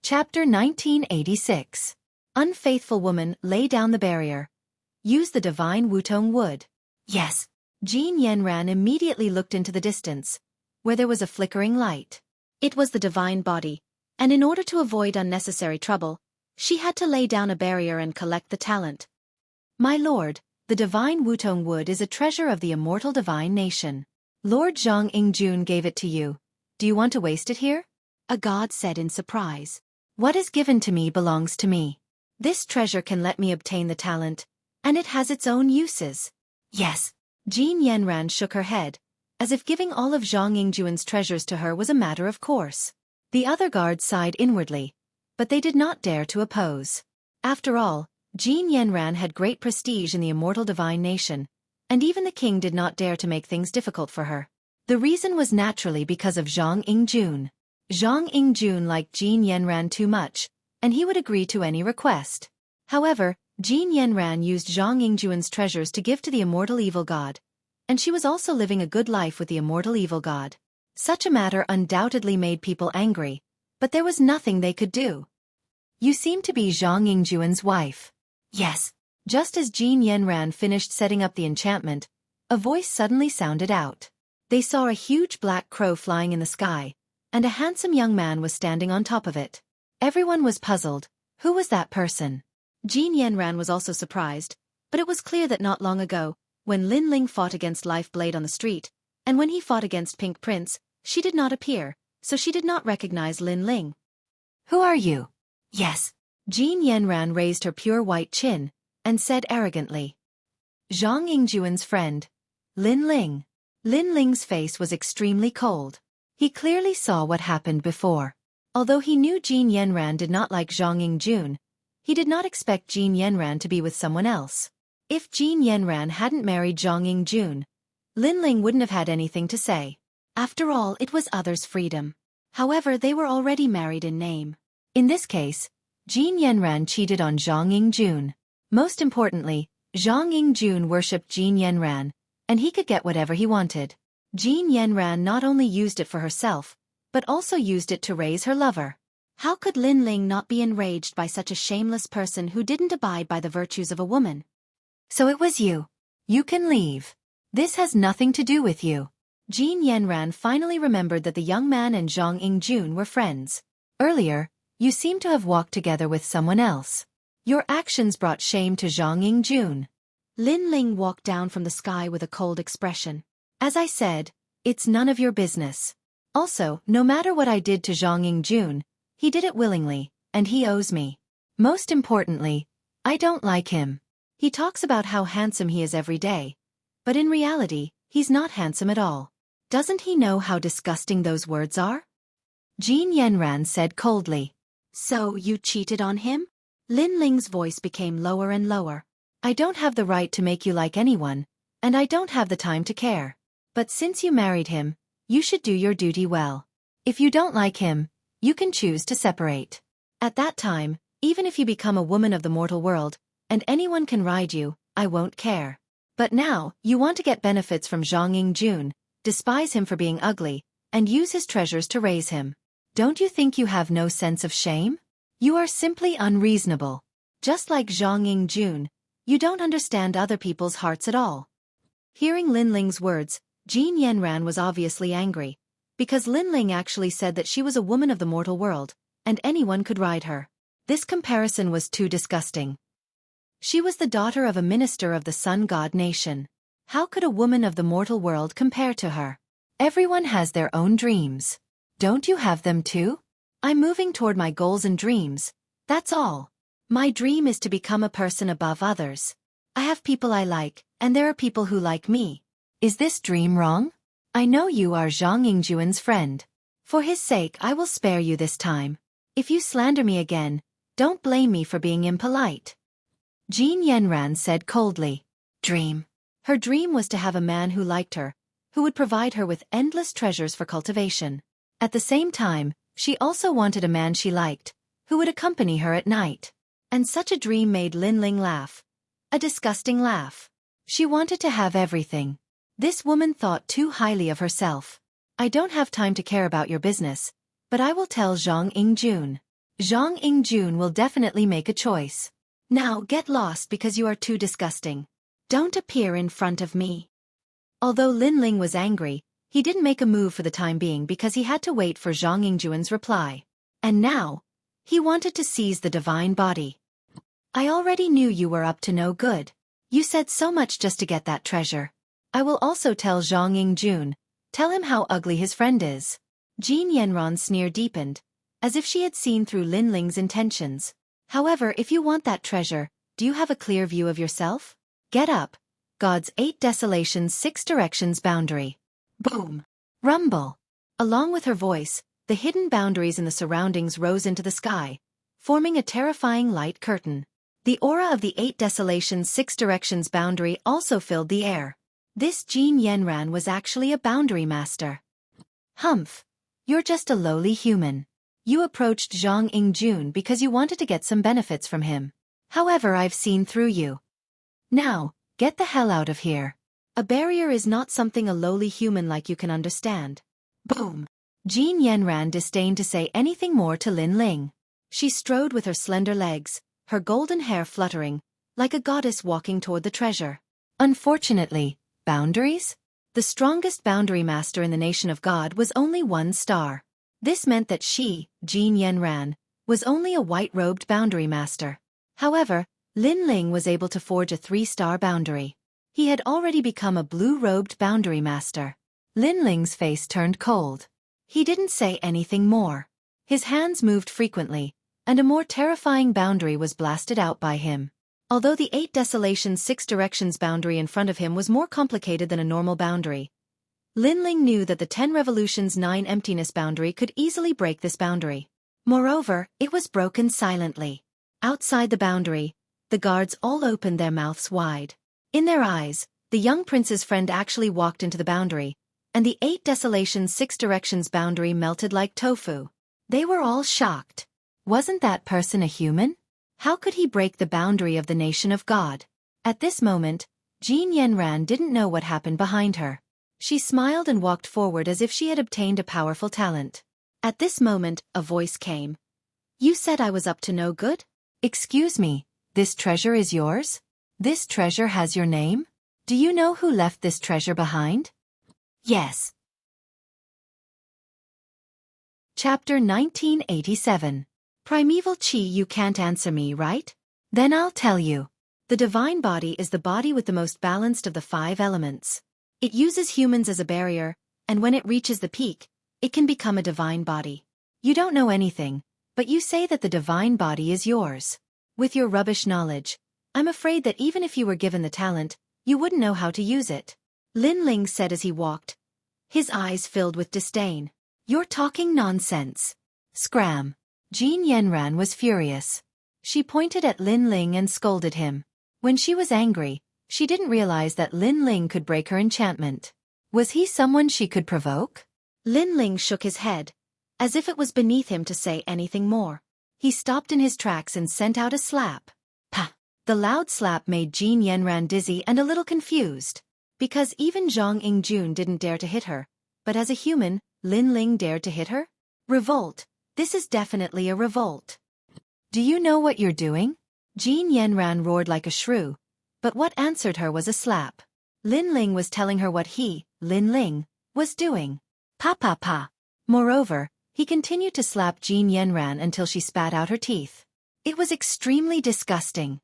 Chapter 1986. Unfaithful woman, lay down the barrier. Use the divine Wutong wood. Yes. Jin Yanran immediately looked into the distance, where there was a flickering light. It was the divine body, and in order to avoid unnecessary trouble, she had to lay down a barrier and collect the talent. My lord, the divine Wutong wood is a treasure of the immortal divine nation. Lord Zhang Ingjun gave it to you. Do you want to waste it here? A god said in surprise. What is given to me belongs to me. This treasure can let me obtain the talent, and it has its own uses. Yes. Jin Yanran shook her head, as if giving all of Zhang Ingjuan's treasures to her was a matter of course. The other guards sighed inwardly, but they did not dare to oppose. After all, Jin Yanran had great prestige in the immortal divine nation, and even the king did not dare to make things difficult for her. The reason was naturally because of Zhang Ingjun. Zhang Ingjun liked Jin Yanran too much, and he would agree to any request. However, Jin Yanran used Zhang Ingjuan's treasures to give to the immortal evil god, and she was also living a good life with the immortal evil god. Such a matter undoubtedly made people angry, but there was nothing they could do. You seem to be Zhang Ingjuan's wife. Yes. Just as Jin Yanran finished setting up the enchantment, a voice suddenly sounded out. They saw a huge black crow flying in the sky, and a handsome young man was standing on top of it. Everyone was puzzled. Who was that person? Jin Yanran was also surprised, but it was clear that not long ago, when Lin Ling fought against Life Blade on the street, and when he fought against Pink Prince, she did not appear, so she did not recognize Lin Ling. Who are you? Yes. Jin Yanran raised her pure white chin, and said arrogantly. Zhang Ingjuan's friend. Lin Ling. Lin Ling's face was extremely cold. He clearly saw what happened before. Although he knew Jin Yanran did not like Zhang Ingjun, he did not expect Jin Yanran to be with someone else. If Jin Yanran hadn't married Zhang Ingjun, Lin Ling wouldn't have had anything to say. After all, it was others' freedom. However, they were already married in name. In this case, Jin Yanran cheated on Zhang Ingjun. Most importantly, Zhang Ingjun worshipped Jin Yanran, and he could get whatever he wanted. Jin Yanran not only used it for herself, but also used it to raise her lover. How could Lin Ling not be enraged by such a shameless person who didn't abide by the virtues of a woman? So it was you. You can leave. This has nothing to do with you. Jin Yanran finally remembered that the young man and Zhang Ingjun were friends. Earlier, you seemed to have walked together with someone else. Your actions brought shame to Zhang Ingjun. Lin Ling walked down from the sky with a cold expression. As I said, it's none of your business. Also, no matter what I did to Zhang Ingjun, he did it willingly, and he owes me. Most importantly, I don't like him. He talks about how handsome he is every day, but in reality, he's not handsome at all. Doesn't he know how disgusting those words are? Jin Yanran said coldly. So you cheated on him? Lin Ling's voice became lower and lower. I don't have the right to make you like anyone, and I don't have the time to care. But since you married him, you should do your duty well. If you don't like him, you can choose to separate. At that time, even if you become a woman of the mortal world, and anyone can ride you, I won't care. But now, you want to get benefits from Zhang Ingjun, despise him for being ugly, and use his treasures to raise him. Don't you think you have no sense of shame? You are simply unreasonable. Just like Zhang Ingjun, you don't understand other people's hearts at all. Hearing Lin Ling's words, Jin Yanran was obviously angry, because Lin Ling actually said that she was a woman of the mortal world, and anyone could ride her. This comparison was too disgusting. She was the daughter of a minister of the sun god nation. How could a woman of the mortal world compare to her? Everyone has their own dreams. Don't you have them too? I'm moving toward my goals and dreams, that's all. My dream is to become a person above others. I have people I like, and there are people who like me. Is this dream wrong? I know you are Zhang Ingjuan's friend. For his sake I will spare you this time. If you slander me again, don't blame me for being impolite. Jin Yanran said coldly. Dream. Her dream was to have a man who liked her, who would provide her with endless treasures for cultivation. At the same time, she also wanted a man she liked, who would accompany her at night. And such a dream made Lin Ling laugh. A disgusting laugh. She wanted to have everything. This woman thought too highly of herself. I don't have time to care about your business, but I will tell Zhang Ingjun. Zhang Yingjun will definitely make a choice. Now get lost because you are too disgusting. Don't appear in front of me. Although Lin Ling was angry, he didn't make a move for the time being because he had to wait for Zhang Yingjun's reply. And now, he wanted to seize the divine body. I already knew you were up to no good. You said so much just to get that treasure. I will also tell Zhang Yingjun. Tell him how ugly his friend is. Jean Yenron's sneer deepened, as if she had seen through Lin Ling's intentions. However, if you want that treasure, do you have a clear view of yourself? Get up. God's 8 desolations 6 directions boundary. Boom. Rumble. Along with her voice, the hidden boundaries in the surroundings rose into the sky, forming a terrifying light curtain. The aura of the 8 desolations 6 directions boundary also filled the air. This Jean Yenran was actually a boundary master. Humph. You're just a lowly human. You approached Zhang Yingjun because you wanted to get some benefits from him. However, I've seen through you. Now, get the hell out of here. A barrier is not something a lowly human like you can understand. Boom. Jean Yenran disdained to say anything more to Lin Ling. She strode with her slender legs, her golden hair fluttering, like a goddess walking toward the treasure. Unfortunately, boundaries? The strongest boundary master in the nation of God was only 1 star. This meant that she, Jean Yenran, was only a white-robed boundary master. However, Lin Ling was able to forge a 3-star boundary. He had already become a blue-robed boundary master. Lin Ling's face turned cold. He didn't say anything more. His hands moved frequently, and a more terrifying boundary was blasted out by him. Although the 8 desolations 6 directions boundary in front of him was more complicated than a normal boundary, Lin Ling knew that the 10 revolutions 9 emptiness boundary could easily break this boundary. Moreover, it was broken silently. Outside the boundary, the guards all opened their mouths wide. In their eyes, the young prince's friend actually walked into the boundary, and the 8 desolations 6 directions boundary melted like tofu. They were all shocked. Wasn't that person a human? How could he break the boundary of the nation of God? At this moment, Jean Yenran didn't know what happened behind her. She smiled and walked forward as if she had obtained a powerful talent. At this moment, a voice came. You said I was up to no good? Excuse me, this treasure is yours? This treasure has your name? Do you know who left this treasure behind? Yes. Chapter 1987. Primeval Chi. You can't answer me, right? Then I'll tell you. The divine body is the body with the most balanced of the 5 elements. It uses humans as a barrier, and when it reaches the peak, it can become a divine body. You don't know anything, but you say that the divine body is yours. With your rubbish knowledge, I'm afraid that even if you were given the talent, you wouldn't know how to use it. Lin Ling said as he walked, his eyes filled with disdain. You're talking nonsense. Scram. Jean Yenran was furious. She pointed at Lin Ling and scolded him. When she was angry, she didn't realize that Lin Ling could break her enchantment. Was he someone she could provoke? Lin Ling shook his head, as if it was beneath him to say anything more. He stopped in his tracks and sent out a slap. Pah! The loud slap made Jean Yenran dizzy and a little confused. Because even Zhang Yingjun didn't dare to hit her, but as a human, Lin Ling dared to hit her? Revolt. This is definitely a revolt. Do you know what you're doing? Jean Yenran roared like a shrew, but what answered her was a slap. Lin Ling was telling her what he, Lin Ling, was doing. Pa pa pa. Moreover, he continued to slap Jean Yenran until she spat out her teeth. It was extremely disgusting.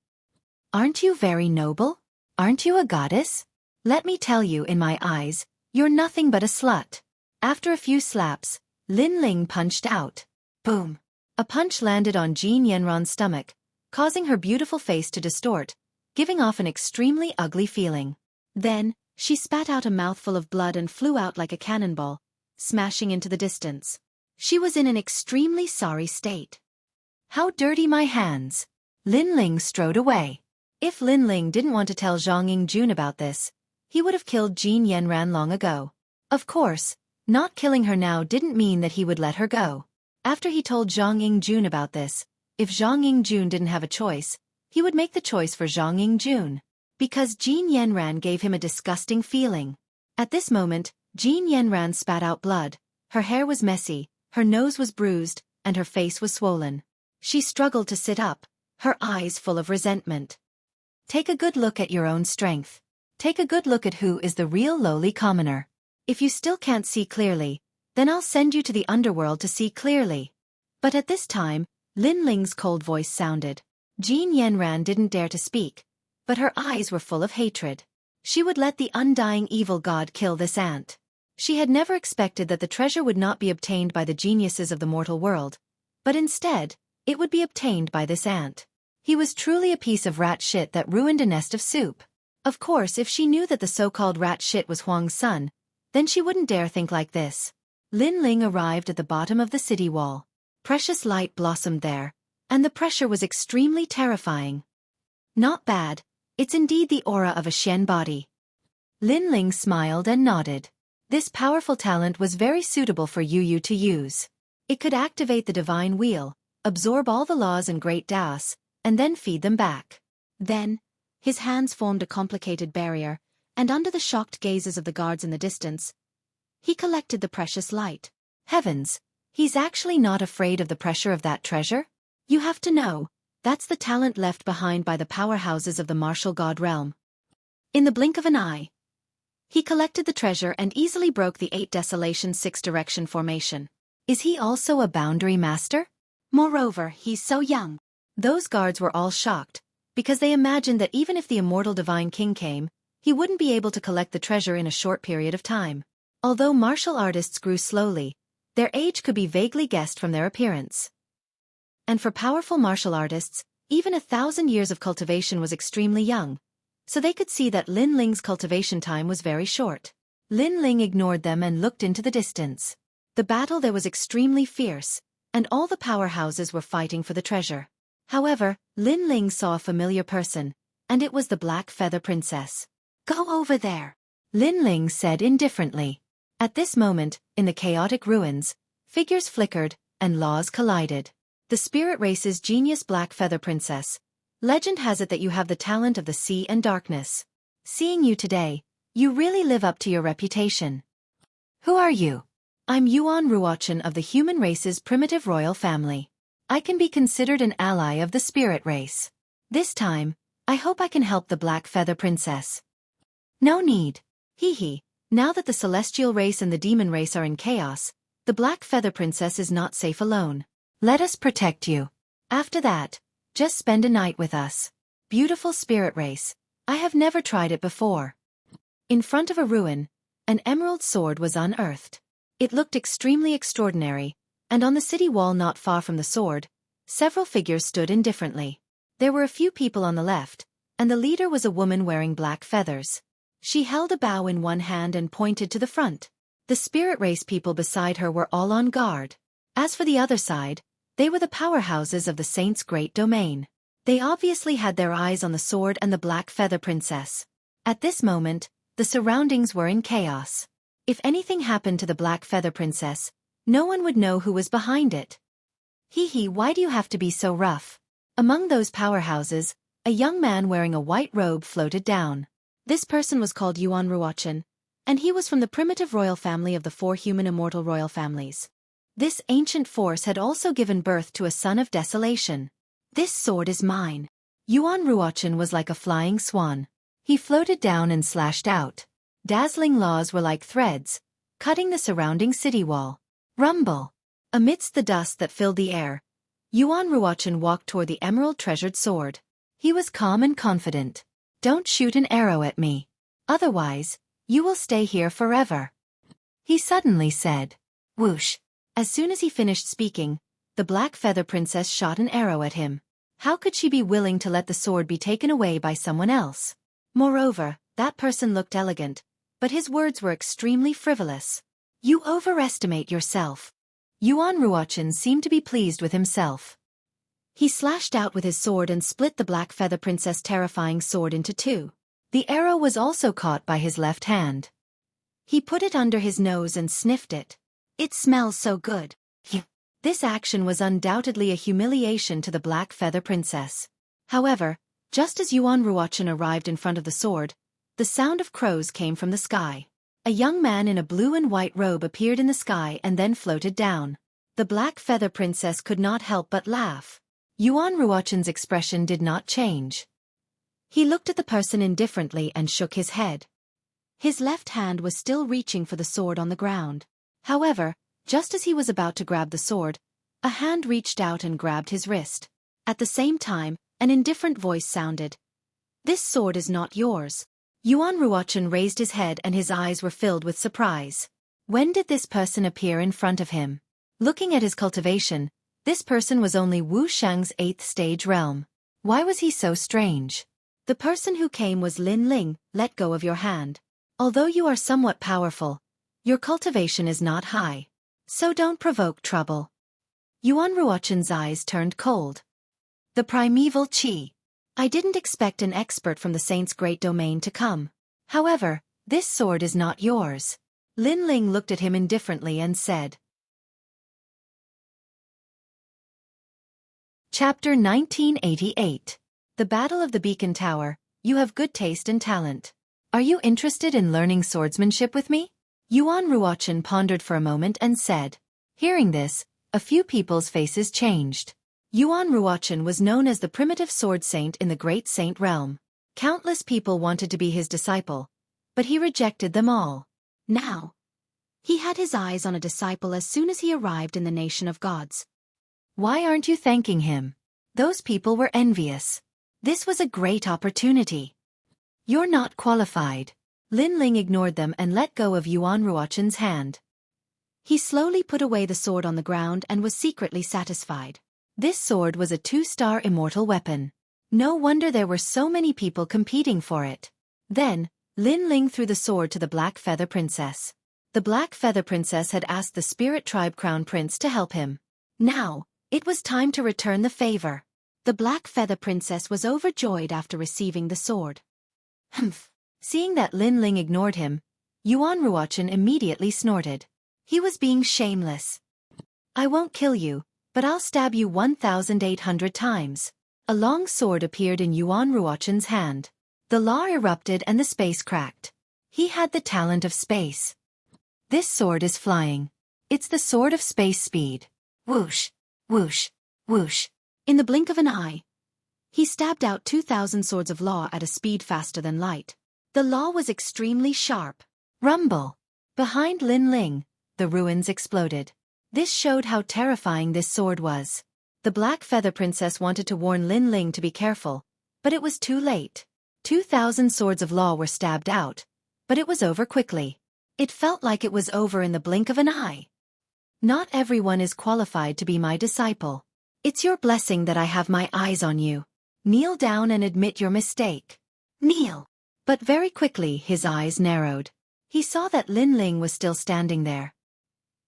Aren't you very noble? Aren't you a goddess? Let me tell you, in my eyes, you're nothing but a slut. After a few slaps, Lin Ling punched out. Boom. A punch landed on Jean Yenran's stomach, causing her beautiful face to distort, giving off an extremely ugly feeling. Then, she spat out a mouthful of blood and flew out like a cannonball, smashing into the distance. She was in an extremely sorry state. How dirty my hands. Lin Ling strode away. If Lin Ling didn't want to tell Zhang Yingjun about this, he would have killed Jean Yenran long ago. Of course, not killing her now didn't mean that he would let her go. After he told Zhang Yingjun about this, if Zhang Yingjun didn't have a choice, he would make the choice for Zhang Yingjun. Because Jean Yenran gave him a disgusting feeling. At this moment, Jean Yenran spat out blood. Her hair was messy, her nose was bruised, and her face was swollen. She struggled to sit up, her eyes full of resentment. Take a good look at your own strength. Take a good look at who is the real lowly commoner. If you still can't see clearly, then I'll send you to the underworld to see clearly. But at this time, Lin Ling's cold voice sounded. Jean Yenran didn't dare to speak, but her eyes were full of hatred. She would let the undying evil god kill this ant. She had never expected that the treasure would not be obtained by the geniuses of the mortal world, but instead, it would be obtained by this ant. He was truly a piece of rat shit that ruined a nest of soup. Of course, if she knew that the so-called rat shit was Huang's son, then she wouldn't dare think like this. Lin Ling arrived at the bottom of the city wall. Precious light blossomed there, and the pressure was extremely terrifying. Not bad, it's indeed the aura of a Xian body. Lin Ling smiled and nodded. This powerful talent was very suitable for Yu to use. It could activate the divine wheel, absorb all the laws and great Daos, and then feed them back. Then, his hands formed a complicated barrier, and under the shocked gazes of the guards in the distance, he collected the precious light. Heavens, he's actually not afraid of the pressure of that treasure? You have to know, that's the talent left behind by the powerhouses of the martial god realm. In the blink of an eye, he collected the treasure and easily broke the 8 Desolation 6 direction formation. Is he also a boundary master? Moreover, he's so young. Those guards were all shocked, because they imagined that even if the immortal divine king came, he wouldn't be able to collect the treasure in a short period of time. Although martial artists grew slowly, their age could be vaguely guessed from their appearance. And for powerful martial artists, even 1,000 years of cultivation was extremely young, so they could see that Lin Ling's cultivation time was very short. Lin Ling ignored them and looked into the distance. The battle there was extremely fierce, and all the powerhouses were fighting for the treasure. However, Lin Ling saw a familiar person, and it was the Black Feather Princess. Go over there, Lin Ling said indifferently. At this moment, in the chaotic ruins, figures flickered, and laws collided. The spirit race's genius Black Feather Princess. Legend has it that you have the talent of the sea and darkness. Seeing you today, you really live up to your reputation. Who are you? I'm Yuan Ruochen of the human race's primitive royal family. I can be considered an ally of the spirit race. This time, I hope I can help the Black Feather Princess. No need. Hee. Now that the celestial race and the demon race are in chaos, the Black Feather Princess is not safe alone. Let us protect you. After that, just spend a night with us. Beautiful spirit race. I have never tried it before. In front of a ruin, an emerald sword was unearthed. It looked extremely extraordinary, and on the city wall not far from the sword, several figures stood indifferently. There were a few people on the left, and the leader was a woman wearing black feathers. She held a bow in one hand and pointed to the front. The spirit race people beside her were all on guard. As for the other side, they were the powerhouses of the Saint's great domain. They obviously had their eyes on the sword and the Black Feather Princess. At this moment, the surroundings were in chaos. If anything happened to the Black Feather Princess, no one would know who was behind it. Hee, why do you have to be so rough? Among those powerhouses, a young man wearing a white robe floated down. This person was called Yuan Ruochen, and he was from the primitive royal family of the 4 human immortal royal families. This ancient force had also given birth to a son of desolation. This sword is mine. Yuan Ruochen was like a flying swan. He floated down and slashed out. Dazzling laws were like threads, cutting the surrounding city wall. Rumble! Amidst the dust that filled the air, Yuan Ruochen walked toward the emerald-treasured sword. He was calm and confident. Don't shoot an arrow at me. Otherwise, you will stay here forever. He suddenly said. Whoosh! As soon as he finished speaking, the Black Feather Princess shot an arrow at him. How could she be willing to let the sword be taken away by someone else? Moreover, that person looked elegant, but his words were extremely frivolous. You overestimate yourself. Yuan Ruochen seemed to be pleased with himself. He slashed out with his sword and split the Black Feather Princess' terrifying sword into 2. The arrow was also caught by his left hand. He put it under his nose and sniffed it. It smells so good. This action was undoubtedly a humiliation to the Black Feather Princess. However, just as Yuan Ruochen arrived in front of the sword, the sound of crows came from the sky. A young man in a blue and white robe appeared in the sky and then floated down. The Black Feather Princess could not help but laugh. Yuan Ruochen's expression did not change. He looked at the person indifferently and shook his head. His left hand was still reaching for the sword on the ground. However, just as he was about to grab the sword, a hand reached out and grabbed his wrist. At the same time, an indifferent voice sounded. "This sword is not yours." Yuan Ruochen raised his head and his eyes were filled with surprise. When did this person appear in front of him? Looking at his cultivation, this person was only Wu Shang's 8th stage realm. Why was he so strange? The person who came was Lin Ling. "Let go of your hand. Although you are somewhat powerful, your cultivation is not high. So don't provoke trouble." Yuan Ruochen's eyes turned cold. The primeval qi. I didn't expect an expert from the saint's great domain to come. However, this sword is not yours. Lin Ling looked at him indifferently and said. Chapter 1988. The Battle of the Beacon Tower. You have good taste and talent. Are you interested in learning swordsmanship with me? Yuan Ruochen pondered for a moment and said. Hearing this, a few people's faces changed. Yuan Ruochen was known as the primitive sword saint in the Great Saint realm. Countless people wanted to be his disciple, but he rejected them all. Now, he had his eyes on a disciple as soon as he arrived in the nation of gods. Why aren't you thanking him? Those people were envious. This was a great opportunity. You're not qualified. Lin Ling ignored them and let go of Yuan Ruochen's hand. He slowly put away the sword on the ground and was secretly satisfied. This sword was a 2-star immortal weapon. No wonder there were so many people competing for it. Then, Lin Ling threw the sword to the Black Feather Princess. The Black Feather Princess had asked the Spirit Tribe Crown Prince to help him. Now, it was time to return the favor. The Black Feather Princess was overjoyed after receiving the sword. Humph. Seeing that Lin Ling ignored him, Yuan Ruochen immediately snorted. He was being shameless. I won't kill you, but I'll stab you 1,800 times. A long sword appeared in Yuan Ruochen's hand. The law erupted and the space cracked. He had the talent of space. This sword is flying. It's the sword of space speed. Whoosh, whoosh, whoosh. In the blink of an eye, he stabbed out 2,000 swords of law at a speed faster than light. The law was extremely sharp. Rumble. Behind Lin Ling, the ruins exploded. This showed how terrifying this sword was. The Black Feather Princess wanted to warn Lin Ling to be careful, but it was too late. 2,000 swords of law were stabbed out, but it was over quickly. It felt like it was over in the blink of an eye. Not everyone is qualified to be my disciple. It's your blessing that I have my eyes on you. Kneel down and admit your mistake. Kneel. But very quickly his eyes narrowed. He saw that Lin Ling was still standing there.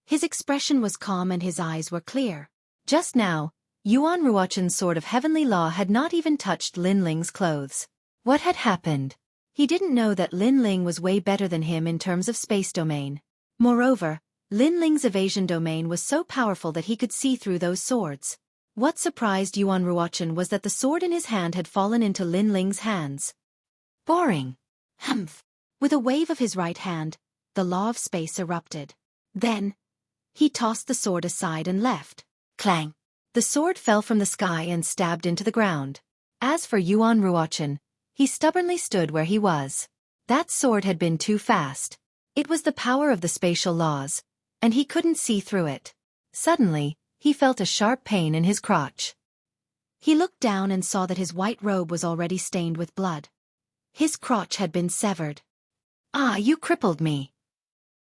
His expression was calm and his eyes were clear. Just now, Yuan Ruochen's sword of heavenly law had not even touched Lin Ling's clothes. What had happened? He didn't know that Lin Ling was way better than him in terms of space domain. Moreover, Lin Ling's evasion domain was so powerful that he could see through those swords. What surprised Yuan Ruochen was that the sword in his hand had fallen into Lin Ling's hands. Boring. Humph. With a wave of his right hand, the law of space erupted. Then, he tossed the sword aside and left. Clang. The sword fell from the sky and stabbed into the ground. As for Yuan Ruochen, he stubbornly stood where he was. That sword had been too fast. It was the power of the spatial laws, and he couldn't see through it. Suddenly, he felt a sharp pain in his crotch. He looked down and saw that his white robe was already stained with blood. His crotch had been severed. Ah, you crippled me.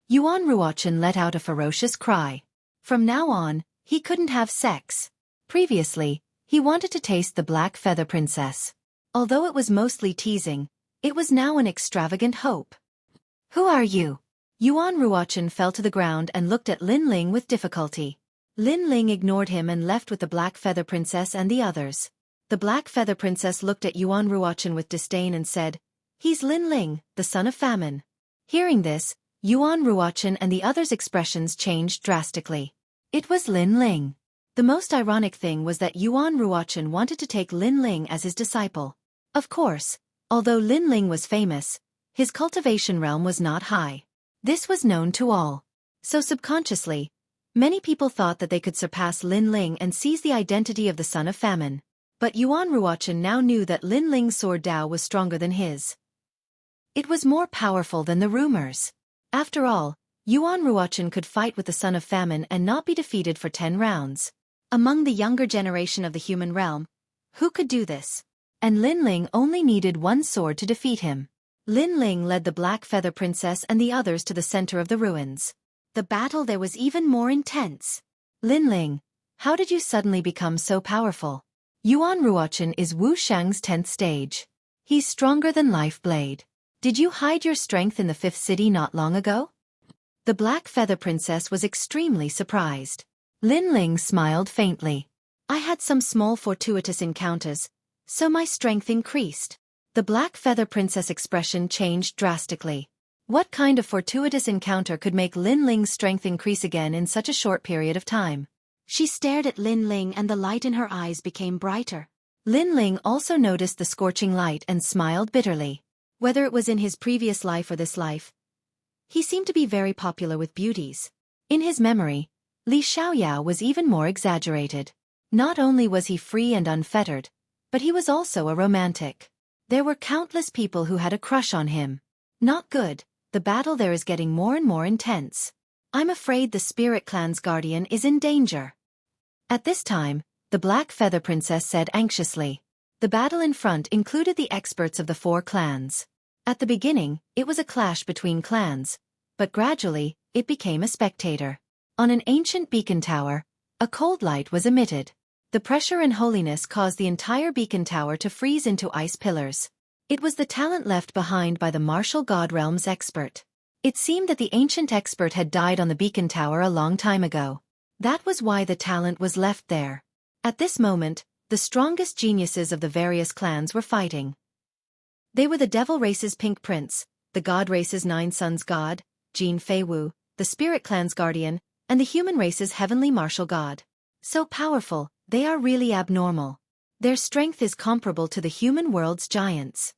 Yuan Ruochen let out a ferocious cry. From now on, he couldn't have sex. Previously, he wanted to taste the Black Feather Princess. Although it was mostly teasing, it was now an extravagant hope. Who are you? Yuan Ruochen fell to the ground and looked at Lin Ling with difficulty. Lin Ling ignored him and left with the Black Feather Princess and the others. The Black Feather Princess looked at Yuan Ruochen with disdain and said, He's Lin Ling, the son of famine. Hearing this, Yuan Ruochen and the others' expressions changed drastically. It was Lin Ling. The most ironic thing was that Yuan Ruochen wanted to take Lin Ling as his disciple. Of course, although Lin Ling was famous, his cultivation realm was not high. This was known to all. So subconsciously, many people thought that they could surpass Lin Ling and seize the identity of the son of famine. But Yuan Ruochen now knew that Lin Ling's sword Dao was stronger than his. It was more powerful than the rumors. After all, Yuan Ruochen could fight with the Son of Famine and not be defeated for 10 rounds. Among the younger generation of the human realm, who could do this? And Lin Ling only needed one sword to defeat him. Lin Ling led the Black Feather Princess and the others to the center of the ruins. The battle there was even more intense. Lin Ling, how did you suddenly become so powerful? Yuan Ruochen is Wu Shang's 10th stage. He's stronger than Life Blade. Did you hide your strength in the 5th city not long ago? The Black Feather Princess was extremely surprised. Lin Ling smiled faintly. I had some small fortuitous encounters, so my strength increased. The Black Feather Princess' expression changed drastically. What kind of fortuitous encounter could make Lin Ling's strength increase again in such a short period of time? She stared at Lin Ling and the light in her eyes became brighter. Lin Ling also noticed the scorching light and smiled bitterly. Whether it was in his previous life or this life, he seemed to be very popular with beauties. In his memory, Li Xiaoyao was even more exaggerated. Not only was he free and unfettered, but he was also a romantic. There were countless people who had a crush on him. Not good, the battle there is getting more and more intense. I'm afraid the Spirit Clan's guardian is in danger. At this time, the Black Feather Princess said anxiously. The battle in front included the experts of the 4 clans. At the beginning, it was a clash between clans, but gradually, it became a spectator. On an ancient beacon tower, a cold light was emitted. The pressure and holiness caused the entire beacon tower to freeze into ice pillars. It was the talent left behind by the martial god realm's expert. It seemed that the ancient expert had died on the beacon tower a long time ago. That was why the talent was left there. At this moment, the strongest geniuses of the various clans were fighting. They were the Devil Race's Pink Prince, the God Race's 9 Sons God, Jin Feiwu, the Spirit Clan's Guardian, and the Human Race's Heavenly Martial God. So powerful, they are really abnormal. Their strength is comparable to the human world's giants.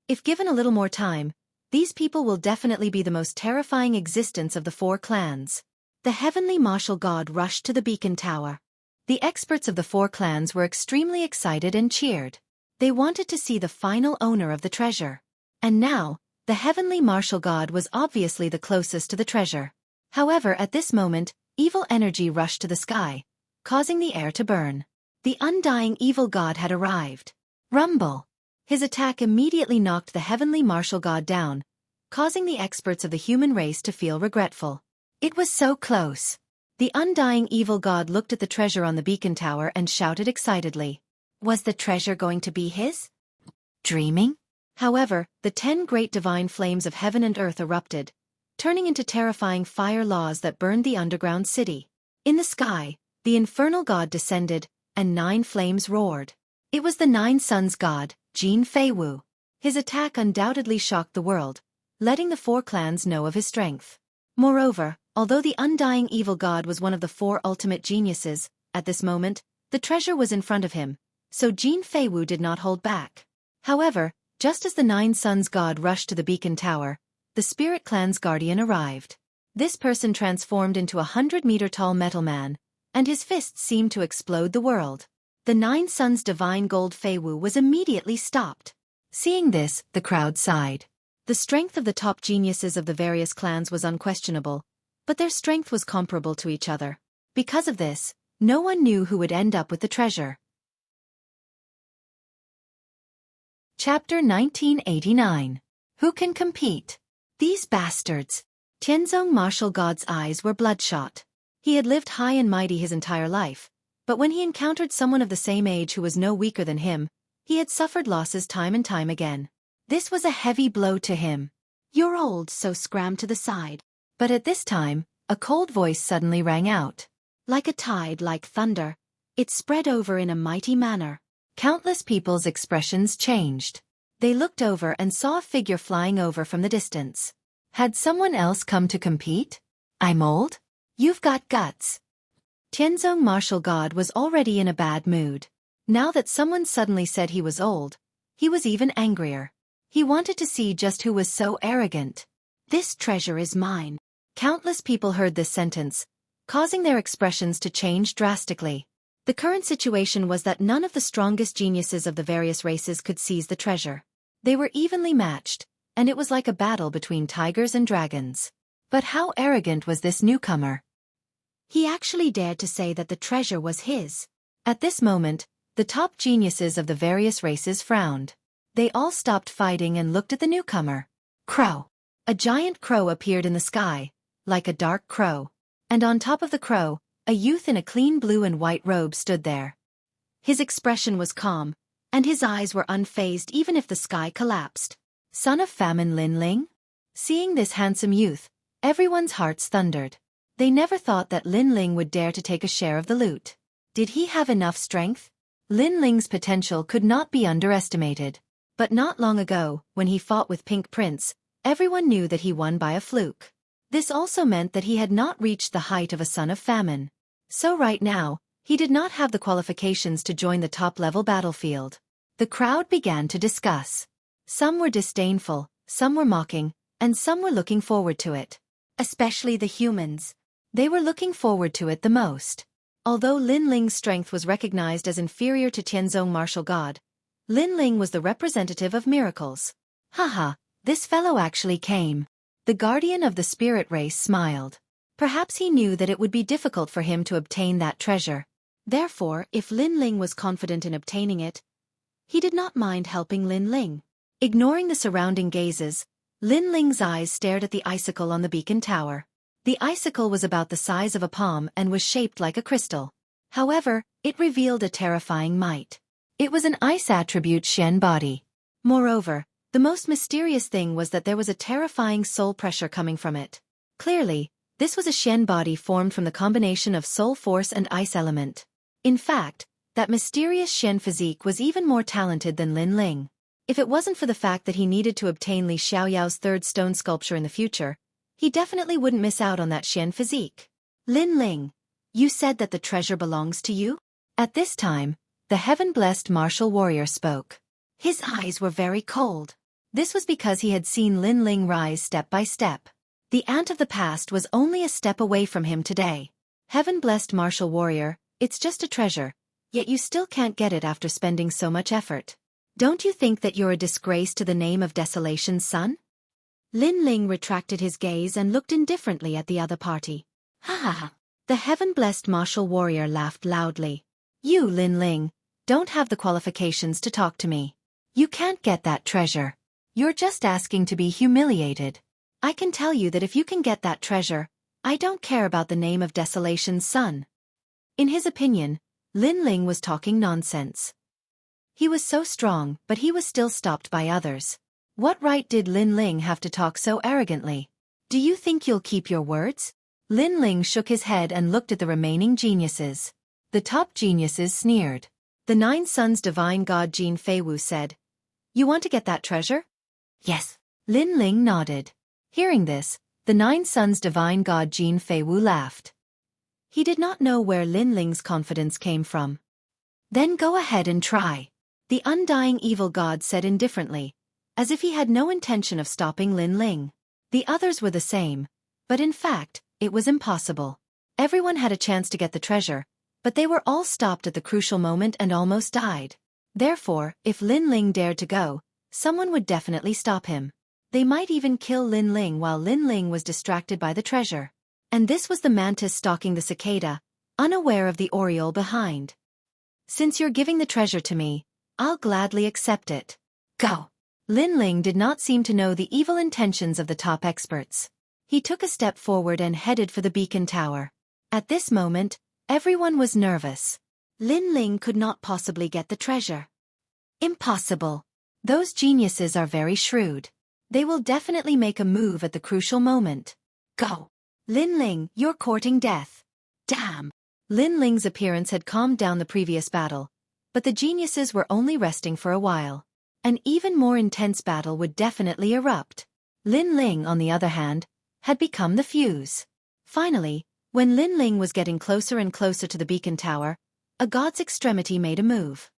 If given a little more time, these people will definitely be the most terrifying existence of the 4 clans. The Heavenly Martial God rushed to the beacon tower. The experts of the 4 clans were extremely excited and cheered. They wanted to see the final owner of the treasure. And now, the Heavenly Martial God was obviously the closest to the treasure. However, at this moment, evil energy rushed to the sky, causing the air to burn. The undying evil god had arrived. Rumble! His attack immediately knocked the Heavenly Martial God down, causing the experts of the human race to feel regretful. It was so close. The undying evil god looked at the treasure on the beacon tower and shouted excitedly. Was the treasure going to be his? Dreaming? However, the 10 great divine flames of heaven and earth erupted, turning into terrifying fire laws that burned the underground city. In the sky, the infernal god descended, and 9 flames roared. It was the 9 Sons God, Jin Feiwu. His attack undoubtedly shocked the world, letting the 4 clans know of his strength. Moreover, although the undying evil god was one of the 4 ultimate geniuses, at this moment, the treasure was in front of him, so Jin Feiwu did not hold back. However, just as the 9 Sons God rushed to the beacon tower, the Spirit Clan's guardian arrived. This person transformed into a 100-meter-tall metal man, and his fists seemed to explode the world. The 9 Sons' divine gold Feiwu was immediately stopped. Seeing this, the crowd sighed. The strength of the top geniuses of the various clans was unquestionable, but their strength was comparable to each other. Because of this, no one knew who would end up with the treasure. Chapter 1989. Who can compete? These bastards. Tianzong Martial God's eyes were bloodshot. He had lived high and mighty his entire life, but when he encountered someone of the same age who was no weaker than him, he had suffered losses time and time again. This was a heavy blow to him. You're old, so scram to the side. But at this time, a cold voice suddenly rang out. Like a tide, like thunder, it spread over in a mighty manner. Countless people's expressions changed. They looked over and saw a figure flying over from the distance. Had someone else come to compete? I'm old? You've got guts. Tianzong Martial God was already in a bad mood. Now that someone suddenly said he was old, he was even angrier. He wanted to see just who was so arrogant. This treasure is mine. Countless people heard this sentence, causing their expressions to change drastically. The current situation was that none of the strongest geniuses of the various races could seize the treasure. They were evenly matched, and it was like a battle between tigers and dragons. But how arrogant was this newcomer? He actually dared to say that the treasure was his. At this moment, the top geniuses of the various races frowned. They all stopped fighting and looked at the newcomer. Crow. A giant crow appeared in the sky, like a dark crow. And on top of the crow, a youth in a clean blue and white robe stood there. His expression was calm, and his eyes were unfazed even if the sky collapsed. Son of Famine Lin Ling? Seeing this handsome youth, everyone's hearts thundered. They never thought that Lin Ling would dare to take a share of the loot. Did he have enough strength? Lin Ling's potential could not be underestimated. But not long ago, when he fought with Pink Prince, everyone knew that he won by a fluke. This also meant that he had not reached the height of a Son of Famine. So right now, he did not have the qualifications to join the top-level battlefield. The crowd began to discuss. Some were disdainful, some were mocking, and some were looking forward to it. Especially the humans. They were looking forward to it the most. Although Lin Ling's strength was recognized as inferior to Tianzong martial god, Lin Ling was the representative of miracles. Haha, this fellow actually came. The guardian of the spirit race smiled. Perhaps he knew that it would be difficult for him to obtain that treasure. Therefore, if Lin Ling was confident in obtaining it, he did not mind helping Lin Ling. Ignoring the surrounding gazes, Lin Ling's eyes stared at the icicle on the beacon tower. The icicle was about the size of a palm and was shaped like a crystal. However, it revealed a terrifying might. It was an ice attribute Shen body. Moreover, the most mysterious thing was that there was a terrifying soul pressure coming from it. Clearly, this was a Shen body formed from the combination of soul force and ice element. In fact, that mysterious Shen physique was even more talented than Lin Ling. If it wasn't for the fact that he needed to obtain Li Xiaoyao's third stone sculpture in the future, he definitely wouldn't miss out on that Shen physique. Lin Ling, you said that the treasure belongs to you? At this time, the heaven-blessed martial warrior spoke. His eyes were very cold. This was because he had seen Lin Ling rise step by step. The ant of the past was only a step away from him today. Heaven-blessed martial warrior, it's just a treasure, yet you still can't get it after spending so much effort. Don't you think that you're a disgrace to the name of Desolation's son? Lin Ling retracted his gaze and looked indifferently at the other party. Ha ha ha. The heaven-blessed martial warrior laughed loudly. You, Lin Ling, don't have the qualifications to talk to me. You can't get that treasure. You're just asking to be humiliated. I can tell you that if you can get that treasure, I don't care about the name of Desolation's son. In his opinion, Lin Ling was talking nonsense. He was so strong, but he was still stopped by others. What right did Lin Ling have to talk so arrogantly? Do you think you'll keep your words? Lin Ling shook his head and looked at the remaining geniuses. The top geniuses sneered. The 9 Sons Divine God Jin Feiwu said, "You want to get that treasure?" Yes. Lin Ling nodded. Hearing this, the 9 Sons Divine God Jin Feiwu laughed. He did not know where Lin Ling's confidence came from. Then go ahead and try. The undying evil god said indifferently, as if he had no intention of stopping Lin Ling. The others were the same, but in fact, it was impossible. Everyone had a chance to get the treasure, but they were all stopped at the crucial moment and almost died. Therefore, if Lin Ling dared to go, someone would definitely stop him. They might even kill Lin Ling while Lin Ling was distracted by the treasure. And this was the mantis stalking the cicada, unaware of the oriole behind. Since you're giving the treasure to me, I'll gladly accept it. Go. Lin Ling did not seem to know the evil intentions of the top experts. He took a step forward and headed for the beacon tower. At this moment, everyone was nervous. Lin Ling could not possibly get the treasure. Impossible. Those geniuses are very shrewd. They will definitely make a move at the crucial moment. Go. Lin Ling, you're courting death. Damn. Lin Ling's appearance had calmed down the previous battle, but the geniuses were only resting for a while. An even more intense battle would definitely erupt. Lin Ling, on the other hand, had become the fuse. Finally, when Lin Ling was getting closer and closer to the beacon tower, a god's extremity made a move.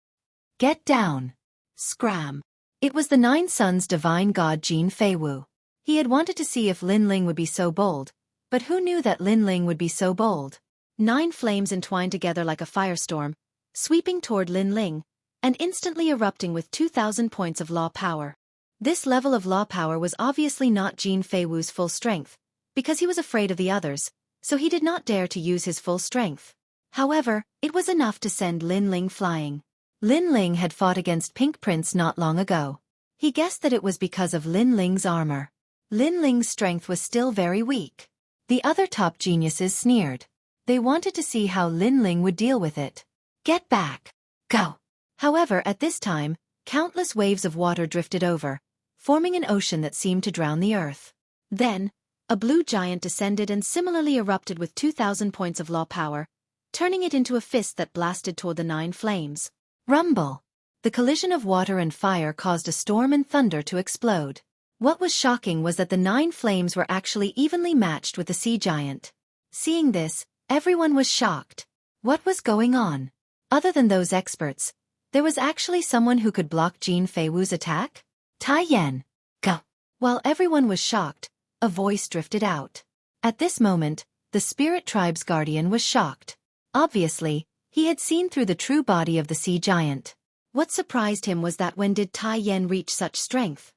Get down. Scram. It was the 9 Sons Divine God Jin Feiwu. He had wanted to see if Lin Ling would be so bold, but who knew that Lin Ling would be so bold? 9 flames entwined together like a firestorm, sweeping toward Lin Ling, and instantly erupting with 2,000 points of law power. This level of law power was obviously not Jin Feiwu's full strength, because he was afraid of the others, so he did not dare to use his full strength. However, it was enough to send Lin Ling flying. Lin Ling had fought against Pink Prince not long ago. He guessed that it was because of Lin Ling's armor. Lin Ling's strength was still very weak. The other top geniuses sneered. They wanted to see how Lin Ling would deal with it. Get back! Go! However, at this time, countless waves of water drifted over, forming an ocean that seemed to drown the earth. Then, a blue giant descended and similarly erupted with 2,000 points of law power, turning it into a fist that blasted toward the 9 flames. Rumble! The collision of water and fire caused a storm and thunder to explode. What was shocking was that the 9 flames were actually evenly matched with the sea giant. Seeing this, everyone was shocked. What was going on? Other than those experts, there was actually someone who could block Jin Feiwu's attack? Tai Yan, go! While everyone was shocked, a voice drifted out. At this moment, the spirit tribe's guardian was shocked. Obviously, he had seen through the true body of the sea giant. What surprised him was that when did Tai Yan reach such strength?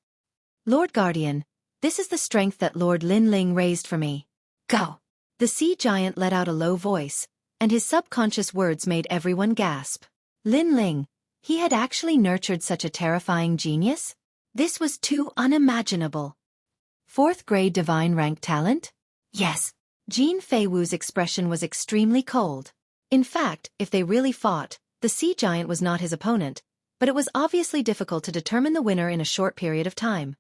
Lord Guardian, this is the strength that Lord Lin Ling raised for me. Go! The sea giant let out a low voice, and his subconscious words made everyone gasp. Lin Ling, he had actually nurtured such a terrifying genius? This was too unimaginable. 4th grade divine rank talent? Yes. Jin Feiwu's expression was extremely cold. In fact, if they really fought, the sea giant was not his opponent, but it was obviously difficult to determine the winner in a short period of time.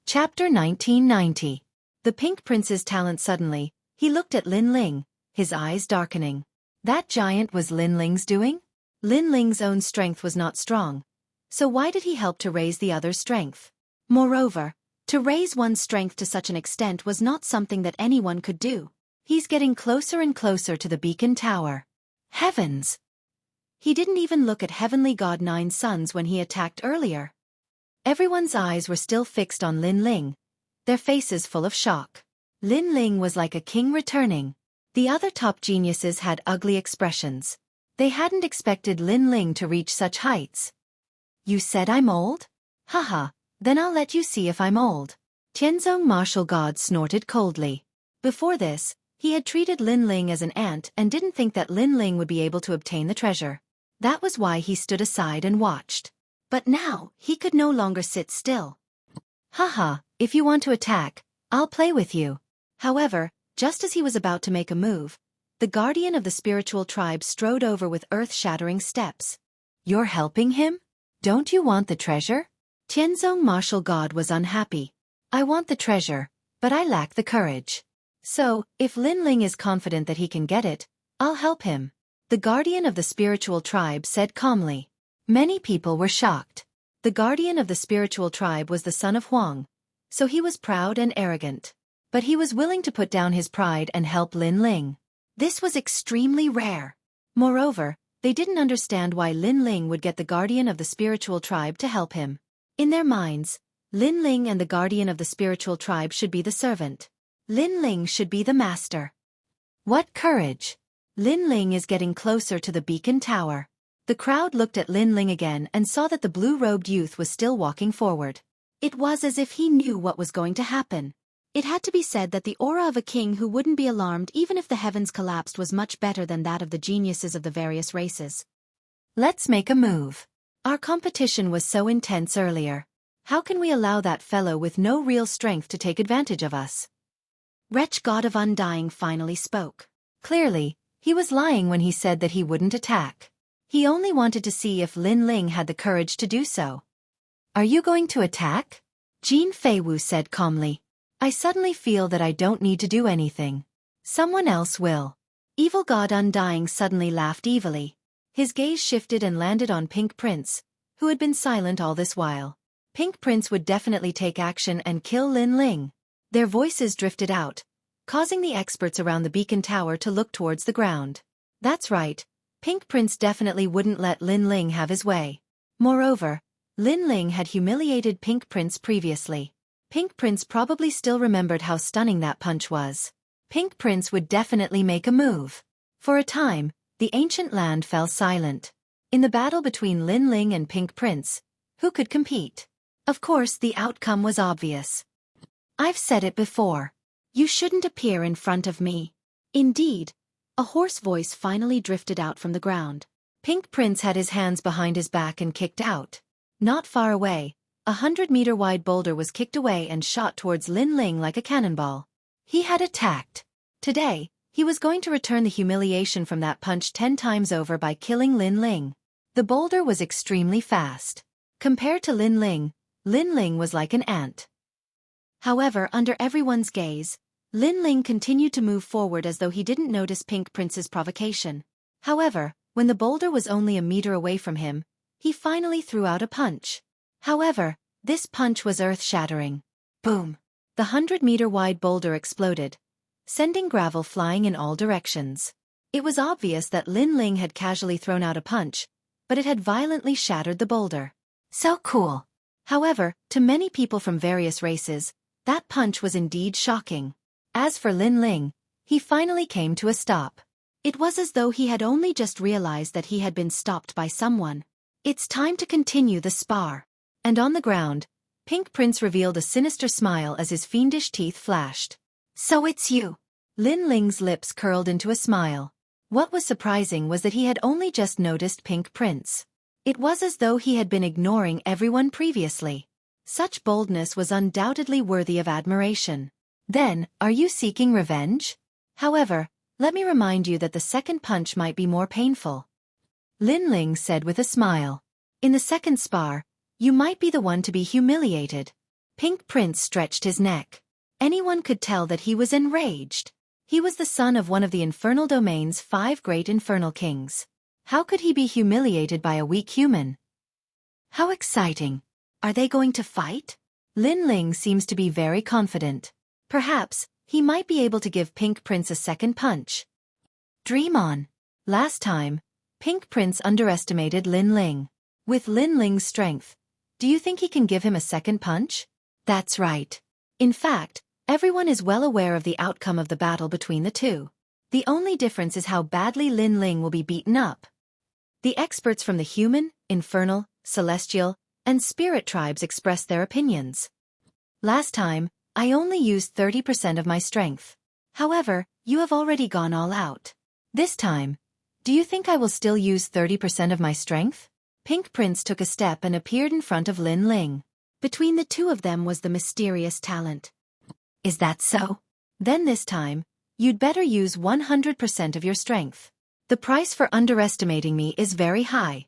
Chapter 1990. The Pink Prince's talent. Suddenly, he looked at Lin Ling, his eyes darkening. That giant was Lin Ling's doing? Lin Ling's own strength was not strong, so why did he help to raise the other's strength? Moreover, to raise one's strength to such an extent was not something that anyone could do. He's getting closer and closer to the beacon tower. Heavens! He didn't even look at Heavenly God 9 Sons when he attacked earlier. Everyone's eyes were still fixed on Lin Ling, their faces full of shock. Lin Ling was like a king returning. The other top geniuses had ugly expressions. They hadn't expected Lin Ling to reach such heights. You said I'm old? Haha, then I'll let you see if I'm old. Tianzong martial god snorted coldly. Before this, he had treated Lin Ling as an ant and didn't think that Lin Ling would be able to obtain the treasure. That was why he stood aside and watched. But now, he could no longer sit still. Haha, if you want to attack, I'll play with you. However, just as he was about to make a move, the guardian of the spiritual tribe strode over with earth-shattering steps. You're helping him? Don't you want the treasure? Tianzong martial god was unhappy. I want the treasure, but I lack the courage. So, if Lin Ling is confident that he can get it, I'll help him. The guardian of the spiritual tribe said calmly. Many people were shocked. The guardian of the spiritual tribe was the son of Huang, so he was proud and arrogant. But he was willing to put down his pride and help Lin Ling. This was extremely rare. Moreover, they didn't understand why Lin Ling would get the guardian of the spiritual tribe to help him. In their minds, Lin Ling and the guardian of the spiritual tribe should be the servant. Lin Ling should be the master. What courage! Lin Ling is getting closer to the beacon tower. The crowd looked at Lin Ling again and saw that the blue-robed youth was still walking forward. It was as if he knew what was going to happen. It had to be said that the aura of a king who wouldn't be alarmed even if the heavens collapsed was much better than that of the geniuses of the various races. Let's make a move. Our competition was so intense earlier. How can we allow that fellow with no real strength to take advantage of us? Wretch God of Undying finally spoke. Clearly, he was lying when he said that he wouldn't attack. He only wanted to see if Lin Ling had the courage to do so. Are you going to attack? Jin Feiwu said calmly. I suddenly feel that I don't need to do anything. Someone else will. Evil God Undying suddenly laughed evilly. His gaze shifted and landed on Pink Prince, who had been silent all this while. Pink Prince would definitely take action and kill Lin Ling. Their voices drifted out, causing the experts around the beacon tower to look towards the ground. That's right, Pink Prince definitely wouldn't let Lin Ling have his way. Moreover, Lin Ling had humiliated Pink Prince previously. Pink Prince probably still remembered how stunning that punch was. Pink Prince would definitely make a move. For a time, the ancient land fell silent. In the battle between Lin Ling and Pink Prince, who could compete? Of course, the outcome was obvious. I've said it before. You shouldn't appear in front of me. Indeed, a hoarse voice finally drifted out from the ground. Pink Prince had his hands behind his back and kicked out. Not far away, 100-meter-wide boulder was kicked away and shot towards Lin Ling like a cannonball. He had attacked. Today, he was going to return the humiliation from that punch 10 times over by killing Lin Ling. The boulder was extremely fast. Compared to Lin Ling was like an ant. However, under everyone's gaze, Lin Ling continued to move forward as though he didn't notice Pink Prince's provocation. However, when the boulder was only a meter away from him, he finally threw out a punch. However, this punch was earth-shattering. Boom! The 100-meter-wide boulder exploded, sending gravel flying in all directions. It was obvious that Lin Ling had casually thrown out a punch, but it had violently shattered the boulder. So cool! However, to many people from various races, that punch was indeed shocking. As for Lin Ling, he finally came to a stop. It was as though he had only just realized that he had been stopped by someone. It's time to continue the spar. And on the ground, Pink Prince revealed a sinister smile as his fiendish teeth flashed. So it's you. Lin Ling's lips curled into a smile. What was surprising was that he had only just noticed Pink Prince. It was as though he had been ignoring everyone previously. Such boldness was undoubtedly worthy of admiration. Then, are you seeking revenge? However, let me remind you that the second punch might be more painful. Lin Ling said with a smile. In the second spar, you might be the one to be humiliated. Pink Prince stretched his neck. Anyone could tell that he was enraged. He was the son of one of the infernal domain's 5 great infernal kings. How could he be humiliated by a weak human? How exciting. Are they going to fight? Lin Ling seems to be very confident. Perhaps, he might be able to give Pink Prince a second punch. Dream on. Last time, Pink Prince underestimated Lin Ling. With Lin Ling's strength, do you think he can give him a second punch? That's right. In fact, everyone is well aware of the outcome of the battle between the two. The only difference is how badly Lin Ling will be beaten up. The experts from the human, infernal, celestial, and spirit tribes expressed their opinions. Last time, I only used 30% of my strength. However, you have already gone all out. This time, do you think I will still use 30% of my strength? Pink Prince took a step and appeared in front of Lin Ling. Between the two of them was the mysterious talent. Is that so? Then this time, you'd better use 100% of your strength. The price for underestimating me is very high.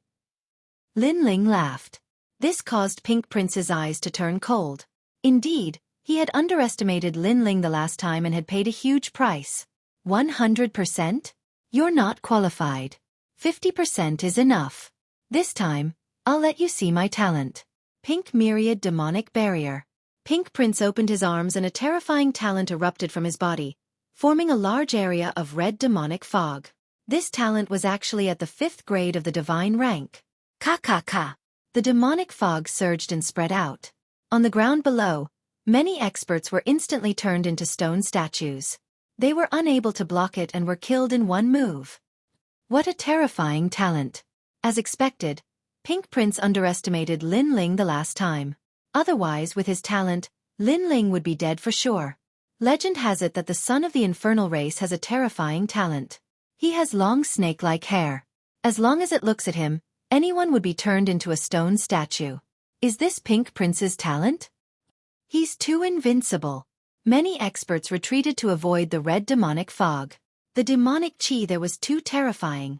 Lin Ling laughed. This caused Pink Prince's eyes to turn cold. Indeed, he had underestimated Lin Ling the last time and had paid a huge price. 100%? You're not qualified. 50% is enough. This time, I'll let you see my talent. Pink Myriad Demonic Barrier. Pink Prince opened his arms and a terrifying talent erupted from his body, forming a large area of red demonic fog. This talent was actually at the 5th grade of the divine rank. Ka. The demonic fog surged and spread out. On the ground below, many experts were instantly turned into stone statues. They were unable to block it and were killed in one move. What a terrifying talent. As expected, Pink Prince underestimated Lin Ling the last time. Otherwise, with his talent, Lin Ling would be dead for sure. Legend has it that the son of the infernal race has a terrifying talent. He has long snake-like hair. As long as it looks at him, anyone would be turned into a stone statue. Is this Pink Prince's talent? He's too invincible. Many experts retreated to avoid the red demonic fog. The demonic chi there was too terrifying.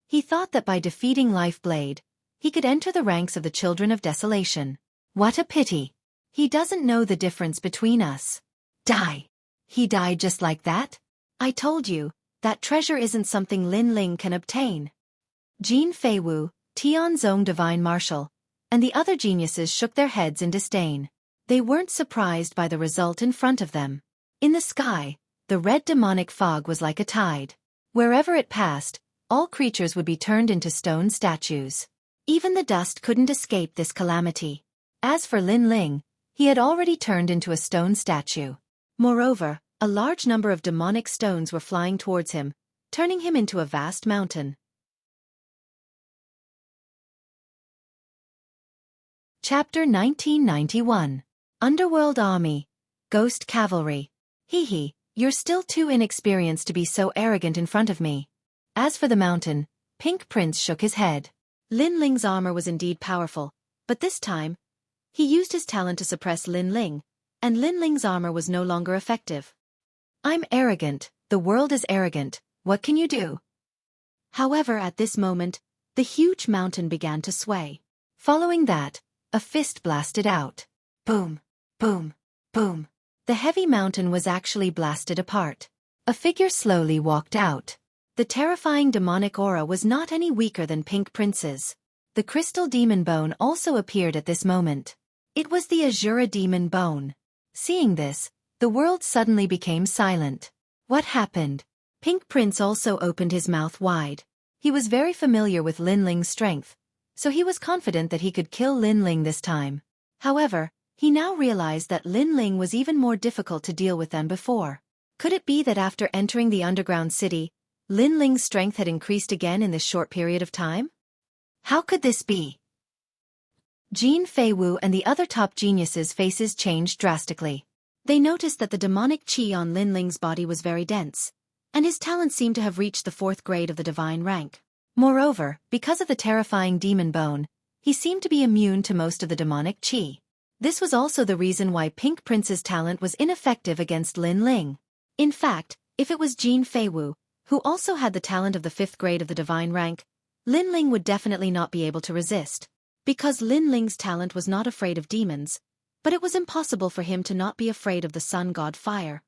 He thought that by defeating Lifeblade, he could enter the ranks of the Children of Desolation. What a pity. He doesn't know the difference between us. Die. He died just like that? I told you, that treasure isn't something Lin Ling can obtain. Jin Feiwu, Tian's own divine marshal, and the other geniuses shook their heads in disdain. They weren't surprised by the result in front of them. In the sky, the red demonic fog was like a tide. Wherever it passed, all creatures would be turned into stone statues. Even the dust couldn't escape this calamity. As for Lin Ling, he had already turned into a stone statue. Moreover, a large number of demonic stones were flying towards him, turning him into a vast mountain. Chapter 1991. Underworld Army. Ghost Cavalry. Hee, you're still too inexperienced to be so arrogant in front of me. As for the mountain, Pink Prince shook his head. Lin Ling's armor was indeed powerful, but this time, he used his talent to suppress Lin Ling, and Lin Ling's armor was no longer effective. I'm arrogant, the world is arrogant, what can you do? However, at this moment, the huge mountain began to sway. Following that, a fist blasted out. Boom, boom, boom. The heavy mountain was actually blasted apart. A figure slowly walked out. The terrifying demonic aura was not any weaker than Pink Prince's. The crystal demon bone also appeared at this moment. It was the Azura demon bone. Seeing this, the world suddenly became silent. What happened? Pink Prince also opened his mouth wide. He was very familiar with Lin Ling's strength, so he was confident that he could kill Lin Ling this time. However, he now realized that Lin Ling was even more difficult to deal with than before. Could it be that after entering the underground city, Lin Ling's strength had increased again in this short period of time? How could this be? Jin Feiwu and the other top geniuses' faces changed drastically. They noticed that the demonic qi on Lin Ling's body was very dense, and his talent seemed to have reached the 4th grade of the divine rank. Moreover, because of the terrifying demon bone, he seemed to be immune to most of the demonic qi. This was also the reason why Pink Prince's talent was ineffective against Lin Ling. In fact, if it was Jin Feiwu, who also had the talent of the 5th grade of the divine rank, Lin Ling would definitely not be able to resist. Because Lin Ling's talent was not afraid of demons, but it was impossible for him to not be afraid of the sun god fire.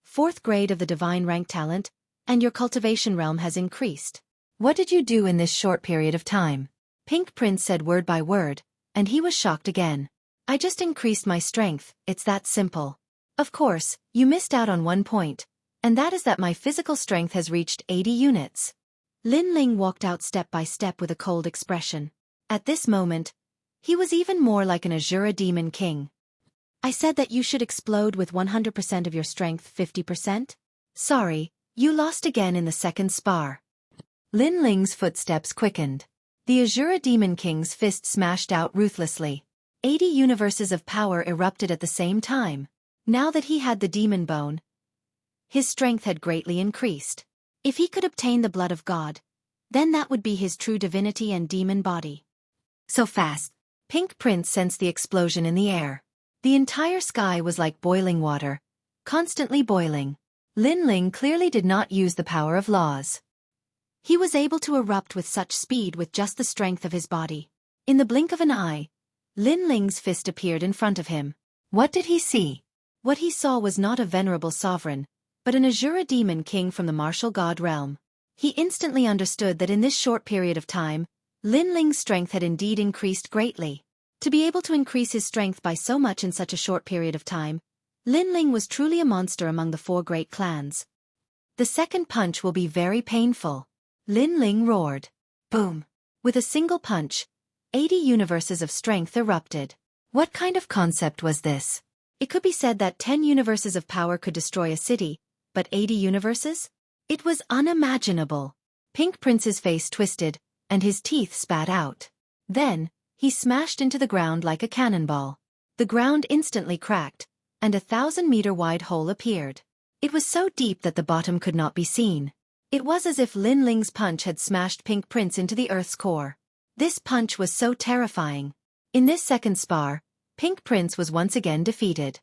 4th grade of the divine rank talent, and your cultivation realm has increased. What did you do in this short period of time? Pink Prince said word by word, and he was shocked again. I just increased my strength, it's that simple. Of course, you missed out on one point, and that is that my physical strength has reached 80 units. Lin Ling walked out step by step with a cold expression. At this moment, he was even more like an Azura demon king. I said that you should explode with 100% of your strength 50%? Sorry, you lost again in the second spar. Lin Ling's footsteps quickened. The Azura demon king's fist smashed out ruthlessly. 80 universes of power erupted at the same time. Now that he had the demon bone, his strength had greatly increased. If he could obtain the blood of God, then that would be his true divinity and demon body. So fast. Pink Prince sensed the explosion in the air. The entire sky was like boiling water, constantly boiling. Lin Ling clearly did not use the power of laws. He was able to erupt with such speed with just the strength of his body. In the blink of an eye, Lin Ling's fist appeared in front of him. What did he see? What he saw was not a venerable sovereign, but an Azura demon king from the martial god realm. He instantly understood that in this short period of time, Lin Ling's strength had indeed increased greatly. To be able to increase his strength by so much in such a short period of time, Lin Ling was truly a monster among the 4 great clans. The second punch will be very painful. Lin Ling roared. Boom. With a single punch, 80 universes of strength erupted. What kind of concept was this? It could be said that 10 universes of power could destroy a city, but 80 universes? It was unimaginable. Pink Prince's face twisted, and his teeth spat out. Then, he smashed into the ground like a cannonball. The ground instantly cracked, and a 1,000-meter-wide hole appeared. It was so deep that the bottom could not be seen. It was as if Lin Ling's punch had smashed Pink Prince into the earth's core. This punch was so terrifying. In this second spar, Pink Prince was once again defeated.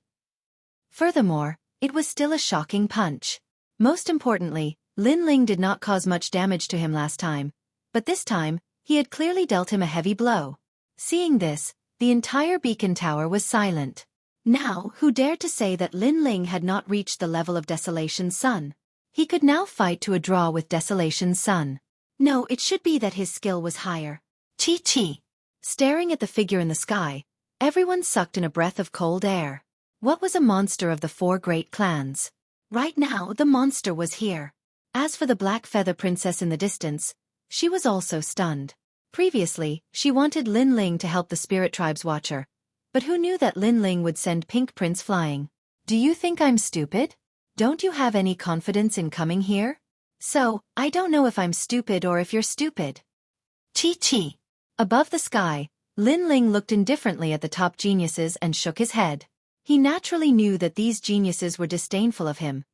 Furthermore, it was still a shocking punch. Most importantly, Lin Ling did not cause much damage to him last time, but this time, he had clearly dealt him a heavy blow. Seeing this, the entire beacon tower was silent. Now, who dared to say that Lin Ling had not reached the level of Desolation's Sun? He could now fight to a draw with Desolation's Sun. No, it should be that his skill was higher. Chi. Staring at the figure in the sky, everyone sucked in a breath of cold air. What was a monster of the 4 great clans? Right now, the monster was here. As for the Black Feather Princess in the distance, she was also stunned. Previously, she wanted Lin Ling to help the Spirit Tribe's watcher, But who knew that Lin Ling would send pink prints flying? Do you think I'm stupid? Don't you have any confidence in coming here? So, I don't know if I'm stupid or if you're stupid. Chi chi. Above the sky, Lin Ling looked indifferently at the top geniuses and shook his head. He naturally knew that these geniuses were disdainful of him.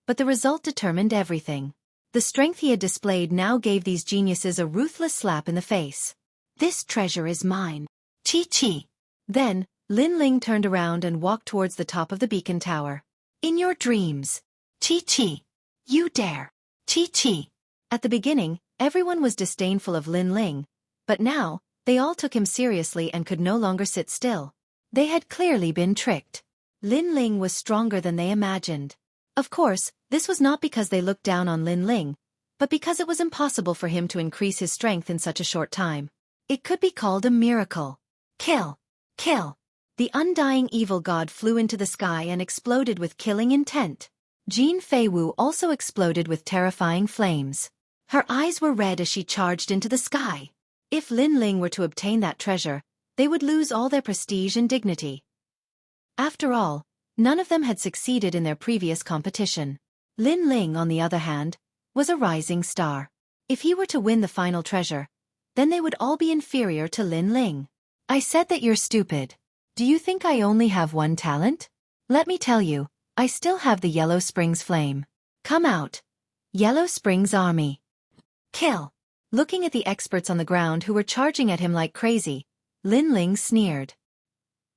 But the result determined everything. The strength he had displayed now gave these geniuses a ruthless slap in the face. This treasure is mine. Chi chi. Then, Lin Ling turned around and walked towards the top of the beacon tower. In your dreams. Chi chi. You dare. Chi chi. At the beginning, everyone was disdainful of Lin Ling, but now, they all took him seriously and could no longer sit still. They had clearly been tricked. Lin Ling was stronger than they imagined. Of course, this was not because they looked down on Lin Ling, but because it was impossible for him to increase his strength in such a short time. It could be called a miracle. Kill. Kill. The undying evil god flew into the sky and exploded with killing intent. Jin Feiwu also exploded with terrifying flames. Her eyes were red as she charged into the sky. If Lin Ling were to obtain that treasure, they would lose all their prestige and dignity. After all, none of them had succeeded in their previous competition. Lin Ling, on the other hand, was a rising star. If he were to win the final treasure, then they would all be inferior to Lin Ling. I said that you're stupid. Do you think I only have one talent? Let me tell you, I still have the Yellow Springs flame. Come out. Yellow Springs Army. Kill. Looking at the experts on the ground who were charging at him like crazy, Lin Ling sneered.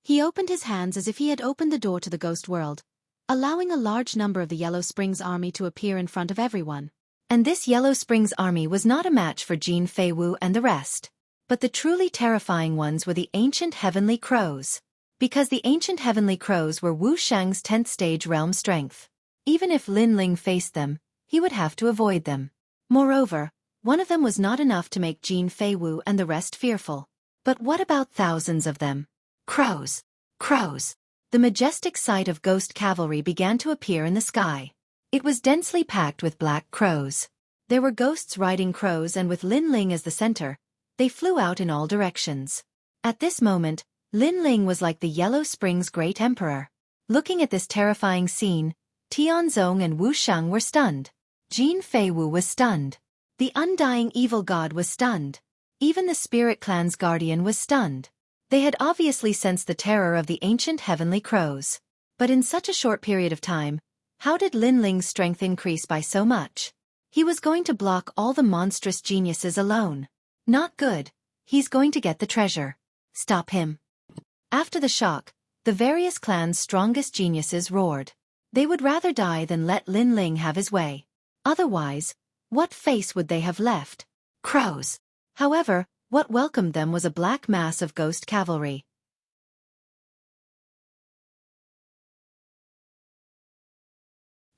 He opened his hands as if he had opened the door to the ghost world, allowing a large number of the Yellow Springs Army to appear in front of everyone. And this Yellow Springs Army was not a match for Jin Feiwu and the rest. But the truly terrifying ones were the ancient heavenly crows. Because the ancient heavenly crows were Wu Shang's 10th stage realm strength. Even if Lin Ling faced them, he would have to avoid them. Moreover, one of them was not enough to make Jin Feiwu and the rest fearful. But what about thousands of them? Crows. Crows. The majestic sight of ghost cavalry began to appear in the sky. It was densely packed with black crows. There were ghosts riding crows, and with Lin Ling as the center, they flew out in all directions. At this moment, Lin Ling was like the Yellow Springs Great Emperor. Looking at this terrifying scene, Tianzong and Wu Sheng were stunned. Jin Feiwu was stunned. The undying evil god was stunned. Even the Spirit Clan's guardian was stunned. They had obviously sensed the terror of the ancient heavenly crows. But in such a short period of time, how did Lin Ling's strength increase by so much? He was going to block all the monstrous geniuses alone. Not good. He's going to get the treasure. Stop him. After the shock, the various clans' strongest geniuses roared. They would rather die than let Lin Ling have his way. Otherwise, what face would they have left? Crows. However, what welcomed them was a black mass of ghost cavalry.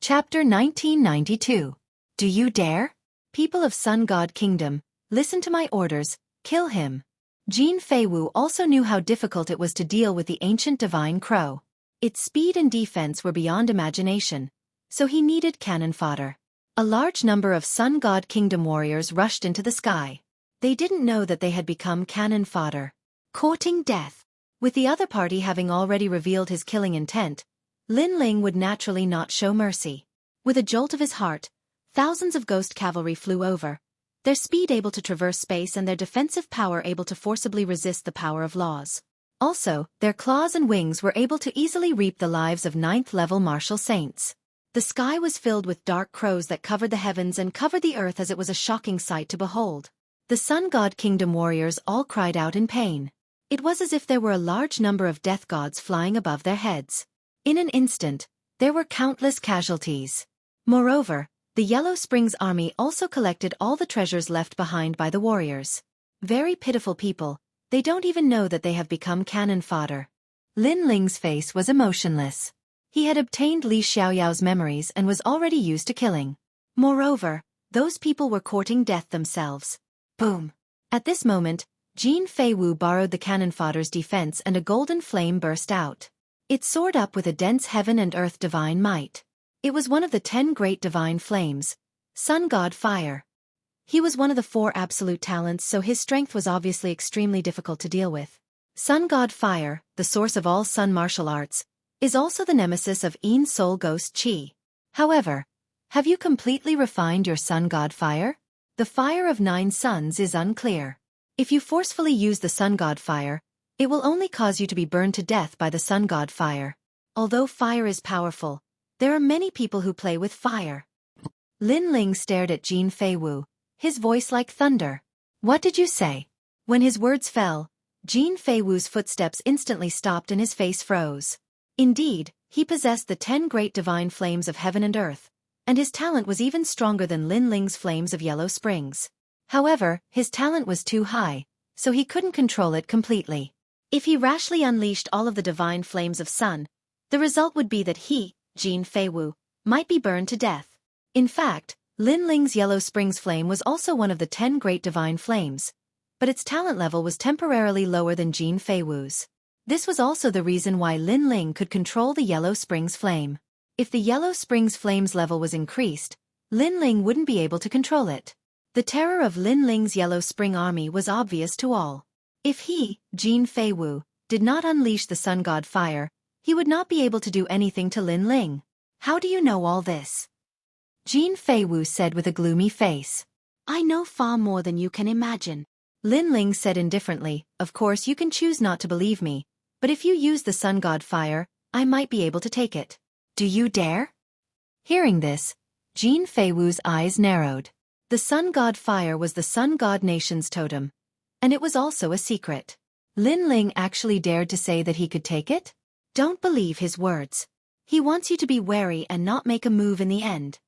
Chapter 1992. Do you dare? People of Sun God Kingdom, listen to my orders, kill him. Jin Feiwu also knew how difficult it was to deal with the ancient divine crow. Its speed and defense were beyond imagination, so he needed cannon fodder. A large number of Sun God Kingdom warriors rushed into the sky. They didn't know that they had become cannon fodder. Courting death. With the other party having already revealed his killing intent, Lin Ling would naturally not show mercy. With a jolt of his heart, thousands of ghost cavalry flew over, their speed able to traverse space and their defensive power able to forcibly resist the power of laws. Also, their claws and wings were able to easily reap the lives of 9th-level martial saints. The sky was filled with dark crows that covered the heavens and covered the earth as it was a shocking sight to behold. The Sun God Kingdom warriors all cried out in pain. It was as if there were a large number of death gods flying above their heads. In an instant, there were countless casualties. Moreover, the Yellow Springs Army also collected all the treasures left behind by the warriors. Very pitiful people, they don't even know that they have become cannon fodder. Lin Ling's face was emotionless. He had obtained Li Xiaoyao's memories and was already used to killing. Moreover, those people were courting death themselves. Boom! At this moment, Jin Feiwu borrowed the cannon fodder's defense and a golden flame burst out. It soared up with a dense heaven and earth divine might. It was one of the 10 great divine flames, Sun God Fire. He was one of the 4 absolute talents, so his strength was obviously extremely difficult to deal with. Sun God Fire, the source of all sun martial arts, is also the nemesis of Een Soul Ghost Qi. However, have you completely refined your Sun God Fire? The fire of 9 suns is unclear. If you forcefully use the Sun God Fire, it will only cause you to be burned to death by the Sun God Fire. Although fire is powerful, there are many people who play with fire. Lin Ling stared at Jin Feiwu, his voice like thunder. What did you say? When his words fell, Jin Feiwu's footsteps instantly stopped and his face froze. Indeed, he possessed the 10 great divine flames of heaven and earth, and his talent was even stronger than Lin Ling's flames of Yellow Springs. However, his talent was too high, so he couldn't control it completely. If he rashly unleashed all of the divine flames of sun, the result would be that he, Jin Feiwu, might be burned to death. In fact, Lin Ling's Yellow Springs flame was also one of the 10 great divine flames, but its talent level was temporarily lower than Jin Feiwu's. This was also the reason why Lin Ling could control the Yellow Springs flame. If the Yellow Springs flame's level was increased, Lin Ling wouldn't be able to control it. The terror of Lin Ling's Yellow Spring army was obvious to all. If he, Jin Feiwu, did not unleash the Sun God Fire, he would not be able to do anything to Lin Ling. How do you know all this? Jin Feiwu said with a gloomy face. I know far more than you can imagine. Lin Ling said indifferently, of course you can choose not to believe me, but if you use the Sun God Fire, I might be able to take it. Do you dare? Hearing this, Jin Feiwu's eyes narrowed. The Sun God Fire was the Sun God Nation's totem, and it was also a secret. Lin Ling actually dared to say that he could take it? Don't believe his words. He wants you to be wary and not make a move in the end.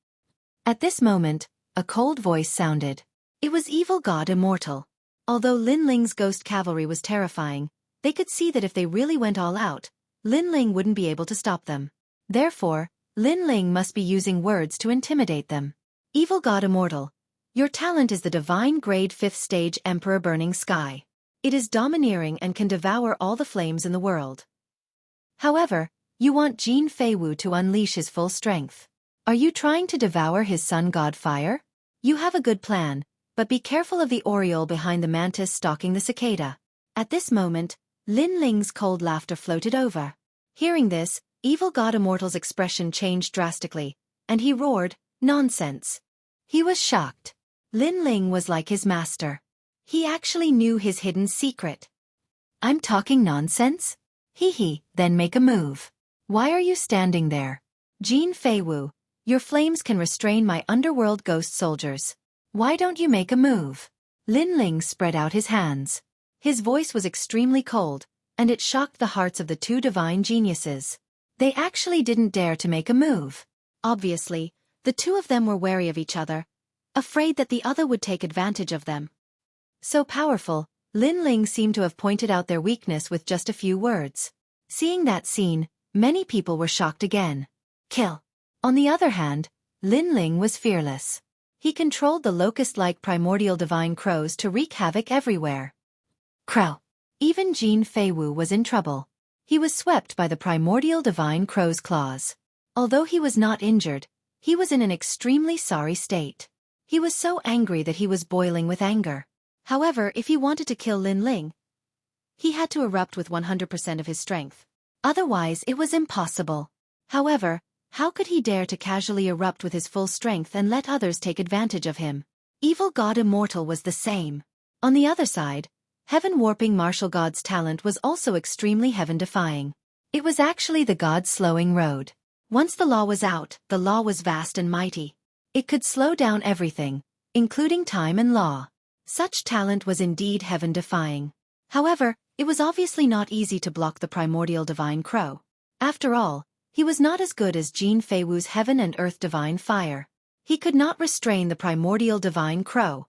At this moment, a cold voice sounded. It was Evil God Immortal. Although Lin Ling's ghost cavalry was terrifying, they could see that if they really went all out, Lin Ling wouldn't be able to stop them. Therefore, Lin Ling must be using words to intimidate them. Evil God Immortal, your talent is the divine grade 5th stage Emperor Burning Sky. It is domineering and can devour all the flames in the world. However, you want Jin Feiwu to unleash his full strength. Are you trying to devour his Sun God Fire? You have a good plan, but be careful of the oriole behind the mantis stalking the cicada. At this moment, Lin Ling's cold laughter floated over. Hearing this, Evil God Immortal's expression changed drastically, and he roared, nonsense. He was shocked. Lin Ling was like his master. He actually knew his hidden secret. I'm talking nonsense? Hee, then make a move. Why are you standing there? Jin Feiwu, your flames can restrain my underworld ghost soldiers. Why don't you make a move? Lin Ling spread out his hands. His voice was extremely cold, and it shocked the hearts of the 2 divine geniuses. They actually didn't dare to make a move. Obviously, the 2 of them were wary of each other, afraid that the other would take advantage of them. So powerful, Lin Ling seemed to have pointed out their weakness with just a few words. Seeing that scene, many people were shocked again. Kill. On the other hand, Lin Ling was fearless. He controlled the locust-like primordial divine crows to wreak havoc everywhere. Crow. Even Jin Feiwu was in trouble. He was swept by the primordial divine crow's claws. Although he was not injured, he was in an extremely sorry state. He was so angry that he was boiling with anger. However, if he wanted to kill Lin Ling, he had to erupt with 100% of his strength. Otherwise, it was impossible. However, how could he dare to casually erupt with his full strength and let others take advantage of him? Evil God Immortal was the same. On the other side, Heaven Warping Martial God's talent was also extremely heaven-defying. It was actually the God-slowing road. Once the law was out, the law was vast and mighty. It could slow down everything, including time and law. Such talent was indeed heaven-defying. However, it was obviously not easy to block the primordial divine crow. After all, he was not as good as Jin Feiwu's heaven and earth divine fire. He could not restrain the primordial divine crow.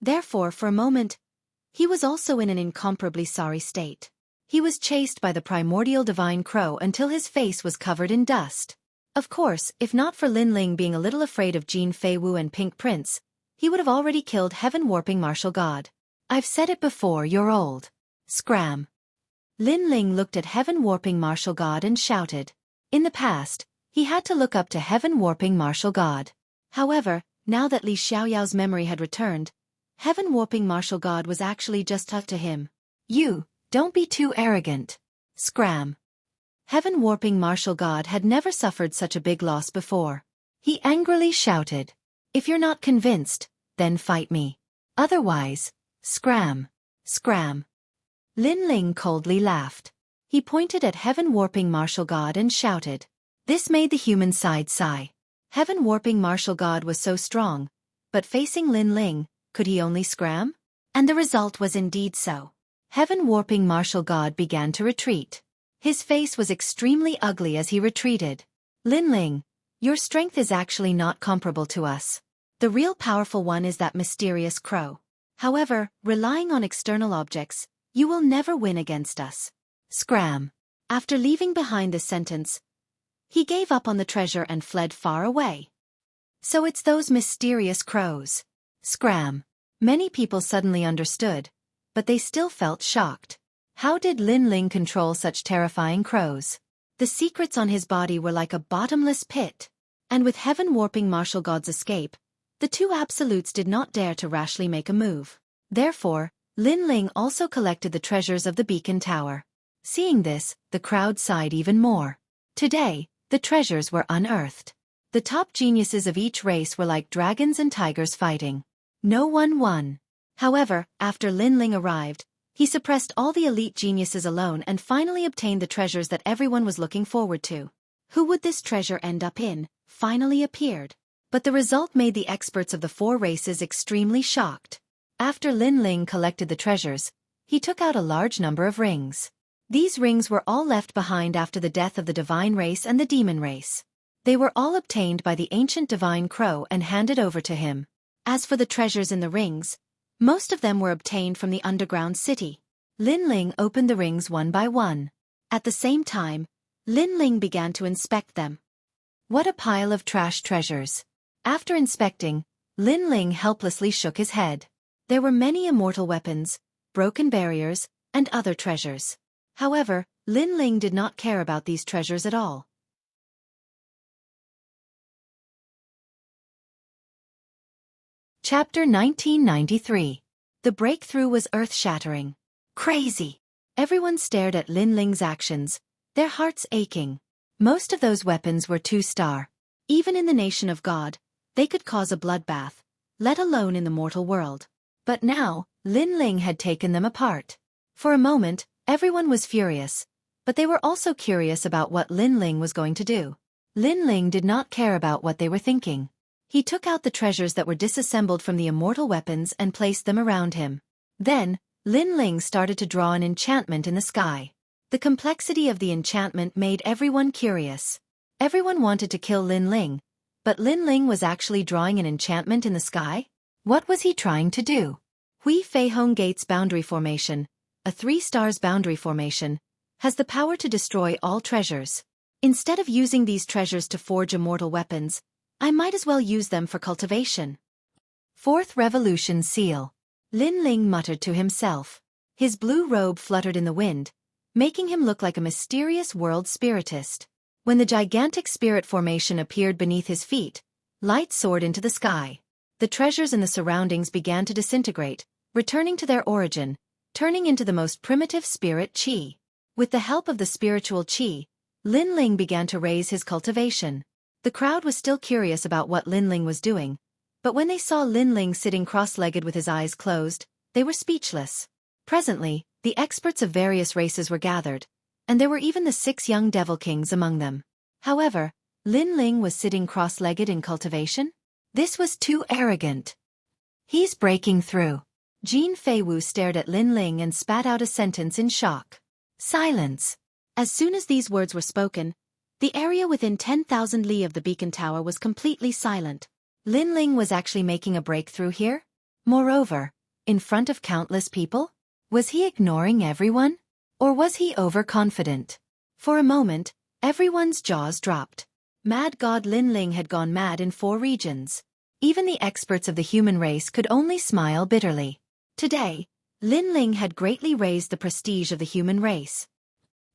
Therefore, for a moment, he was also in an incomparably sorry state. He was chased by the primordial divine crow until his face was covered in dust. Of course, if not for Lin Ling being a little afraid of Jin Feiwu and Pink Prince, he would have already killed Heaven Warping Martial God. I've said it before, you're old. Scram. Lin Ling looked at Heaven Warping Martial God and shouted. In the past, he had to look up to Heaven Warping Martial God. However, now that Li Xiaoyao's memory had returned, Heaven Warping Martial God was actually just up to him. You, Don't be too arrogant. Scram. Heaven-warping martial god had never suffered such a big loss before. He angrily shouted, "If you're not convinced, then fight me. Otherwise, scram, scram." Lin Ling coldly laughed. He pointed at heaven-warping martial god and shouted. This made the human side sigh. Heaven-warping martial god was so strong, but facing Lin Ling, could he only scram? And the result was indeed so. Heaven-warping martial god began to retreat. His face was extremely ugly as he retreated. Lin Ling, your strength is actually not comparable to us. The real powerful one is that mysterious crow. However, relying on external objects, you will never win against us. Scram. After leaving behind this sentence, he gave up on the treasure and fled far away. So it's those mysterious crows. Scram. Many people suddenly understood, but they still felt shocked. How did Lin Ling control such terrifying crows? The secrets on his body were like a bottomless pit. And with heaven-warping martial god's escape, the two absolutes did not dare to rashly make a move. Therefore, Lin Ling also collected the treasures of the beacon tower. Seeing this, the crowd sighed even more. Today, the treasures were unearthed. The top geniuses of each race were like dragons and tigers fighting. No one won. However, after Lin Ling arrived, he suppressed all the elite geniuses alone and finally obtained the treasures that everyone was looking forward to. Who would this treasure end up in, finally appeared. But the result made the experts of the four races extremely shocked. After Lin Ling collected the treasures, he took out a large number of rings. These rings were all left behind after the death of the divine race and the demon race. They were all obtained by the ancient divine crow and handed over to him. As for the treasures in the rings, most of them were obtained from the underground city. Lin Ling opened the rings one by one. At the same time, Lin Ling began to inspect them. What a pile of trash treasures. After inspecting, Lin Ling helplessly shook his head. There were many immortal weapons, broken barriers, and other treasures. However, Lin Ling did not care about these treasures at all. Chapter 1993. The breakthrough was earth-shattering. Crazy! Everyone stared at Lin Ling's actions, their hearts aching. Most of those weapons were 2-star. Even in the nation of God, they could cause a bloodbath, let alone in the mortal world. But now, Lin Ling had taken them apart. For a moment, everyone was furious, but they were also curious about what Lin Ling was going to do. Lin Ling did not care about what they were thinking. He took out the treasures that were disassembled from the immortal weapons and placed them around him. Then, Lin Ling started to draw an enchantment in the sky. The complexity of the enchantment made everyone curious. Everyone wanted to kill Lin Ling, but Lin Ling was actually drawing an enchantment in the sky? What was he trying to do? Hui Fei Hong Gate's boundary formation, a 3-stars boundary formation, has the power to destroy all treasures. Instead of using these treasures to forge immortal weapons, I might as well use them for cultivation. Fourth Revolution Seal. Lin Ling muttered to himself. His blue robe fluttered in the wind, making him look like a mysterious world spiritist. When the gigantic spirit formation appeared beneath his feet, light soared into the sky. The treasures in the surroundings began to disintegrate, returning to their origin, turning into the most primitive spirit chi. With the help of the spiritual chi, Lin Ling began to raise his cultivation. The crowd was still curious about what Lin Ling was doing, but when they saw Lin Ling sitting cross-legged with his eyes closed, they were speechless. Presently, the experts of various races were gathered, and there were even the 6 young devil kings among them. However, Lin Ling was sitting cross-legged in cultivation? This was too arrogant. He's breaking through. Jin Feiwu stared at Lin Ling and spat out a sentence in shock. Silence. As soon as these words were spoken, the area within 10,000 li of the beacon tower was completely silent. Lin Ling was actually making a breakthrough here? Moreover, in front of countless people? Was he ignoring everyone? Or was he overconfident? For a moment, everyone's jaws dropped. Mad God Lin Ling had gone mad in 4 regions. Even the experts of the human race could only smile bitterly. Today, Lin Ling had greatly raised the prestige of the human race.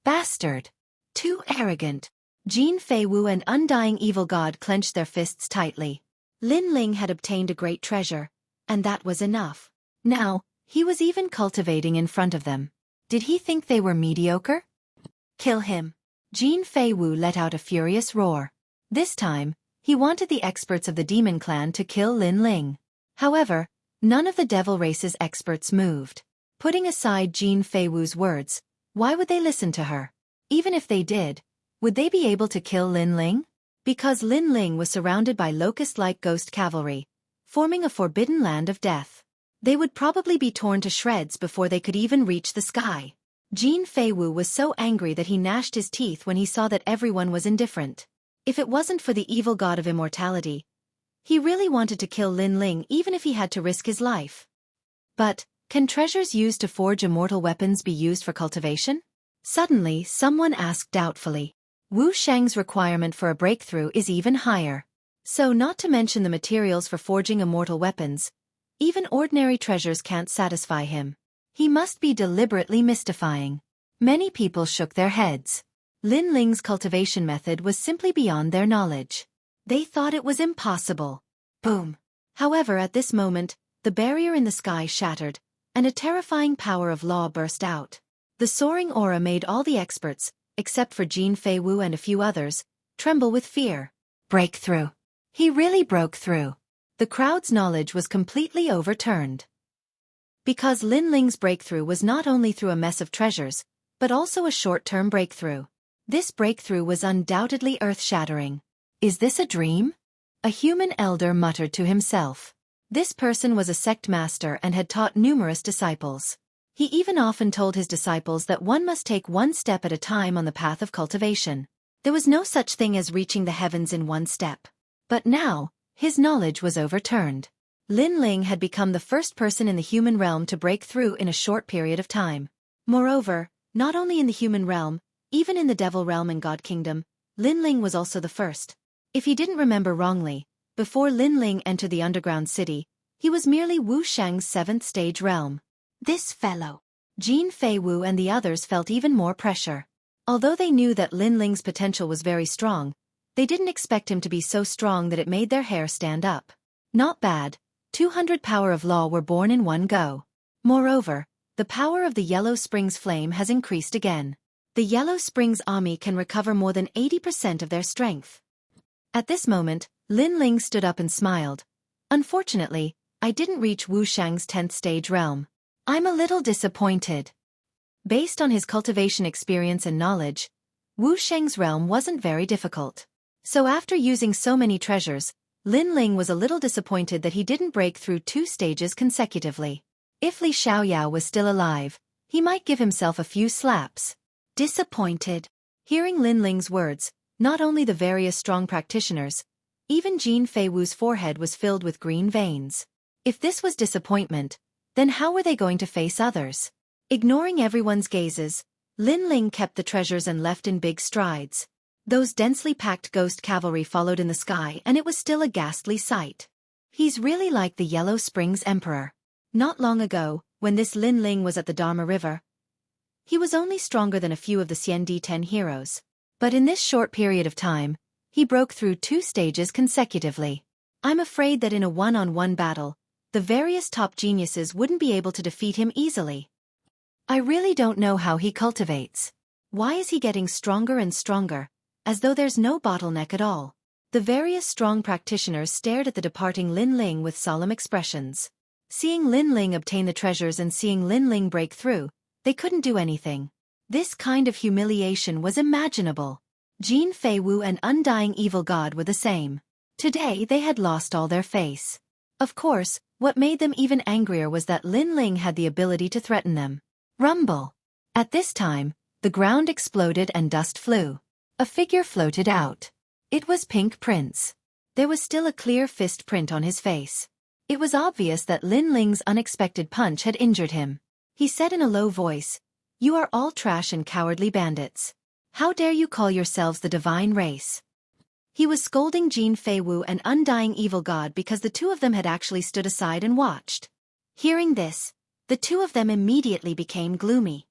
Bastard! Too arrogant! Jin Feiwu and Undying Evil God clenched their fists tightly. Lin Ling had obtained a great treasure, and that was enough. Now, he was even cultivating in front of them. Did he think they were mediocre? Kill him. Jin Fei-Wu let out a furious roar. This time, he wanted the experts of the demon clan to kill Lin Ling. However, none of the devil race's experts moved. Putting aside Jin Fei-Wu's words, why would they listen to her? Even if they did, would they be able to kill Lin Ling? Because Lin Ling was surrounded by locust-like ghost cavalry, forming a forbidden land of death. They would probably be torn to shreds before they could even reach the sky. Jin Fei-Wu was so angry that he gnashed his teeth when he saw that everyone was indifferent. If it wasn't for the evil god of immortality, he really wanted to kill Lin Ling even if he had to risk his life. But, can treasures used to forge immortal weapons be used for cultivation? Suddenly, someone asked doubtfully. Wu Sheng's requirement for a breakthrough is even higher. So not to mention the materials for forging immortal weapons, even ordinary treasures can't satisfy him. He must be deliberately mystifying. Many people shook their heads. Lin Ling's cultivation method was simply beyond their knowledge. They thought it was impossible. Boom. However, at this moment, the barrier in the sky shattered, and a terrifying power of law burst out. The soaring aura made all the experts, except for Jin Fei-Wu and a few others, tremble with fear. Breakthrough. He really broke through. The crowd's knowledge was completely overturned. Because Lin Ling's breakthrough was not only through a mess of treasures, but also a short-term breakthrough. This breakthrough was undoubtedly earth-shattering. Is this a dream? A human elder muttered to himself. This person was a sect master and had taught numerous disciples. He even often told his disciples that one must take one step at a time on the path of cultivation. There was no such thing as reaching the heavens in one step. But now, his knowledge was overturned. Lin Ling had become the first person in the human realm to break through in a short period of time. Moreover, not only in the human realm, even in the devil realm and God kingdom, Lin Ling was also the first. If he didn't remember wrongly, before Lin Ling entered the underground city, he was merely Wu Sheng's 7th stage realm. This fellow. Jin Fei-Wu and the others felt even more pressure. Although they knew that Lin Ling's potential was very strong, they didn't expect him to be so strong that it made their hair stand up. Not bad. 200 power of law were born in one go. Moreover, the power of the Yellow Springs flame has increased again. The Yellow Springs army can recover more than 80% of their strength. At this moment, Lin Ling stood up and smiled. Unfortunately, I didn't reach Wu Shang's 10th stage realm. I'm a little disappointed. Based on his cultivation experience and knowledge, Wu Sheng's realm wasn't very difficult. So after using so many treasures, Lin Ling was a little disappointed that he didn't break through 2 stages consecutively. If Li Xiaoyao was still alive, he might give himself a few slaps. Disappointed. Hearing Lin Ling's words, not only the various strong practitioners, even Jin Fei-Wu's forehead was filled with green veins. If this was disappointment, then how were they going to face others? Ignoring everyone's gazes, Lin Ling kept the treasures and left in big strides. Those densely packed ghost cavalry followed in the sky and it was still a ghastly sight. He's really like the Yellow Springs Emperor. Not long ago, when this Lin Ling was at the Dharma River, he was only stronger than a few of the Xian D10 heroes. But in this short period of time, he broke through 2 stages consecutively. I'm afraid that in a one-on-one battle, the various top geniuses wouldn't be able to defeat him easily. I really don't know how he cultivates. Why is he getting stronger and stronger, as though there's no bottleneck at all? The various strong practitioners stared at the departing Lin Ling with solemn expressions. Seeing Lin Ling obtain the treasures and seeing Lin Ling break through, they couldn't do anything. This kind of humiliation was imaginable. Jin Fei-Wu and Undying Evil God were the same. Today they had lost all their face. Of course, what made them even angrier was that Lin Ling had the ability to threaten them. Rumble. At this time, the ground exploded and dust flew. A figure floated out. It was Pink Prince. There was still a clear fist print on his face. It was obvious that Lin Ling's unexpected punch had injured him. He said in a low voice, "You are all trash and cowardly bandits. How dare you call yourselves the divine race?" He was scolding Jin Fei-Wu and Undying Evil God because the two of them had actually stood aside and watched. Hearing this, the two of them immediately became gloomy.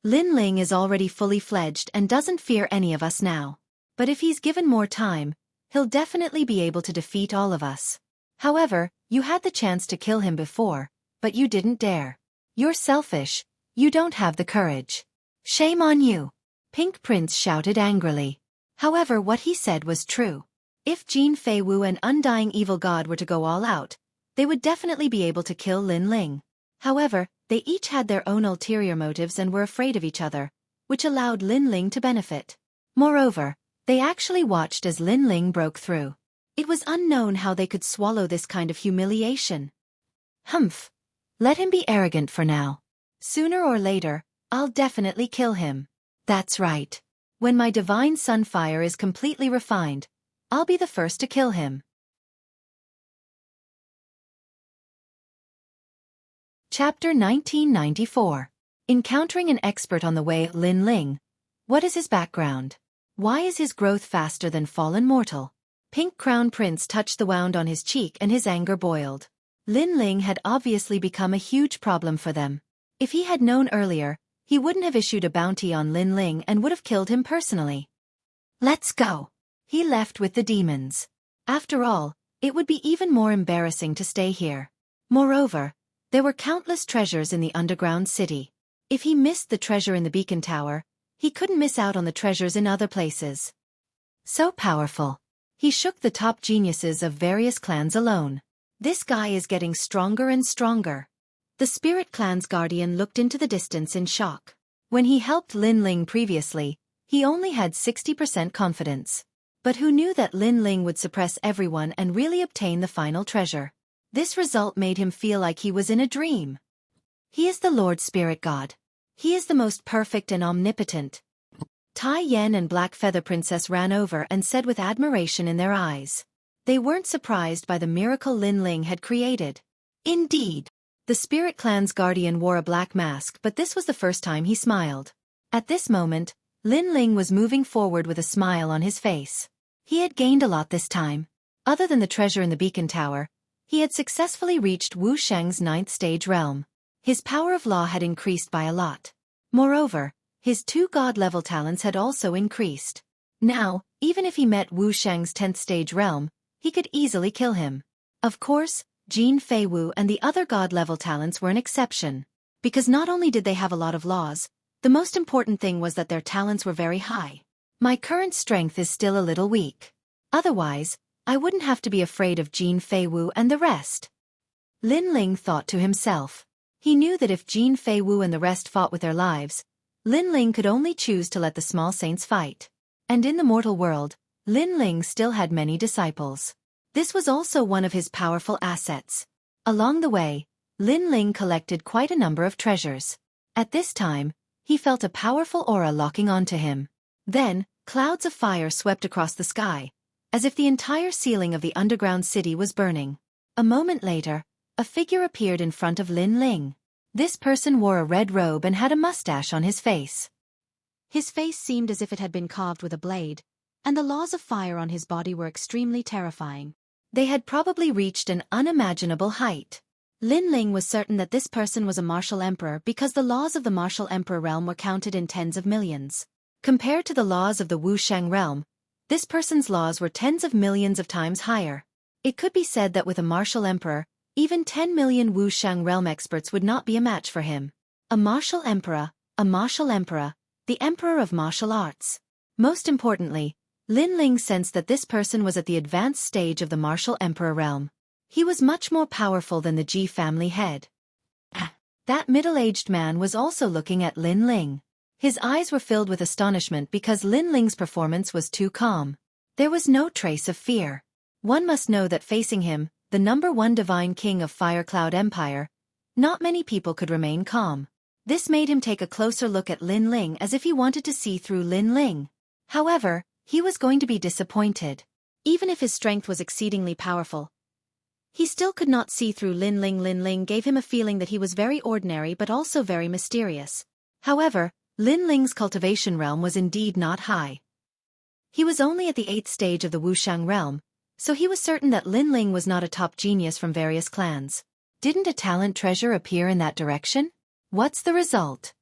Lin Ling is already fully fledged and doesn't fear any of us now. But if he's given more time, he'll definitely be able to defeat all of us. However, you had the chance to kill him before, but you didn't dare. You're selfish. You don't have the courage. Shame on you. Pink Prince shouted angrily. However, what he said was true. If Jin Feiwu and Undying Evil God were to go all out, they would definitely be able to kill Lin Ling. However, they each had their own ulterior motives and were afraid of each other, which allowed Lin Ling to benefit. Moreover, they actually watched as Lin Ling broke through. It was unknown how they could swallow this kind of humiliation. Humph. Let him be arrogant for now. Sooner or later, I'll definitely kill him. That's right. When my divine sunfire is completely refined, I'll be the first to kill him. Chapter 1994. Encountering an expert on the way. Lin Ling. What is his background? Why is his growth faster than fallen mortal? Pink Crown Prince touched the wound on his cheek and his anger boiled. Lin Ling had obviously become a huge problem for them. If he had known earlier, he wouldn't have issued a bounty on Lin Ling and would have killed him personally. Let's go. He left with the demons. After all, it would be even more embarrassing to stay here. Moreover, there were countless treasures in the underground city. If he missed the treasure in the beacon tower, he couldn't miss out on the treasures in other places. So powerful. He shook the top geniuses of various clans alone. This guy is getting stronger and stronger. The Spirit Clan's guardian looked into the distance in shock. When he helped Lin Ling previously, he only had 60% confidence. But who knew that Lin Ling would suppress everyone and really obtain the final treasure? This result made him feel like he was in a dream. He is the Lord Spirit God. He is the most perfect and omnipotent. Tai Yen and Black Feather Princess ran over and said with admiration in their eyes. They weren't surprised by the miracle Lin Ling had created. Indeed. The Spirit Clan's guardian wore a black mask, but this was the first time he smiled. At this moment, Lin Ling was moving forward with a smile on his face. He had gained a lot this time. Other than the treasure in the beacon tower, he had successfully reached Wu Sheng's 9th stage realm. His power of law had increased by a lot. Moreover, his 2 god-level talents had also increased. Now, even if he met Wu Sheng's 10th stage realm, he could easily kill him. Of course, Jin Feiwu and the other god-level talents were an exception. Because not only did they have a lot of laws, the most important thing was that their talents were very high. My current strength is still a little weak. Otherwise, I wouldn't have to be afraid of Jin Feiwu and the rest. Lin Ling thought to himself. He knew that if Jin Feiwu and the rest fought with their lives, Lin Ling could only choose to let the small saints fight. And in the mortal world, Lin Ling still had many disciples. This was also one of his powerful assets. Along the way, Lin Ling collected quite a number of treasures. At this time, he felt a powerful aura locking onto him. Then, clouds of fire swept across the sky, as if the entire ceiling of the underground city was burning. A moment later, a figure appeared in front of Lin Ling. This person wore a red robe and had a mustache on his face. His face seemed as if it had been carved with a blade, and the laws of fire on his body were extremely terrifying. They had probably reached an unimaginable height. Lin Ling was certain that this person was a martial emperor because the laws of the martial emperor realm were counted in tens of millions. Compared to the laws of the Wu Sheng realm, this person's laws were tens of millions of times higher. It could be said that with a martial emperor, even 10 million Wu Sheng realm experts would not be a match for him. A martial emperor, the emperor of martial arts. Most importantly, Lin Ling sensed that this person was at the advanced stage of the martial emperor realm. He was much more powerful than the Ji family head. That middle-aged man was also looking at Lin Ling. His eyes were filled with astonishment because Lin Ling's performance was too calm. There was no trace of fear. One must know that facing him, the #1 divine king of Fire Cloud Empire, not many people could remain calm. This made him take a closer look at Lin Ling as if he wanted to see through Lin Ling. However, he was going to be disappointed. Even if his strength was exceedingly powerful, he still could not see through Lin Ling. Lin Ling gave him a feeling that he was very ordinary but also very mysterious. However, Lin Ling's cultivation realm was indeed not high. He was only at the 8th stage of the Wushang realm, so he was certain that Lin Ling was not a top genius from various clans. Didn't a talent treasure appear in that direction? What's the result?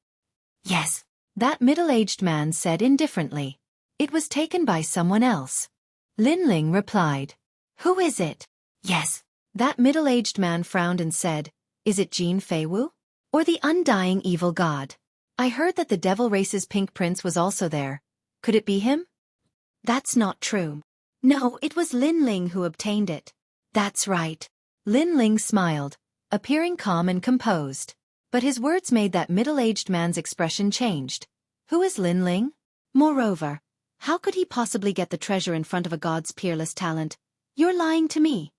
Yes, that middle-aged man said indifferently. It was taken by someone else. Lin Ling replied. Who is it? Yes. That middle-aged man frowned and said, Is it Jin Feiwu? Or the undying evil god? I heard that the devil race's pink prince was also there. Could it be him? That's not true. No, it was Lin Ling who obtained it. That's right. Lin Ling smiled, appearing calm and composed. But his words made that middle-aged man's expression changed. Who is Lin Ling? Moreover, how could he possibly get the treasure in front of a god's peerless talent? You're lying to me.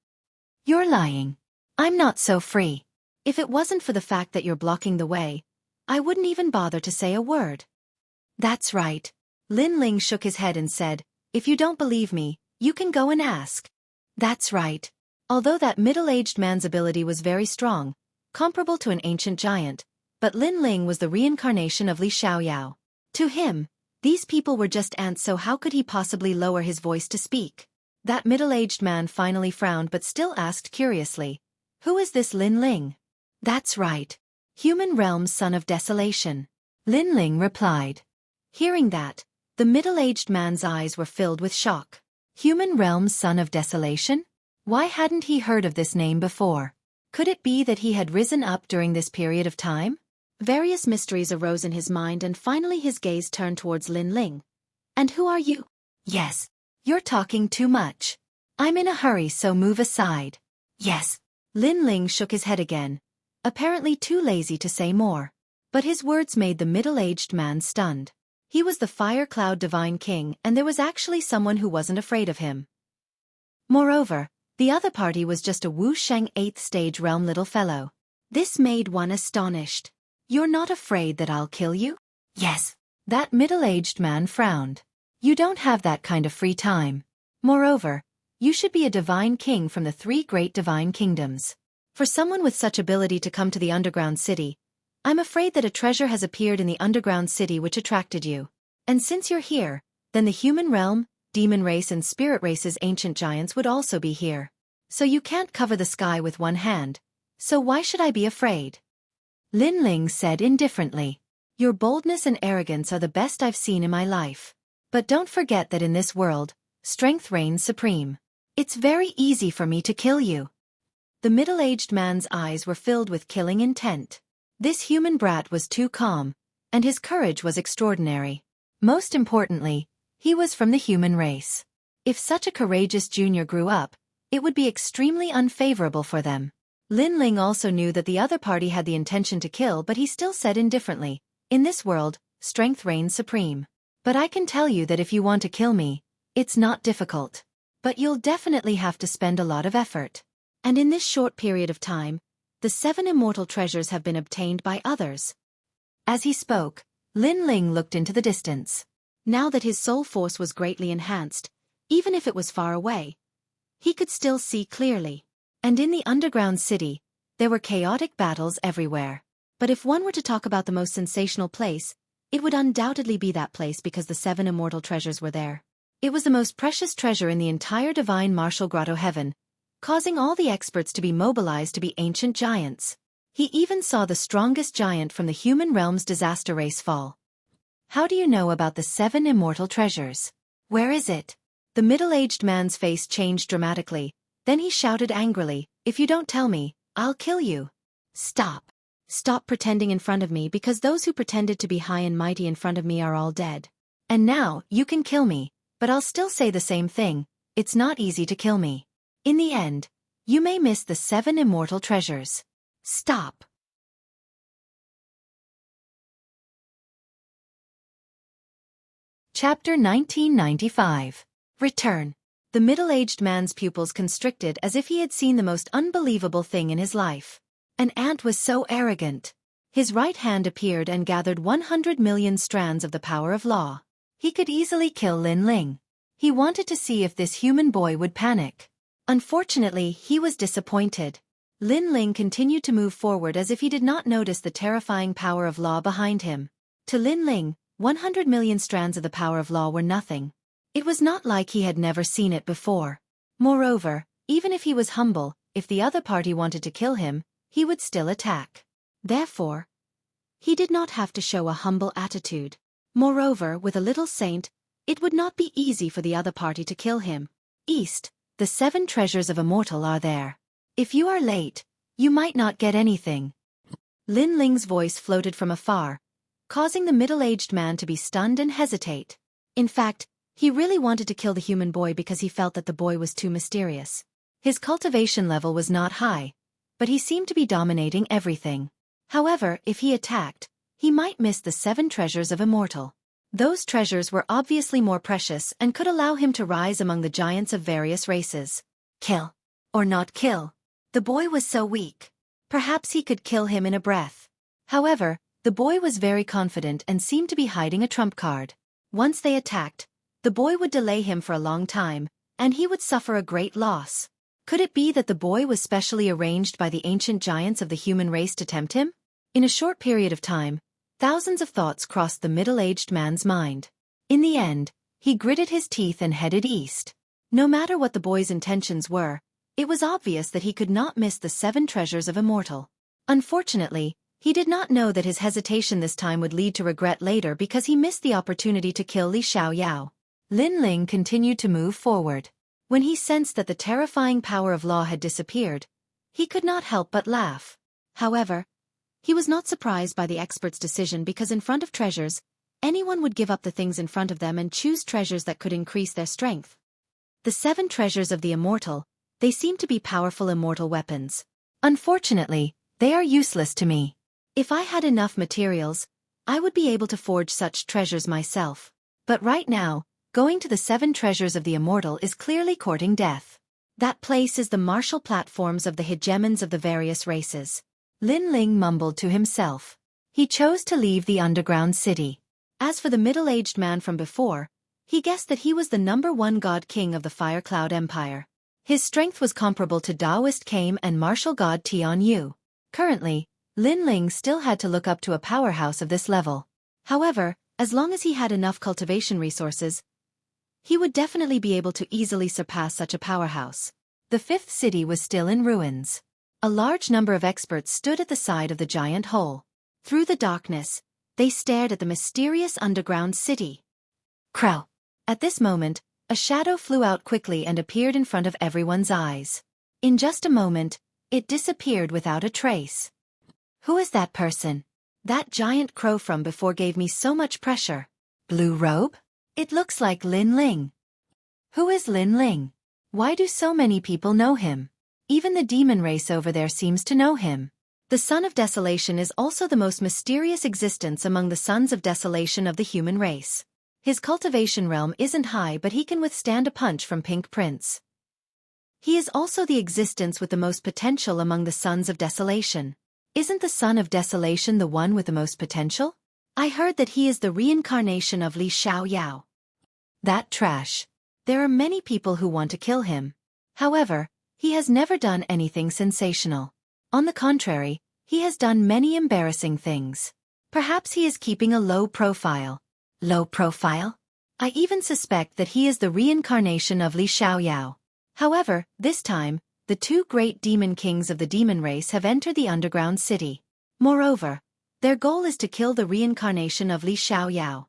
You're lying. I'm not so free. If it wasn't for the fact that you're blocking the way, I wouldn't even bother to say a word. That's right. Lin Ling shook his head and said, if you don't believe me, you can go and ask. That's right. Although that middle-aged man's ability was very strong, comparable to an ancient giant, but Lin Ling was the reincarnation of Li Xiaoyao. To him, these people were just ants, so how could he possibly lower his voice to speak? That middle-aged man finally frowned but still asked curiously, who is this Lin Ling? That's right. Human realm's son of desolation. Lin Ling replied. Hearing that, the middle-aged man's eyes were filled with shock. Human realm's son of desolation? Why hadn't he heard of this name before? Could it be that he had risen up during this period of time? Various mysteries arose in his mind and finally his gaze turned towards Lin Ling. And who are you? Yes. You're talking too much. I'm in a hurry, so move aside. Yes. Lin Ling shook his head again, apparently too lazy to say more. But his words made the middle-aged man stunned. He was the Fire Cloud Divine King, and there was actually someone who wasn't afraid of him. Moreover, the other party was just a Wu Sheng 8th stage realm little fellow. This made one astonished. You're not afraid that I'll kill you? Yes. That middle-aged man frowned. You don't have that kind of free time. Moreover, you should be a divine king from the 3 great divine kingdoms. For someone with such ability to come to the underground city, I'm afraid that a treasure has appeared in the underground city which attracted you. And since you're here, then the human realm, demon race and spirit race's ancient giants would also be here. So you can't cover the sky with one hand. So why should I be afraid? Lin Ling said indifferently. Your boldness and arrogance are the best I've seen in my life. But don't forget that in this world, strength reigns supreme. It's very easy for me to kill you. The middle-aged man's eyes were filled with killing intent. This human brat was too calm, and his courage was extraordinary. Most importantly, he was from the human race. If such a courageous junior grew up, it would be extremely unfavorable for them. Lin Ling also knew that the other party had the intention to kill, but he still said indifferently, in this world, strength reigns supreme. But I can tell you that if you want to kill me, it's not difficult. But you'll definitely have to spend a lot of effort. And in this short period of time, the 7 immortal treasures have been obtained by others. As he spoke, Lin Ling looked into the distance. Now that his soul force was greatly enhanced, even if it was far away, he could still see clearly. And in the underground city, there were chaotic battles everywhere. But if one were to talk about the most sensational place, it would undoubtedly be that place because the 7 immortal treasures were there. It was the most precious treasure in the entire divine martial grotto heaven, causing all the experts to be mobilized to be ancient giants. He even saw the strongest giant from the human realm's disaster race fall. How do you know about the 7 immortal treasures? Where is it? The middle-aged man's face changed dramatically. Then he shouted angrily, if you don't tell me, I'll kill you. Stop. Stop pretending in front of me, because those who pretended to be high and mighty in front of me are all dead. And now, you can kill me, but I'll still say the same thing, it's not easy to kill me. In the end, you may miss the 7 immortal treasures. Stop. Chapter 1995. Return. The middle-aged man's pupils constricted as if he had seen the most unbelievable thing in his life. An ant was so arrogant. His right hand appeared and gathered 100 million strands of the power of law. He could easily kill Lin Ling. He wanted to see if this human boy would panic. Unfortunately, he was disappointed. Lin Ling continued to move forward as if he did not notice the terrifying power of law behind him. To Lin Ling, 100 million strands of the power of law were nothing. It was not like he had never seen it before. Moreover, even if he was humble, if the other party wanted to kill him, he would still attack. Therefore, he did not have to show a humble attitude. Moreover, with a little saint, it would not be easy for the other party to kill him. East, the 7 treasures of immortal are there. If you are late, you might not get anything. Lin Ling's voice floated from afar, causing the middle-aged man to be stunned and hesitate. In fact, he really wanted to kill the human boy because he felt that the boy was too mysterious. His cultivation level was not high, but he seemed to be dominating everything. However, if he attacked, he might miss the 7 treasures of Immortal. Those treasures were obviously more precious and could allow him to rise among the giants of various races. Kill. Or not kill. The boy was so weak. Perhaps he could kill him in a breath. However, the boy was very confident and seemed to be hiding a trump card. Once they attacked, the boy would delay him for a long time, and he would suffer a great loss. Could it be that the boy was specially arranged by the ancient giants of the human race to tempt him? In a short period of time, thousands of thoughts crossed the middle-aged man's mind. In the end, he gritted his teeth and headed east. No matter what the boy's intentions were, it was obvious that he could not miss the 7 treasures of Immortal. Unfortunately, he did not know that his hesitation this time would lead to regret later because he missed the opportunity to kill Li Xiaoyao. Lin Ling continued to move forward. When he sensed that the terrifying power of law had disappeared, he could not help but laugh. However, he was not surprised by the expert's decision because in front of treasures, anyone would give up the things in front of them and choose treasures that could increase their strength. The 7 treasures of the Immortal, they seem to be powerful immortal weapons. Unfortunately, they are useless to me. If I had enough materials, I would be able to forge such treasures myself. But right now, going to the 7 treasures of the Immortal is clearly courting death. That place is the martial platforms of the hegemons of the various races. Lin Ling mumbled to himself. He chose to leave the underground city. As for the middle-aged man from before, he guessed that he was the #1 god king of the Fire Cloud Empire. His strength was comparable to Taoist Kame and martial god Tian Yu. Currently, Lin Ling still had to look up to a powerhouse of this level. However, as long as he had enough cultivation resources, he would definitely be able to easily surpass such a powerhouse. The 5th city was still in ruins. A large number of experts stood at the side of the giant hole. Through the darkness, they stared at the mysterious underground city. Crow. At this moment, a shadow flew out quickly and appeared in front of everyone's eyes. In just a moment, it disappeared without a trace. Who is that person? That giant crow from before gave me so much pressure. Blue robe? It looks like Lin Ling. Who is Lin Ling? Why do so many people know him? Even the demon race over there seems to know him. The Son of Desolation is also the most mysterious existence among the Sons of Desolation of the human race. His cultivation realm isn't high, but he can withstand a punch from Pink Prince. He is also the existence with the most potential among the Sons of Desolation. Isn't the Son of Desolation the one with the most potential? I heard that he is the reincarnation of Li Xiaoyao. That trash. There are many people who want to kill him. However, he has never done anything sensational. On the contrary, he has done many embarrassing things. Perhaps he is keeping a low profile. Low profile? I even suspect that he is the reincarnation of Li Xiaoyao. However, this time, the 2 great demon kings of the demon race have entered the underground city. Moreover, their goal is to kill the reincarnation of Li Xiaoyao.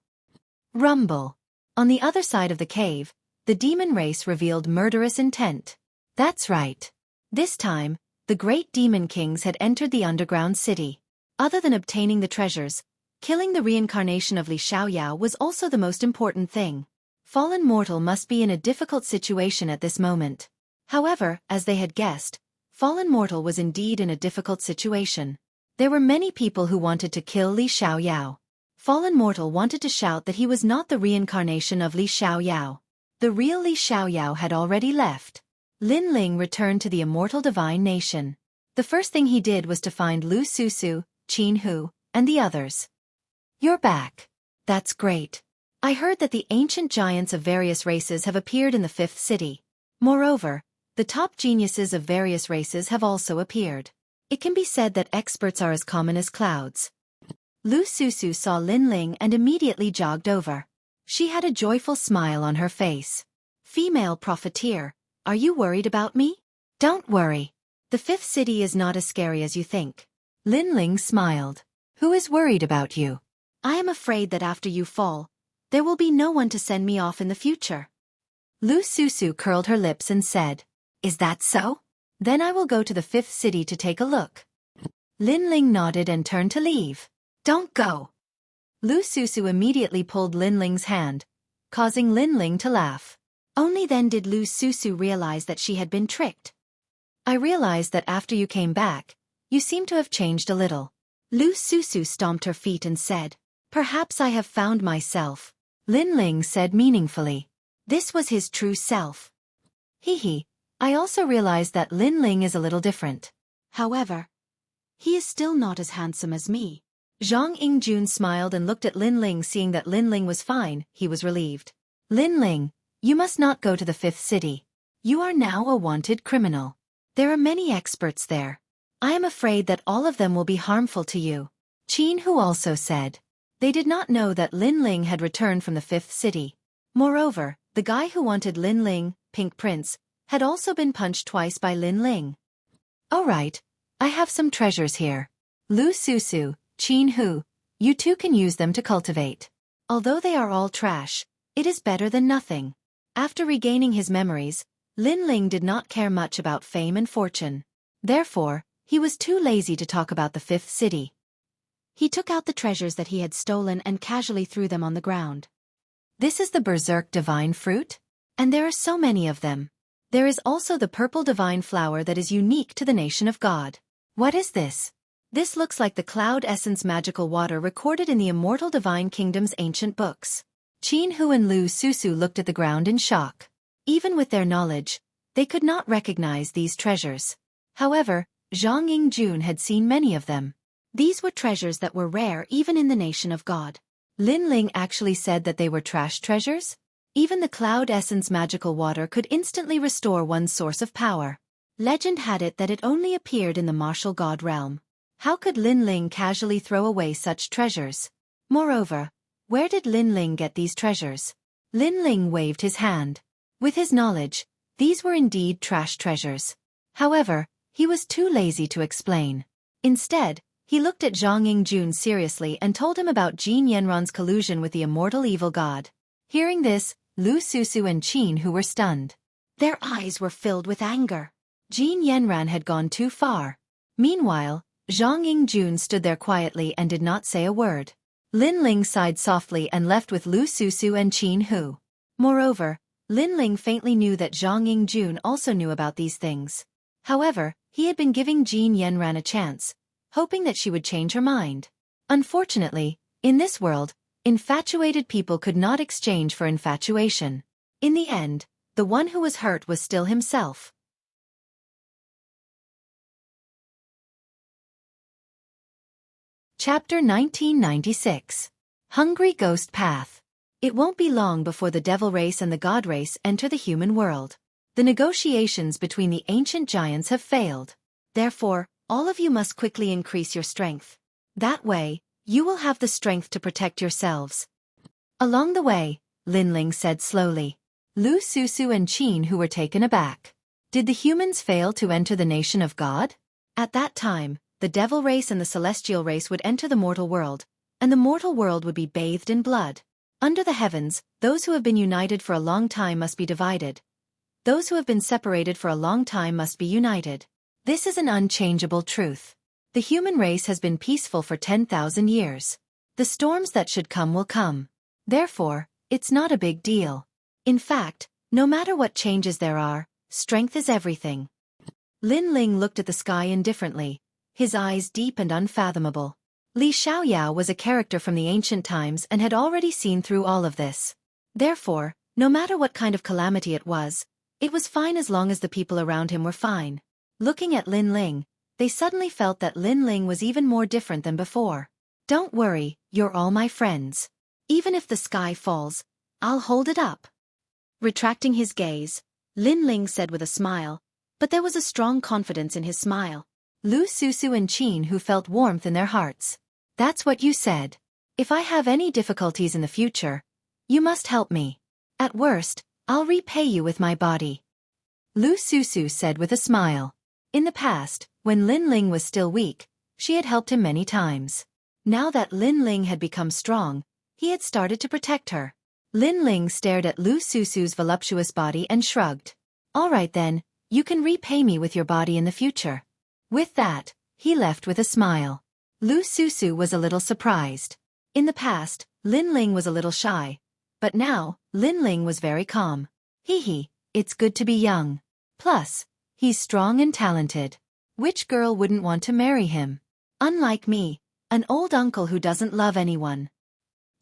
Rumble. On the other side of the cave, the demon race revealed murderous intent. That's right. This time, the great demon kings had entered the underground city. Other than obtaining the treasures, killing the reincarnation of Li Xiaoyao was also the most important thing. Fallen mortal must be in a difficult situation at this moment. However, as they had guessed, fallen mortal was indeed in a difficult situation. There were many people who wanted to kill Li Xiaoyao. Fallen mortal wanted to shout that he was not the reincarnation of Li Xiaoyao. The real Li Xiaoyao had already left. Lin Ling returned to the immortal divine nation. The first thing he did was to find Lu Susu, Qin Hu, and the others. You're back. That's great. I heard that the ancient giants of various races have appeared in the 5th city. Moreover, the top geniuses of various races have also appeared. It can be said that experts are as common as clouds. Lu Susu saw Lin Ling and immediately jogged over. She had a joyful smile on her face. Female profiteer, are you worried about me? Don't worry. The 5th city is not as scary as you think. Lin Ling smiled. Who is worried about you? I am afraid that after you fall, there will be no one to send me off in the future. Lu Susu curled her lips and said, Is that so? Then I will go to the 5th city to take a look. Lin Ling nodded and turned to leave. Don't go. Lu Susu immediately pulled Lin Ling's hand, causing Lin Ling to laugh. Only then did Lu Susu realize that she had been tricked. I realized that after you came back, you seem to have changed a little. Lu Susu stomped her feet and said, Perhaps I have found myself. Lin Ling said meaningfully. This was his true self. Hee. I also realized that Lin Ling is a little different. However, he is still not as handsome as me. Zhang Yingjun smiled and looked at Lin Ling. Seeing that Lin Ling was fine, he was relieved. Lin Ling, you must not go to the 5th city. You are now a wanted criminal. There are many experts there. I am afraid that all of them will be harmful to you. Qin Hu also said. They did not know that Lin Ling had returned from the 5th city. Moreover, the guy who wanted Lin Ling, Pink Prince, had also been punched twice by Lin Ling. All right, I have some treasures here. Lu Susu, Qin Hu, you two can use them to cultivate. Although they are all trash, it is better than nothing. After regaining his memories, Lin Ling did not care much about fame and fortune. Therefore, he was too lazy to talk about the 5th city. He took out the treasures that he had stolen and casually threw them on the ground. This is the Berserk Divine Fruit? And there are so many of them. There is also the purple divine flower that is unique to the nation of God. What is this? This looks like the Cloud Essence magical water recorded in the Immortal Divine Kingdom's ancient books. Qin Hu and Lu Susu looked at the ground in shock. Even with their knowledge, they could not recognize these treasures. However, Zhang Yingjun had seen many of them. These were treasures that were rare even in the nation of God. Lin Ling actually said that they were trash treasures? Even the Cloud Essence magical water could instantly restore one's source of power. Legend had it that it only appeared in the martial god realm. How could Lin Ling casually throw away such treasures? Moreover, where did Lin Ling get these treasures? Lin Ling waved his hand. With his knowledge, these were indeed trash treasures. However, he was too lazy to explain. Instead, he looked at Zhang Yingjun seriously and told him about Jin Yanran's collusion with the immortal evil god. Hearing this, Lu Susu and Qin Hu were stunned. Their eyes were filled with anger. Jin Yanran had gone too far. Meanwhile, Zhang Yingjun stood there quietly and did not say a word. Lin Ling sighed softly and left with Lu Susu and Qin Hu. Moreover, Lin Ling faintly knew that Zhang Yingjun also knew about these things. However, he had been giving Jin Yanran a chance, hoping that she would change her mind. Unfortunately, in this world, infatuated people could not exchange for infatuation. In the end, the one who was hurt was still himself. Chapter 1996. Hungry Ghost Path. It won't be long before the devil race and the god race enter the human world. The negotiations between the ancient giants have failed. Therefore, all of you must quickly increase your strength. That way, you will have the strength to protect yourselves. Along the way, Lin Ling said slowly. Lu Susu and Qin Hu were taken aback. Did the humans fail to enter the nation of God? At that time, the devil race and the celestial race would enter the mortal world, and the mortal world would be bathed in blood. Under the heavens, those who have been united for a long time must be divided. Those who have been separated for a long time must be united. This is an unchangeable truth. The human race has been peaceful for 10,000 years. The storms that should come will come. Therefore, it's not a big deal. In fact, no matter what changes there are, strength is everything. Lin Ling looked at the sky indifferently, his eyes deep and unfathomable. Li Xiaoyao was a character from the ancient times and had already seen through all of this. Therefore, no matter what kind of calamity it was fine as long as the people around him were fine. Looking at Lin Ling, they suddenly felt that Lin Ling was even more different than before. Don't worry, you're all my friends. Even if the sky falls, I'll hold it up. Retracting his gaze, Lin Ling said with a smile, but there was a strong confidence in his smile. Lu Susu and Qin Hu felt warmth in their hearts. That's what you said. If I have any difficulties in the future, you must help me. At worst, I'll repay you with my body. Lu Susu said with a smile. In the past, when Lin Ling was still weak, she had helped him many times. Now that Lin Ling had become strong, he had started to protect her. Lin Ling stared at Lu Susu's voluptuous body and shrugged. All right then, you can repay me with your body in the future. With that, he left with a smile. Lu Susu was a little surprised. In the past, Lin Ling was a little shy, but now, Lin Ling was very calm. Hee, it's good to be young. Plus, he's strong and talented. Which girl wouldn't want to marry him? Unlike me, an old uncle who doesn't love anyone.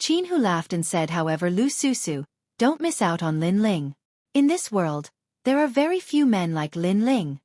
Qin Hu laughed and said, however, Lu Susu, don't miss out on Lin Ling. In this world, there are very few men like Lin Ling.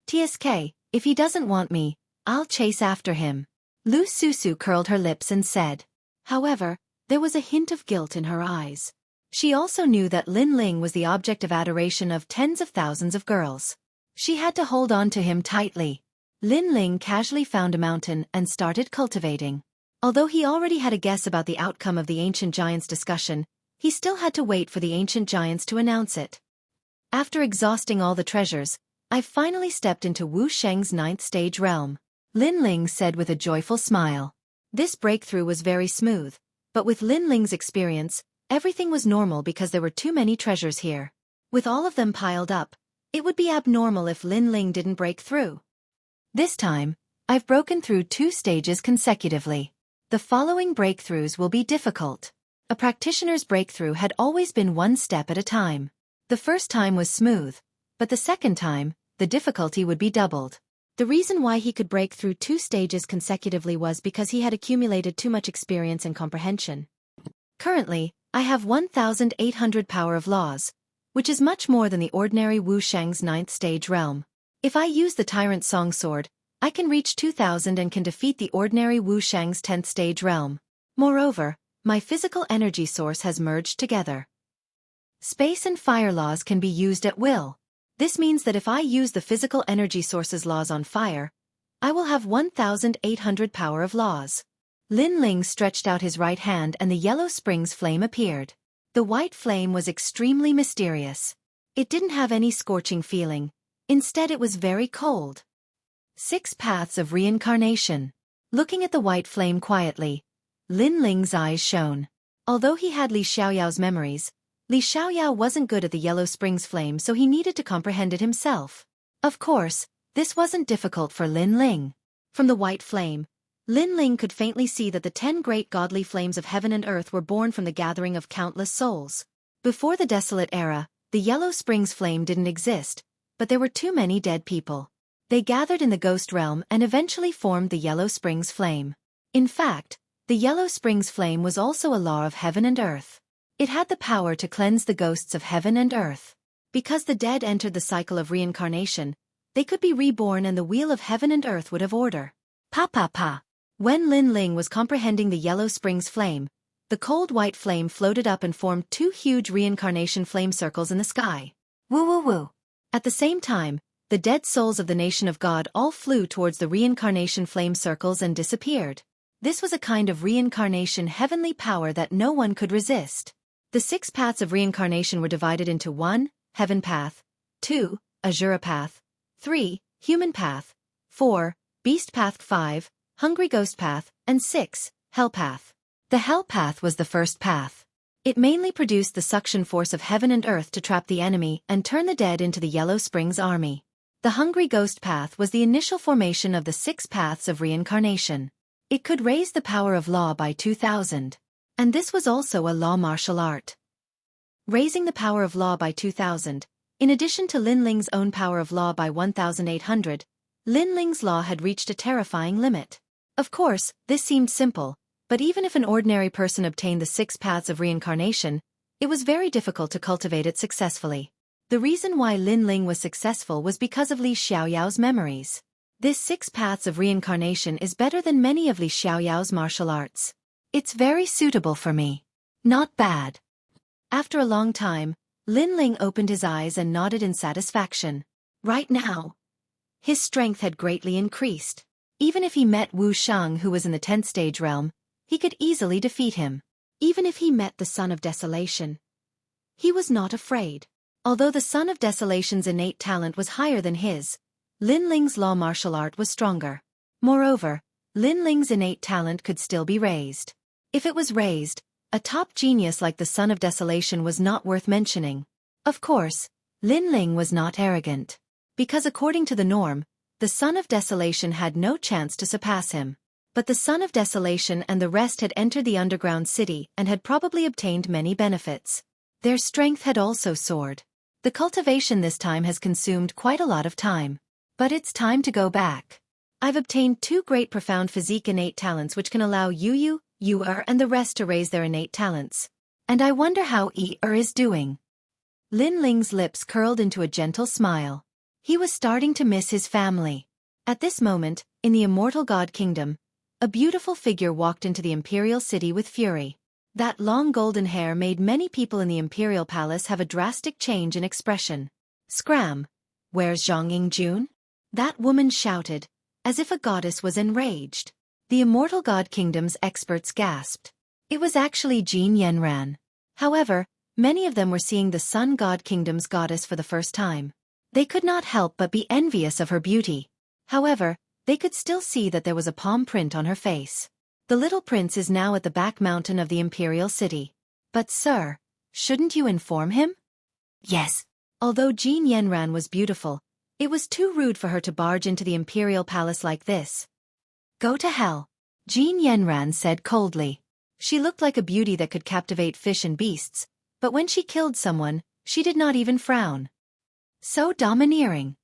TSK, if he doesn't want me, I'll chase after him. Lu Susu curled her lips and said. However, there was a hint of guilt in her eyes. She also knew that Lin Ling was the object of adoration of tens of thousands of girls. She had to hold on to him tightly. Lin Ling casually found a mountain and started cultivating. Although he already had a guess about the outcome of the ancient giants' discussion, he still had to wait for the ancient giants to announce it. After exhausting all the treasures, I've finally stepped into Wu Sheng's 9th stage realm, Lin Ling said with a joyful smile. This breakthrough was very smooth, but with Lin Ling's experience, everything was normal because there were too many treasures here. With all of them piled up, it would be abnormal if Lin Ling didn't break through. This time, I've broken through 2 stages consecutively. The following breakthroughs will be difficult. A practitioner's breakthrough had always been 1 step at a time. The first time was smooth, but the second time, the difficulty would be doubled. The reason why he could break through 2 stages consecutively was because he had accumulated too much experience and comprehension. Currently, I have 1,800 power of laws, which is much more than the ordinary Wu Sheng's 9th stage realm. If I use the Tyrant Song Sword, I can reach 2,000 and can defeat the ordinary Wu Sheng's 10th stage realm. Moreover, my physical energy source has merged together. Space and fire laws can be used at will. This means that if I use the physical energy source's laws on fire, I will have 1,800 power of laws. Lin Ling stretched out his right hand and the yellow springs flame appeared. The white flame was extremely mysterious. It didn't have any scorching feeling. Instead it was very cold. 6 paths of reincarnation. Looking at the white flame quietly, Lin Ling's eyes shone. Although he had Li Xiaoyao's memories, Li Xiaoyao wasn't good at the yellow springs flame, so he needed to comprehend it himself. Of course, this wasn't difficult for Lin Ling. From the white flame, Lin Ling could faintly see that the 10 great godly flames of heaven and earth were born from the gathering of countless souls. Before the desolate era, the yellow springs flame didn't exist, but there were too many dead people. They gathered in the ghost realm and eventually formed the yellow springs flame. In fact, the yellow springs flame was also a law of heaven and earth. It had the power to cleanse the ghosts of heaven and earth. Because the dead entered the cycle of reincarnation, they could be reborn and the wheel of heaven and earth would have order. Pa. When Lin Ling was comprehending the yellow springs flame, the cold white flame floated up and formed 2 huge reincarnation flame circles in the sky. Woo. At the same time, the dead souls of the nation of God all flew towards the reincarnation flame circles and disappeared. This was a kind of reincarnation heavenly power that no one could resist. The 6 paths of reincarnation were divided into 1, Heaven Path, 2, Azura Path, 3, Human Path, 4, Beast Path, 5, Hungry Ghost Path, and 6, Hell Path. The Hell Path was the first path. It mainly produced the suction force of heaven and earth to trap the enemy and turn the dead into the Yellow Springs army. The Hungry Ghost Path was the initial formation of the 6 paths of reincarnation. It could raise the power of law by 2,000. And this was also a law martial art. Raising the power of law by 2,000, in addition to Lin Ling's own power of law by 1,800, Lin Ling's law had reached a terrifying limit. Of course, this seemed simple, but even if an ordinary person obtained the 6 paths of reincarnation, it was very difficult to cultivate it successfully. The reason why Lin Ling was successful was because of Li Xiaoyao's memories. This 6 paths of reincarnation is better than many of Li Xiaoyao's martial arts. It's very suitable for me. Not bad. After a long time, Lin Ling opened his eyes and nodded in satisfaction. Right now, his strength had greatly increased. Even if he met Wu Sheng, who was in the 10th stage realm, he could easily defeat him. Even if he met the Son of Desolation, he was not afraid. Although the Son of Desolation's innate talent was higher than his, Lin Ling's law martial art was stronger. Moreover, Lin Ling's innate talent could still be raised. If it was raised, a top genius like the Son of Desolation was not worth mentioning. Of course, Lin Ling was not arrogant. Because according to the norm, the Son of Desolation had no chance to surpass him. But the Son of Desolation and the rest had entered the underground city and had probably obtained many benefits. Their strength had also soared. The cultivation this time has consumed quite a lot of time. But it's time to go back. I've obtained 2 great profound physique innate talents which can allow you, and the rest to raise their innate talents. And I wonder how is doing. Lin Ling's lips curled into a gentle smile. He was starting to miss his family. At this moment, in the Immortal God Kingdom, a beautiful figure walked into the Imperial City with fury. That long golden hair made many people in the Imperial Palace have a drastic change in expression. Scram! Where's Zhang Yingjun? That woman shouted, as if a goddess was enraged. The Immortal God Kingdom's experts gasped. It was actually Jin Yanran. However, many of them were seeing the Sun God Kingdom's goddess for the first time. They could not help but be envious of her beauty. However, they could still see that there was a palm print on her face. The little prince is now at the back mountain of the Imperial City. But sir, shouldn't you inform him? Yes. Although Jin Yanran was beautiful, it was too rude for her to barge into the Imperial Palace like this. Go to hell, Jin Yanran said coldly. She looked like a beauty that could captivate fish and beasts, but when she killed someone, she did not even frown. So domineering.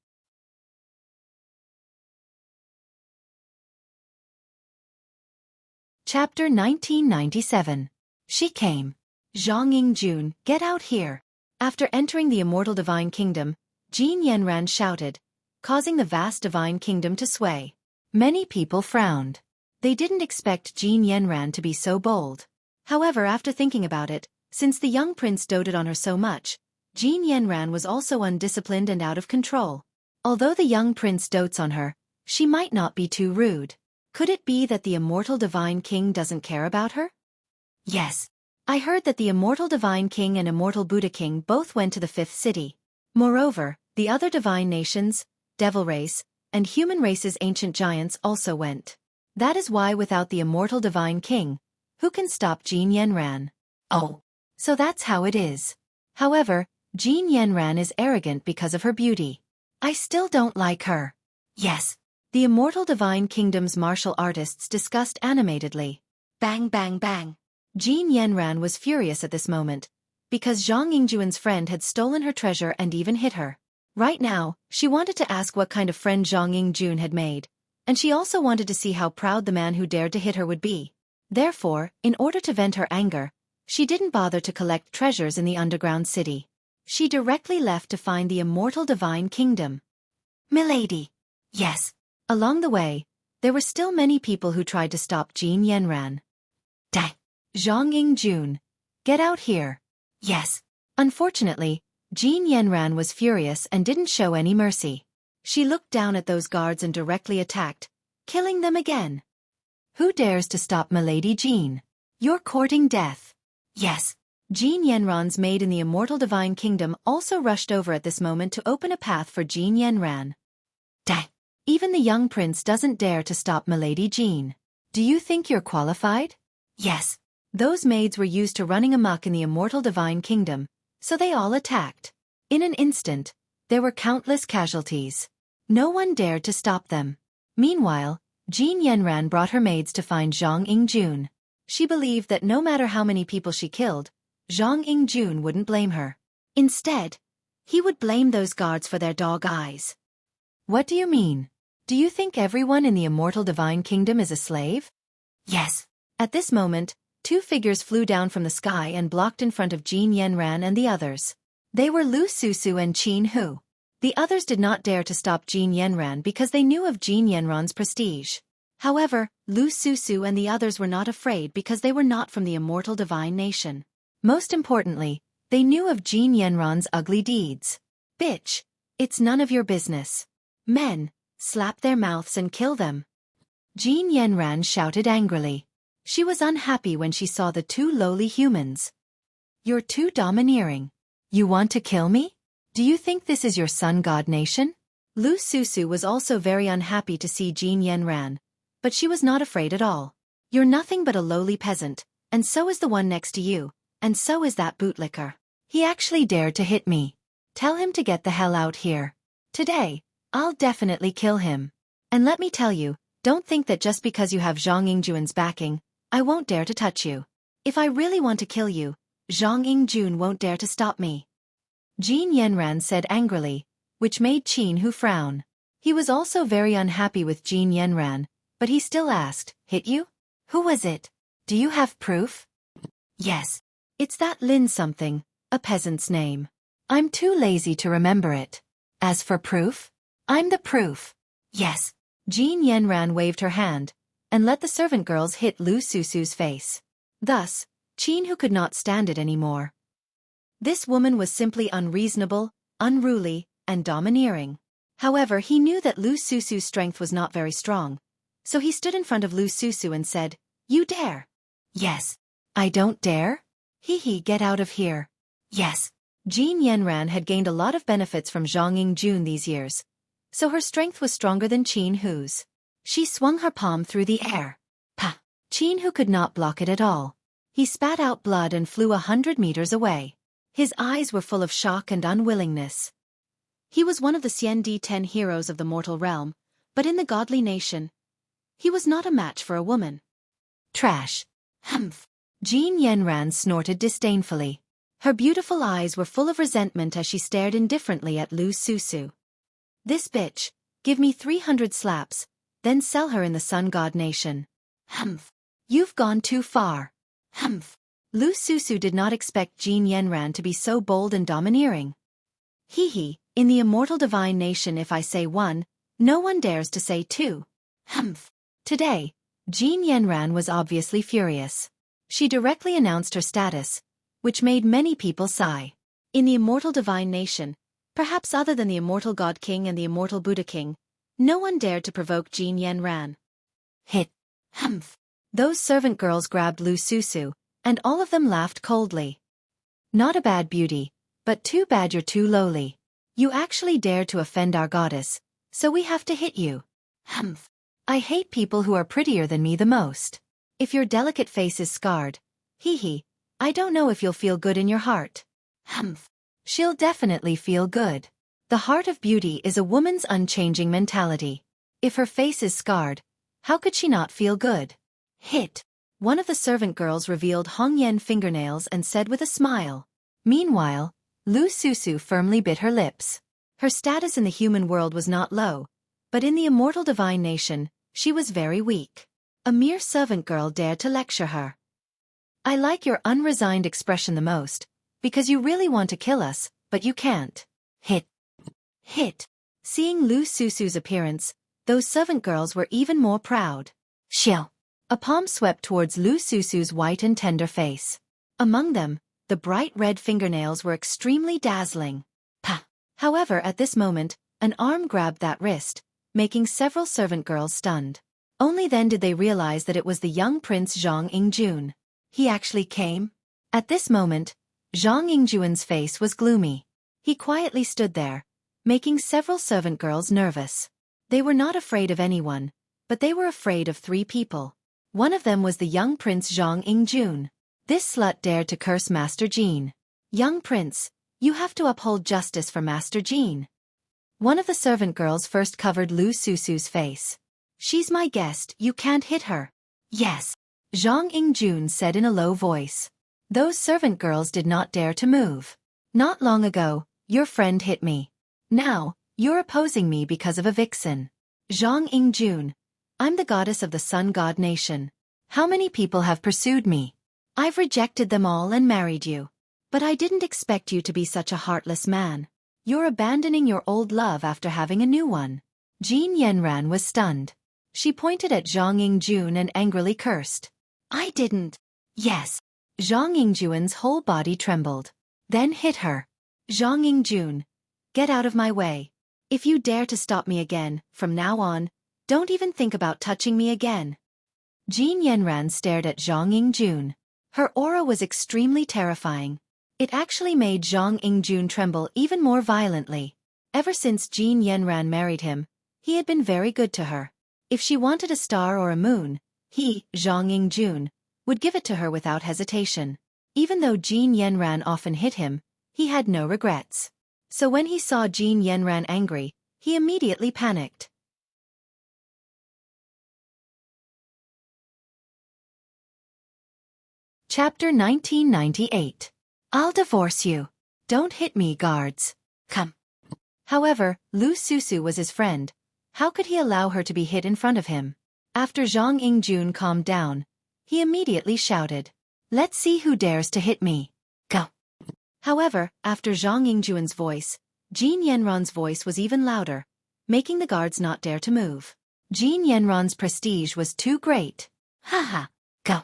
Chapter 1997. She came. Zhang Yingjun, get out here. After entering the Immortal Divine Kingdom, Jin Yanran shouted, causing the vast Divine Kingdom to sway. Many people frowned. They didn't expect Jin Yanran to be so bold. However, after thinking about it, since the young prince doted on her so much, Jin Yanran was also undisciplined and out of control. Although the young prince dotes on her, she might not be too rude. Could it be that the Immortal Divine King doesn't care about her? Yes. I heard that the Immortal Divine King and Immortal Buddha King both went to the 5th city. Moreover, the other divine nations, devil race, and human race's ancient giants also went. That is why without the Immortal Divine King, who can stop Jin Yanran? Oh. So that's how it is. However, Jin Yanran is arrogant because of her beauty. I still don't like her. Yes. The Immortal Divine Kingdom's martial artists discussed animatedly. Bang bang bang. Jin Yanran was furious at this moment, because Zhang Yingjun's friend had stolen her treasure and even hit her. Right now, she wanted to ask what kind of friend Zhang Yingjun had made, and she also wanted to see how proud the man who dared to hit her would be. Therefore, in order to vent her anger, she didn't bother to collect treasures in the underground city. She directly left to find the Immortal Divine Kingdom. Milady. Yes. Along the way, there were still many people who tried to stop Jin Yanran. Dang! Zhang Yingjun, get out here. Yes. Unfortunately, Jin Yanran was furious and didn't show any mercy. She looked down at those guards and directly attacked, killing them again. Who dares to stop Milady Jin? You're courting death. Yes. Jin Yanran's maid in the Immortal Divine Kingdom also rushed over at this moment to open a path for Jin Yanran. Dang! Even the young prince doesn't dare to stop Milady Jin. Do you think you're qualified? Yes. Those maids were used to running amok in the Immortal Divine Kingdom, so they all attacked. In an instant, there were countless casualties. No one dared to stop them. Meanwhile, Jin Yanran brought her maids to find Zhang Yingjun. She believed that no matter how many people she killed, Zhang Yingjun wouldn't blame her. Instead, he would blame those guards for their dog eyes. What do you mean? Do you think everyone in the Immortal Divine Kingdom is a slave? Yes. At this moment, 2 figures flew down from the sky and blocked in front of Jin Yanran and the others. They were Lu Susu and Qin Hu. The others did not dare to stop Jin Yanran because they knew of Jin Yanran's prestige. However, Lu Susu and the others were not afraid because they were not from the Immortal Divine Nation. Most importantly, they knew of Jin Yanran's ugly deeds. Bitch, it's none of your business. Men, slap their mouths and kill them. Jin Yanran shouted angrily. She was unhappy when she saw the 2 lowly humans. You're too domineering. You want to kill me? Do you think this is your Sun God Nation? Lu Susu was also very unhappy to see Jin Yanran, but she was not afraid at all. You're nothing but a lowly peasant, and so is the one next to you, and so is that bootlicker. He actually dared to hit me. Tell him to get the hell out here. Today, I'll definitely kill him. And let me tell you, don't think that just because you have Zhang Yingjuan's backing, I won't dare to touch you. If I really want to kill you, Zhang Yingjun won't dare to stop me. Jin Yanran said angrily, which made Qin Hu frown. He was also very unhappy with Jin Yanran, but he still asked, hit you? Who was it? Do you have proof? Yes. It's that Lin something, a peasant's name. I'm too lazy to remember it. As for proof? I'm the proof. Yes. Jin Yanran waved her hand, and let the servant girls hit Lu Susu's face. Thus, Qin Hu could not stand it anymore. This woman was simply unreasonable, unruly, and domineering. However, he knew that Lu Susu's strength was not very strong, so he stood in front of Lu Susu and said, You dare? Yes. I don't dare? Hee, get out of here. Yes. Jin Yanran had gained a lot of benefits from Zhang Yingjun these years, so her strength was stronger than Qin Hu's. She swung her palm through the air. Pah! Qin Hu could not block it at all. He spat out blood and flew 100 meters away. His eyes were full of shock and unwillingness. He was one of the Xiandi 10 heroes of the mortal realm, but in the godly nation, he was not a match for a woman. Trash. Humph. Jin Yanran snorted disdainfully. Her beautiful eyes were full of resentment as she stared indifferently at Lu Susu. This bitch, give me 300 slaps, then sell her in the Sun God Nation. Humph. You've gone too far. Humph. Lu Susu did not expect Jin Yanran to be so bold and domineering. Hee, in the immortal divine nation if I say one, no one dares to say two. Humph. Today, Jin Yanran was obviously furious. She directly announced her status, which made many people sigh. In the immortal divine nation, perhaps other than the immortal God King and the immortal Buddha King, no one dared to provoke Jin Yanran. Hit. Humph. Those servant girls grabbed Lu Susu, and all of them laughed coldly. Not a bad beauty, but too bad you're too lowly. You actually dared to offend our goddess, so we have to hit you. Humph. I hate people who are prettier than me the most. If your delicate face is scarred, I don't know if you'll feel good in your heart. Humph. She'll definitely feel good. The heart of beauty is a woman's unchanging mentality. If her face is scarred, how could she not feel good? Hit. One of the servant girls revealed Hongyan fingernails and said with a smile. Meanwhile, Lu Susu firmly bit her lips. Her status in the human world was not low, but in the immortal divine nation, she was very weak. A mere servant girl dared to lecture her. I like your unresigned expression the most, because you really want to kill us, but you can't. Hit. Hit. Seeing Lu Susu's appearance, those servant girls were even more proud. Shill. A palm swept towards Lu Susu's white and tender face. Among them, the bright red fingernails were extremely dazzling. Pah! However, at this moment, an arm grabbed that wrist, making several servant girls stunned. Only then did they realize that it was the young prince Zhang Yingjun. He actually came? At this moment, Zhang Yingjuan's face was gloomy. He quietly stood there, making several servant girls nervous. They were not afraid of anyone, but they were afraid of 3 people. One of them was the young prince Zhang Yingjun. This slut dared to curse Master Jin. Young prince, you have to uphold justice for Master Jin. One of the servant girls first covered Lu Susu's face. She's my guest, you can't hit her. Yes. Zhang Yingjun said in a low voice. Those servant girls did not dare to move. Not long ago, your friend hit me. Now, you're opposing me because of a vixen. Zhang Yingjun. I'm the goddess of the Sun God Nation. How many people have pursued me? I've rejected them all and married you. But I didn't expect you to be such a heartless man. You're abandoning your old love after having a new one. Jin Yanran was stunned. She pointed at Zhang Yingjun and angrily cursed. I didn't. Yes. Zhang Yingjuan's whole body trembled. Then hit her. Zhang Yingjun. Get out of my way. If you dare to stop me again, from now on, don't even think about touching me again. Jin Yanran stared at Zhang Yingjun. Her aura was extremely terrifying. It actually made Zhang Yingjun tremble even more violently. Ever since Jin Yanran married him, he had been very good to her. If she wanted a star or a moon, he, Zhang Yingjun, would give it to her without hesitation. Even though Jin Yanran often hit him, he had no regrets. So when he saw Jin Yanran angry, he immediately panicked. Chapter 1998. I'll divorce you. Don't hit me, guards. Come. However, Lu Susu was his friend. How could he allow her to be hit in front of him? After Zhang Yingjun calmed down, he immediately shouted, "Let's see who dares to hit me. Go." However, after Zhang Yingjun's voice, Jin Yanran's voice was even louder, making the guards not dare to move. Jin Yanran's prestige was too great. Haha, go.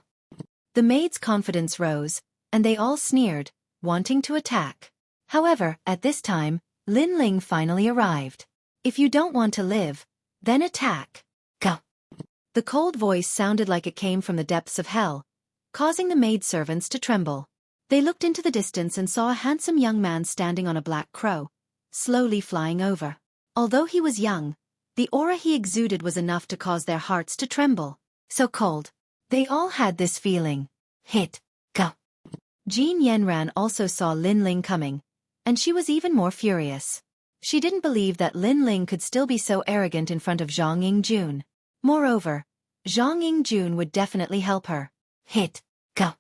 The maids' confidence rose, and they all sneered, wanting to attack. However, at this time, Lin Ling finally arrived. If you don't want to live, then attack. Go. The cold voice sounded like it came from the depths of hell, causing the maidservants to tremble. They looked into the distance and saw a handsome young man standing on a black crow, slowly flying over. Although he was young, the aura he exuded was enough to cause their hearts to tremble. So cold. They all had this feeling. Hit. Go. Jin Yanran also saw Lin Ling coming, and she was even more furious. She didn't believe that Lin Ling could still be so arrogant in front of Zhang Yingjun. Moreover, Zhang Yingjun would definitely help her. Hit. Go.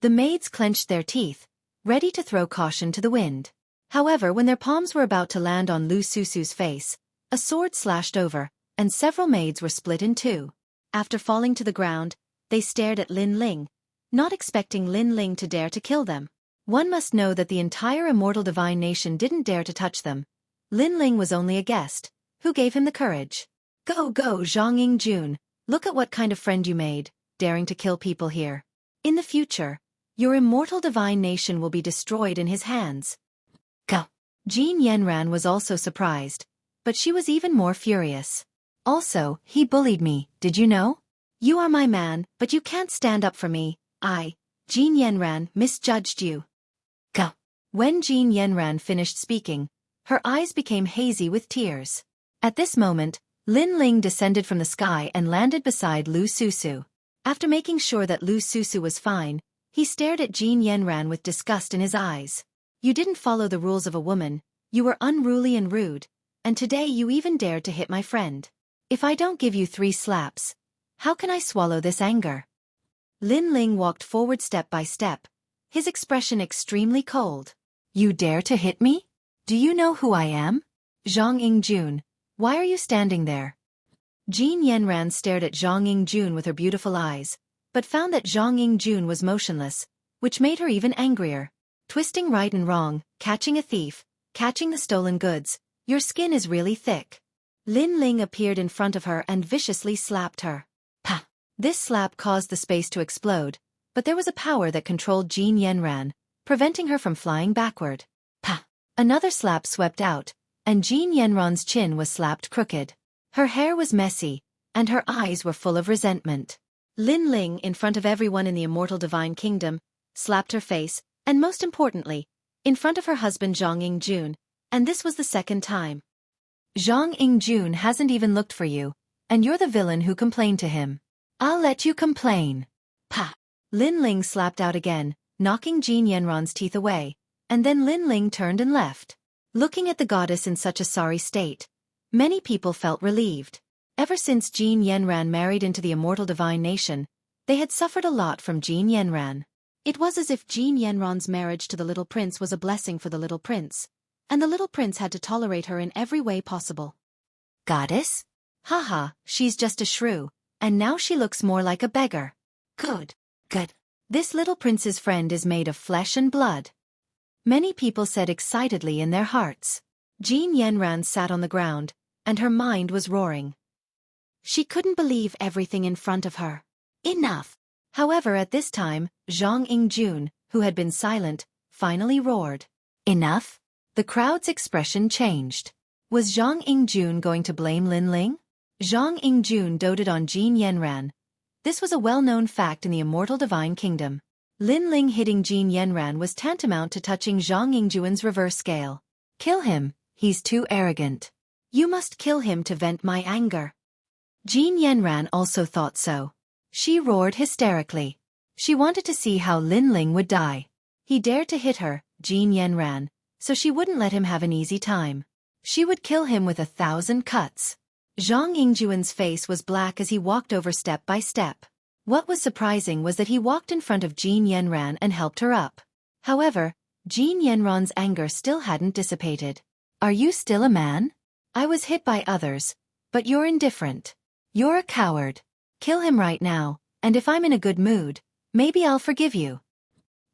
The maids clenched their teeth, ready to throw caution to the wind. However, when their palms were about to land on Lu Susu's face, a sword slashed over, and several maids were split in two. After falling to the ground, they stared at Lin Ling, not expecting Lin Ling to dare to kill them. One must know that the entire immortal divine nation didn't dare to touch them. Lin Ling was only a guest. Who gave him the courage? Go, go, Zhang Yingjun, look at what kind of friend you made, daring to kill people here. In the future, your immortal divine nation will be destroyed in his hands. Go. Jin Yanran was also surprised, but she was even more furious. Also, he bullied me, did you know? You are my man, but you can't stand up for me. I, Jin Yanran, misjudged you. Go. When Jin Yanran finished speaking, her eyes became hazy with tears. At this moment, Lin Ling descended from the sky and landed beside Lu Susu. After making sure that Lu Susu was fine, he stared at Jin Yanran with disgust in his eyes. You didn't follow the rules of a woman, you were unruly and rude, and today you even dared to hit my friend. If I don't give you 3 slaps, how can I swallow this anger? Lin Ling walked forward step by step, his expression extremely cold. You dare to hit me? Do you know who I am? Zhang Yingjun, why are you standing there? Jin Yanran stared at Zhang Yingjun with her beautiful eyes, but found that Zhang Yingjun was motionless, which made her even angrier. Twisting right and wrong, catching a thief, catching the stolen goods, your skin is really thick. Lin Ling appeared in front of her and viciously slapped her. Pa! This slap caused the space to explode, but there was a power that controlled Jin Yanran, preventing her from flying backward. Pa! Another slap swept out, and Jin Yanran's chin was slapped crooked. Her hair was messy, and her eyes were full of resentment. Lin Ling, in front of everyone in the immortal divine kingdom, slapped her face, and most importantly, in front of her husband Zhang Yingjun, and this was the second time. Zhang Yingjun hasn't even looked for you, and you're the villain who complained to him. I'll let you complain. Pa! Lin Ling slapped out again, knocking Jin Yanran's teeth away, and then Lin Ling turned and left. Looking at the goddess in such a sorry state, many people felt relieved. Ever since Jin Yanran married into the immortal divine nation, they had suffered a lot from Jin Yanran. It was as if Jin Yanran's marriage to the little prince was a blessing for the little prince, and the little prince had to tolerate her in every way possible. Goddess? Haha, she's just a shrew, and now she looks more like a beggar. Good. Good. This little prince's friend is made of flesh and blood. Many people said excitedly in their hearts. Jin Yanran sat on the ground, and her mind was roaring. She couldn't believe everything in front of her. Enough! However, at this time, Zhang Yingjun, who had been silent, finally roared. Enough? The crowd's expression changed. Was Zhang Yingjun going to blame Lin Ling? Zhang Yingjun doted on Jin Yanran. This was a well-known fact in the immortal divine kingdom. Lin Ling hitting Jin Yanran was tantamount to touching Zhang Yingjun's reverse scale. Kill him, he's too arrogant. You must kill him to vent my anger. Jin Yanran also thought so. She roared hysterically. She wanted to see how Lin Ling would die. He dared to hit her, Jin Yanran, so she wouldn't let him have an easy time. She would kill him with 1,000 cuts. Zhang Yingjuan's face was black as he walked over step by step. What was surprising was that he walked in front of Jin Yanran and helped her up. However, Jin Yanran's anger still hadn't dissipated. Are you still a man? I was hit by others, but you're indifferent. You're a coward. Kill him right now, and if I'm in a good mood, maybe I'll forgive you.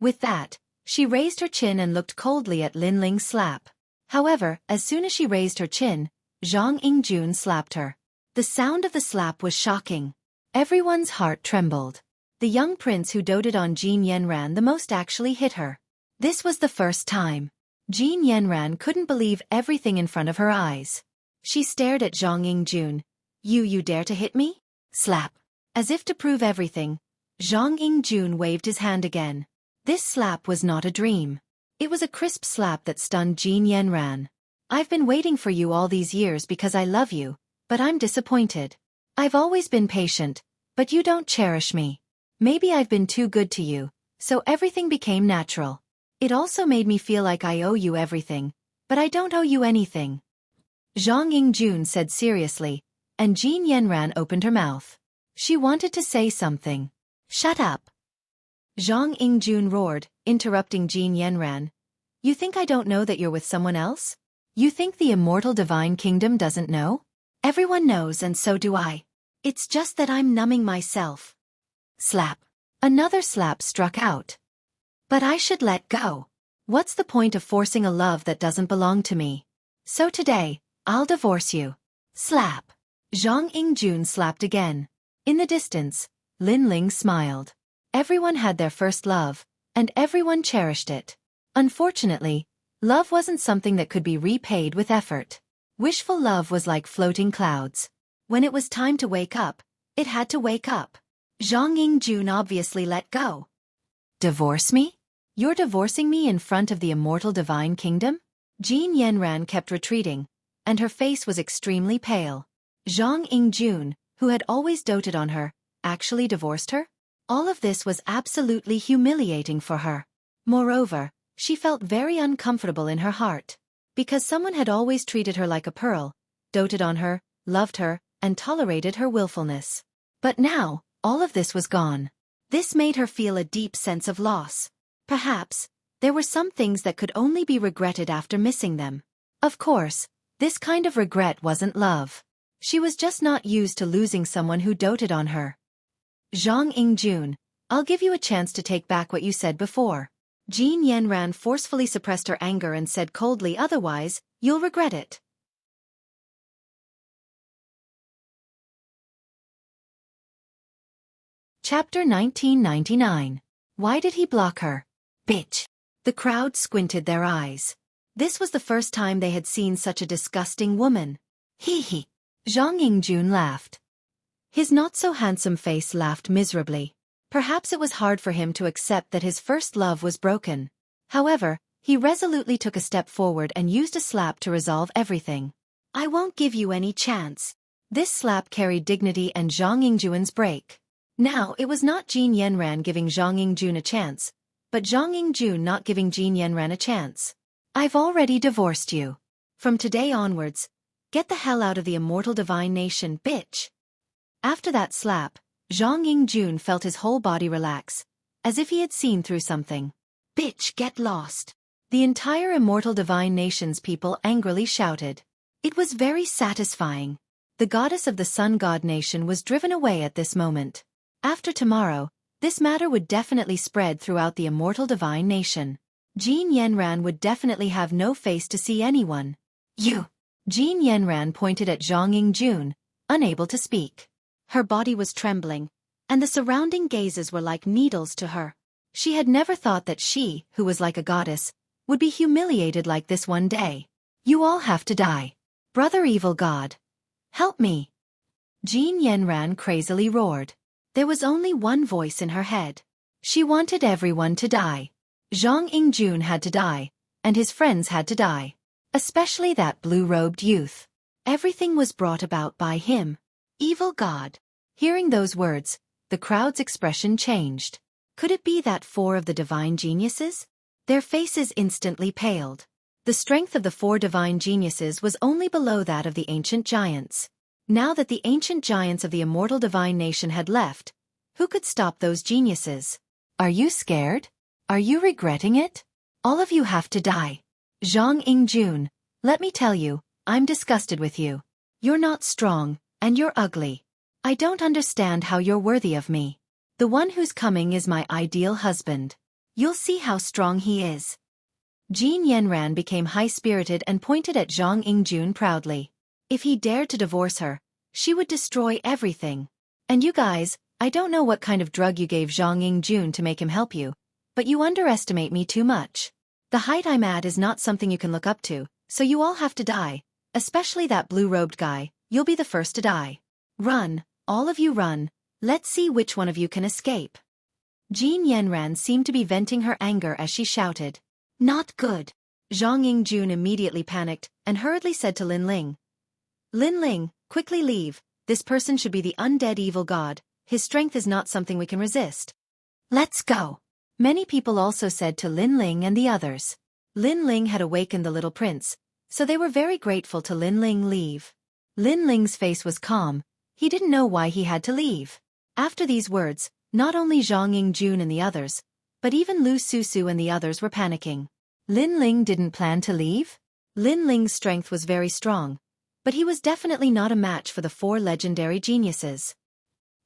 With that, she raised her chin and looked coldly at Lin Ling's slap. However, as soon as she raised her chin, Zhang Yingjun slapped her. The sound of the slap was shocking. Everyone's heart trembled. The young prince who doted on Jin Yanran the most actually hit her. This was the first time. Jin Yanran couldn't believe everything in front of her eyes. She stared at Zhang Yingjun. You dare to hit me? Slap. As if to prove everything, Zhang Yingjun waved his hand again. This slap was not a dream. It was a crisp slap that stunned Jin Yanran. I've been waiting for you all these years because I love you, but I'm disappointed. I've always been patient, but you don't cherish me. Maybe I've been too good to you, so everything became natural. It also made me feel like I owe you everything, but I don't owe you anything. Zhang Yingjun said seriously, and Jin Yanran opened her mouth. She wanted to say something. Shut up. Zhang Yingjun roared, interrupting Jin Yanran. You think I don't know that you're with someone else? You think the immortal divine kingdom doesn't know? Everyone knows and so do I. It's just that I'm numbing myself. Slap. Another slap struck out. But I should let go. What's the point of forcing a love that doesn't belong to me? So today, I'll divorce you. Slap. Zhang Yingjun slapped again. In the distance, Lin Ling smiled. Everyone had their first love, and everyone cherished it. Unfortunately, love wasn't something that could be repaid with effort. Wishful love was like floating clouds. When it was time to wake up, it had to wake up. Zhang Yingjun obviously let go. Divorce me? You're divorcing me in front of the immortal divine kingdom? Jin Yanran kept retreating, and her face was extremely pale. Zhang Yingjun, who had always doted on her, actually divorced her? All of this was absolutely humiliating for her. Moreover, she felt very uncomfortable in her heart. Because someone had always treated her like a pearl, doted on her, loved her, and tolerated her willfulness. But now, all of this was gone. This made her feel a deep sense of loss. Perhaps, there were some things that could only be regretted after missing them. Of course, this kind of regret wasn't love. She was just not used to losing someone who doted on her. Zhang Yingjun, I'll give you a chance to take back what you said before. Jin Yanran forcefully suppressed her anger and said coldly, otherwise, you'll regret it. Chapter 1999. Why did he block her? Bitch. The crowd squinted their eyes. This was the first time they had seen such a disgusting woman. Hee hee. Zhang Yingjun laughed. His not-so-handsome face laughed miserably. Perhaps it was hard for him to accept that his first love was broken. However, he resolutely took a step forward and used a slap to resolve everything. I won't give you any chance. This slap carried dignity and Zhang Yingjuan's break. Now, it was not Jin Yanran giving Zhang Yingjun a chance, but Zhang Yingjun not giving Jin Yanran a chance. I've already divorced you. From today onwards, get the hell out of the immortal divine nation, bitch. After that slap, Zhang Yingjun felt his whole body relax, as if he had seen through something. Bitch, get lost. The entire immortal divine nation's people angrily shouted. It was very satisfying. The goddess of the sun god nation was driven away at this moment. After tomorrow, this matter would definitely spread throughout the immortal divine nation. Jin Yanran would definitely have no face to see anyone. You. Jin Yanran pointed at Zhang Yingjun, unable to speak. Her body was trembling, and the surrounding gazes were like needles to her. She had never thought that she, who was like a goddess, would be humiliated like this one day. You all have to die. Brother evil god. Help me. Jin Yanran crazily roared. There was only one voice in her head. She wanted everyone to die. Zhang Yingjun had to die, and his friends had to die. Especially that blue-robed youth. Everything was brought about by him. Evil god. Hearing those words, the crowd's expression changed. Could it be that 4 of the divine geniuses? Their faces instantly paled. The strength of the four divine geniuses was only below that of the ancient giants. Now that the ancient giants of the immortal divine nation had left, who could stop those geniuses? Are you scared? Are you regretting it? All of you have to die. Zhang Yingjun, let me tell you, I'm disgusted with you. You're not strong, and you're ugly. I don't understand how you're worthy of me. The one who's coming is my ideal husband. You'll see how strong he is. Jin Yanran became high-spirited and pointed at Zhang Yingjun proudly. If he dared to divorce her, she would destroy everything. And you guys, I don't know what kind of drug you gave Zhang Yingjun to make him help you, but you underestimate me too much. The height I'm at is not something you can look up to, so you all have to die, especially that blue-robed guy. You'll be the first to die. Run, all of you run, let's see which one of you can escape. Jin Yanran seemed to be venting her anger as she shouted. Not good. Zhang Yingjun immediately panicked and hurriedly said to Lin Ling. Lin Ling, quickly leave, this person should be the undead evil god, his strength is not something we can resist. Let's go. Many people also said to Lin Ling and the others. Lin Ling had awakened the little prince, so they were very grateful to Lin Ling leave. Lin Ling's face was calm, he didn't know why he had to leave. After these words, not only Zhang Yingjun and the others, but even Lu Susu and the others were panicking. Lin Ling didn't plan to leave? Lin Ling's strength was very strong, but he was definitely not a match for the four legendary geniuses.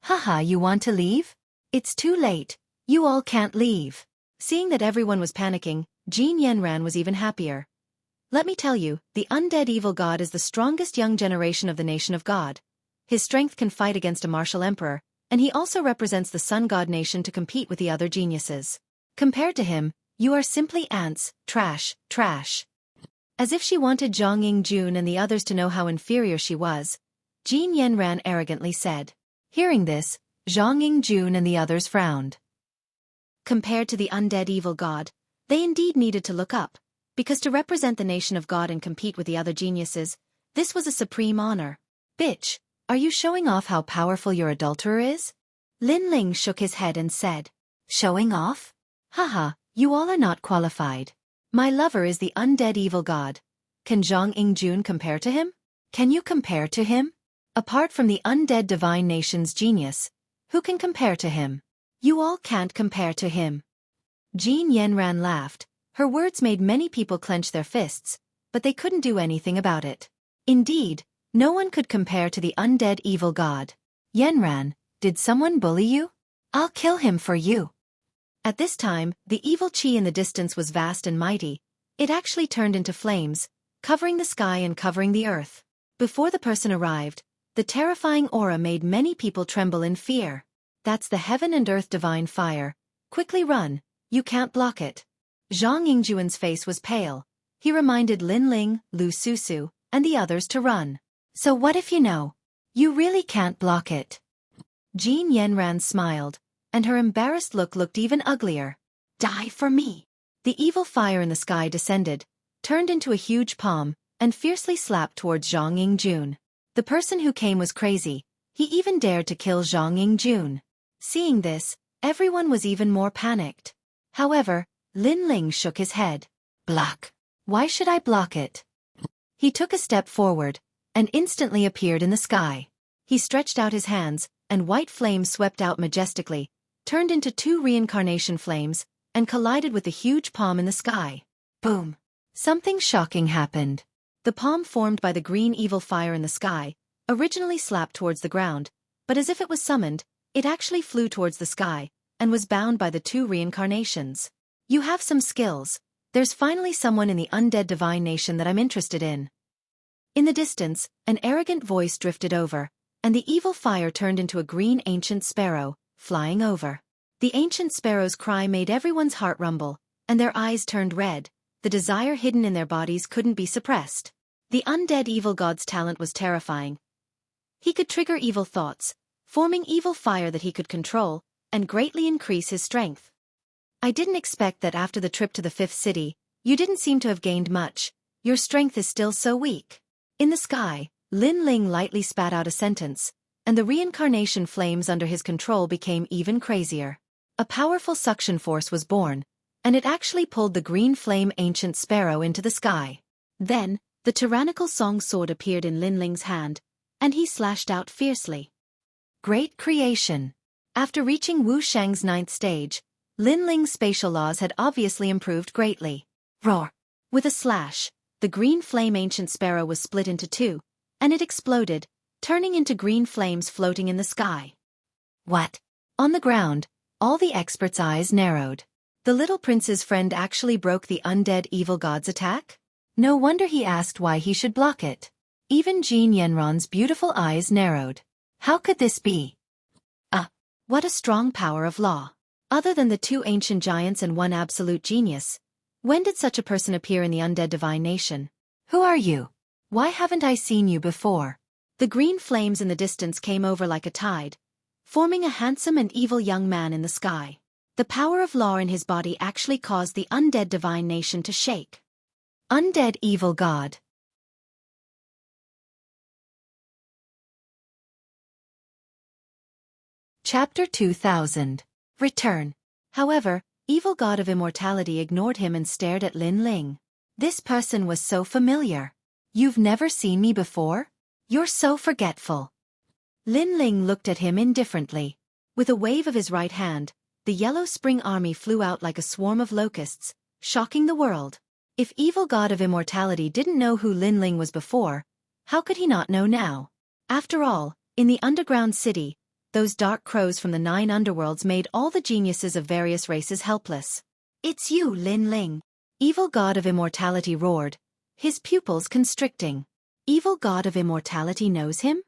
Haha, you want to leave? It's too late, you all can't leave. Seeing that everyone was panicking, Jin Yanran was even happier. Let me tell you, the undead evil god is the strongest young generation of the nation of God. His strength can fight against a martial emperor, and he also represents the sun god nation to compete with the other geniuses. Compared to him, you are simply ants, trash, trash. As if she wanted Zhang Yingjun and the others to know how inferior she was, Jin Yanran arrogantly said. Hearing this, Zhang Yingjun and the others frowned. Compared to the undead evil god, they indeed needed to look up, because to represent the nation of God and compete with the other geniuses, this was a supreme honor. Bitch, are you showing off how powerful your adulterer is? Lin Ling shook his head and said. Showing off? Haha, you all are not qualified. My lover is the undead evil god. Can Zhang Yingjun compare to him? Can you compare to him? Apart from the undead divine nation's genius, who can compare to him? You all can't compare to him. Jin Yanran laughed. Her words made many people clench their fists, but they couldn't do anything about it. Indeed, no one could compare to the undead evil god. Yanran, did someone bully you? I'll kill him for you. At this time, the evil chi in the distance was vast and mighty. It actually turned into flames, covering the sky and covering the earth. Before the person arrived, the terrifying aura made many people tremble in fear. That's the heaven and earth divine fire. Quickly run, you can't block it. Zhang Yingjun's face was pale. He reminded Lin Ling, Lu Susu, and the others to run. So what if you know? You really can't block it. Jin Yanran smiled, and her embarrassed look looked even uglier. Die for me. The evil fire in the sky descended, turned into a huge palm, and fiercely slapped towards Zhang Yingjun. The person who came was crazy. He even dared to kill Zhang Yingjun. Seeing this, everyone was even more panicked. However, Lin Ling shook his head. Block. Why should I block it? He took a step forward, and instantly appeared in the sky. He stretched out his hands, and white flames swept out majestically, turned into two reincarnation flames, and collided with the huge palm in the sky. Boom! Something shocking happened. The palm formed by the green evil fire in the sky, originally slapped towards the ground, but as if it was summoned, it actually flew towards the sky, and was bound by the two reincarnations. You have some skills. There's finally someone in the undead divine nation that I'm interested in. In the distance, an arrogant voice drifted over, and the evil fire turned into a green ancient sparrow, flying over. The ancient sparrow's cry made everyone's heart rumble, and their eyes turned red. The desire hidden in their bodies couldn't be suppressed. The undead evil god's talent was terrifying. He could trigger evil thoughts, forming evil fire that he could control, and greatly increase his strength. I didn't expect that after the trip to the fifth city, you didn't seem to have gained much. Your strength is still so weak. In the sky, Lin Ling lightly spat out a sentence, and the reincarnation flames under his control became even crazier. A powerful suction force was born, and it actually pulled the green flame ancient sparrow into the sky. Then, the tyrannical song sword appeared in Lin Ling's hand, and he slashed out fiercely. Great creation! After reaching Wu Shang's 9th stage, Lin Ling's spatial laws had obviously improved greatly. Roar! With a slash, the green flame ancient sparrow was split into two, and it exploded, turning into green flames floating in the sky. What? On the ground, all the experts' eyes narrowed. The little prince's friend actually broke the undead evil god's attack? No wonder he asked why he should block it. Even Jin Yenran's beautiful eyes narrowed. How could this be? What a strong power of law. Other than the two ancient giants and one absolute genius, when did such a person appear in the undead divine nation? Who are you? Why haven't I seen you before? The green flames in the distance came over like a tide, forming a handsome and evil young man in the sky. The power of law in his body actually caused the undead divine nation to shake. Undead evil god. Chapter 2000. Return. However, evil god of immortality ignored him and stared at Lin Ling. This person was so familiar. You've never seen me before? You're so forgetful. Lin Ling looked at him indifferently. With a wave of his right hand, the yellow spring army flew out like a swarm of locusts, shocking the world. If evil god of immortality didn't know who Lin Ling was before, how could he not know now? After all, in the underground city, those dark crows from the 9 underworlds made all the geniuses of various races helpless. It's you, Lin Ling. Evil god of immortality roared, his pupils constricting. Evil god of immortality knows him?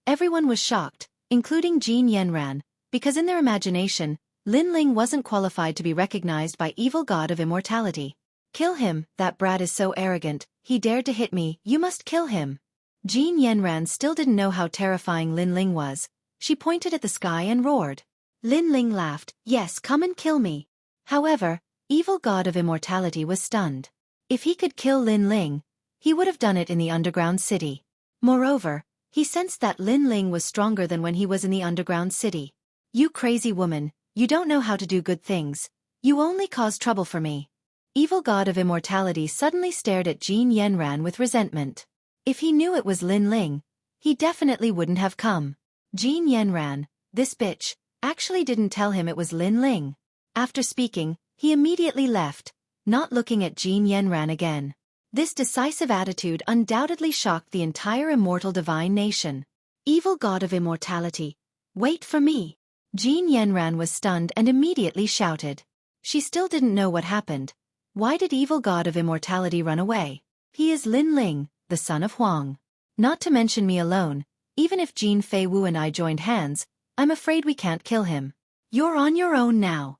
Everyone was shocked, including Jin Yenran, because in their imagination, Lin Ling wasn't qualified to be recognized by evil god of immortality. Kill him, that brat is so arrogant, he dared to hit me, you must kill him. Jin Yenran still didn't know how terrifying Lin Ling was. She pointed at the sky and roared. Lin Ling laughed, yes, come and kill me. However, evil god of immortality was stunned. If he could kill Lin Ling, he would have done it in the underground city. Moreover, he sensed that Lin Ling was stronger than when he was in the underground city. You crazy woman, you don't know how to do good things. You only cause trouble for me. Evil god of immortality suddenly stared at Jin Yenran with resentment. If he knew it was Lin Ling, he definitely wouldn't have come. Jin Yenran, this bitch, actually didn't tell him it was Lin Ling. After speaking, he immediately left, not looking at Jin Yenran again. This decisive attitude undoubtedly shocked the entire immortal divine nation. Evil god of immortality, wait for me. Jin Yenran was stunned and immediately shouted. She still didn't know what happened. Why did evil god of immortality run away? He is Lin Ling, the son of Huang. Not to mention me alone. Even if Jin Fei Wu and I joined hands, I'm afraid we can't kill him. You're on your own now.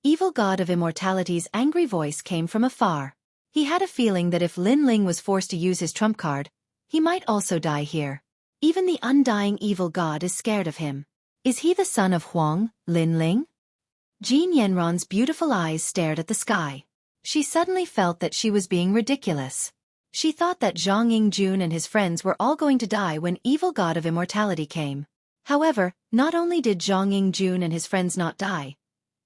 Evil god of immortality's angry voice came from afar. He had a feeling that if Lin Ling was forced to use his trump card, he might also die here. Even the undying evil god is scared of him. Is he the son of Huang, Lin Ling? Jin Yenran's beautiful eyes stared at the sky. She suddenly felt that she was being ridiculous. She thought that Zhang Yingjun and his friends were all going to die when evil god of immortality came. However, not only did Zhang Yingjun and his friends not die,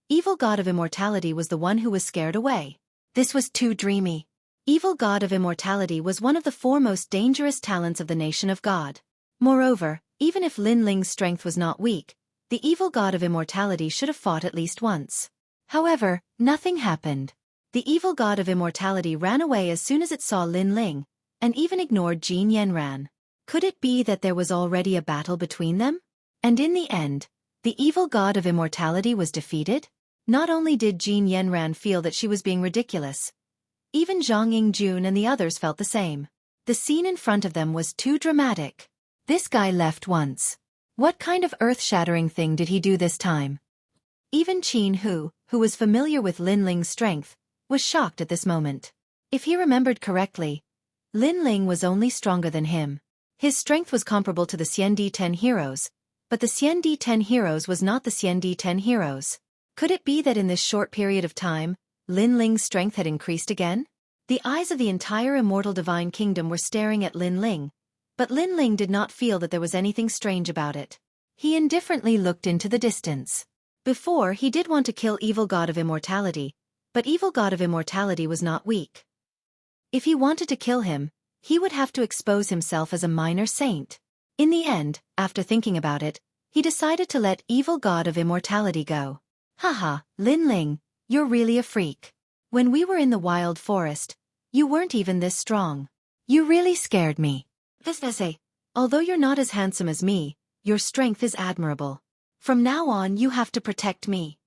evil god of immortality was the one who was scared away. This was too dreamy. Evil god of immortality was one of the 4 most dangerous talents of the nation of God. Moreover, even if Lin Ling's strength was not weak, the evil god of immortality should have fought at least once. However, nothing happened. The evil god of immortality ran away as soon as it saw Lin Ling, and even ignored Jin Yenran. Could it be that there was already a battle between them? And in the end, the evil god of immortality was defeated? Not only did Jin Yenran feel that she was being ridiculous, even Zhang Yingjun and the others felt the same. The scene in front of them was too dramatic. This guy left once. What kind of earth-shattering thing did he do this time? Even Qin Hu, who was familiar with Lin Ling's strength, was shocked at this moment. If he remembered correctly, Lin Ling was only stronger than him. His strength was comparable to the Xiandi 10 heroes, but the Xiandi 10 heroes was not the Xiandi 10 heroes. Could it be that in this short period of time, Lin Ling's strength had increased again? The eyes of the entire immortal divine kingdom were staring at Lin Ling, but Lin Ling did not feel that there was anything strange about it. He indifferently looked into the distance. Before, he did want to kill evil god of immortality, But evil god of immortality was not weak. If he wanted to kill him, he would have to expose himself as a minor saint. In the end, after thinking about it, he decided to let evil god of immortality go. Haha, Lin Ling, you're really a freak. When we were in the wild forest, you weren't even this strong. You really scared me. Although you're not as handsome as me, your strength is admirable. From now on you have to protect me.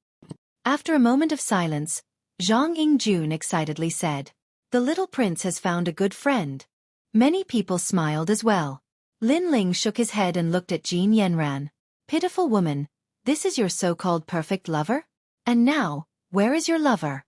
After a moment of silence, Zhang Yingjun excitedly said, "The little prince has found a good friend." Many people smiled as well. Lin Ling shook his head and looked at Jin Yanran. "Pitiful woman, this is your so-called perfect lover? And now, where is your lover?"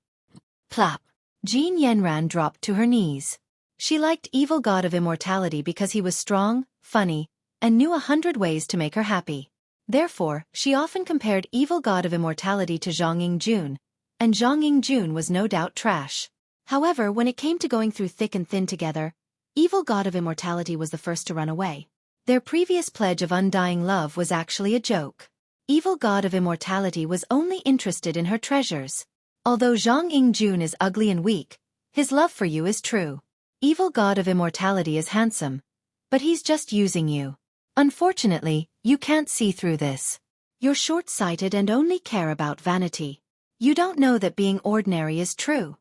Plop. Jin Yanran dropped to her knees. She liked evil god of immortality because he was strong, funny, and knew 100 ways to make her happy. Therefore, she often compared evil god of immortality to Zhang Yingjun, and Zhang Yingjun was no doubt trash. However, when it came to going through thick and thin together, evil god of immortality was the first to run away. Their previous pledge of undying love was actually a joke. Evil god of immortality was only interested in her treasures. Although Zhang Yingjun is ugly and weak, his love for you is true. Evil god of immortality is handsome, but he's just using you. Unfortunately, you can't see through this. You're short-sighted and only care about vanity. You don't know that being ordinary is true.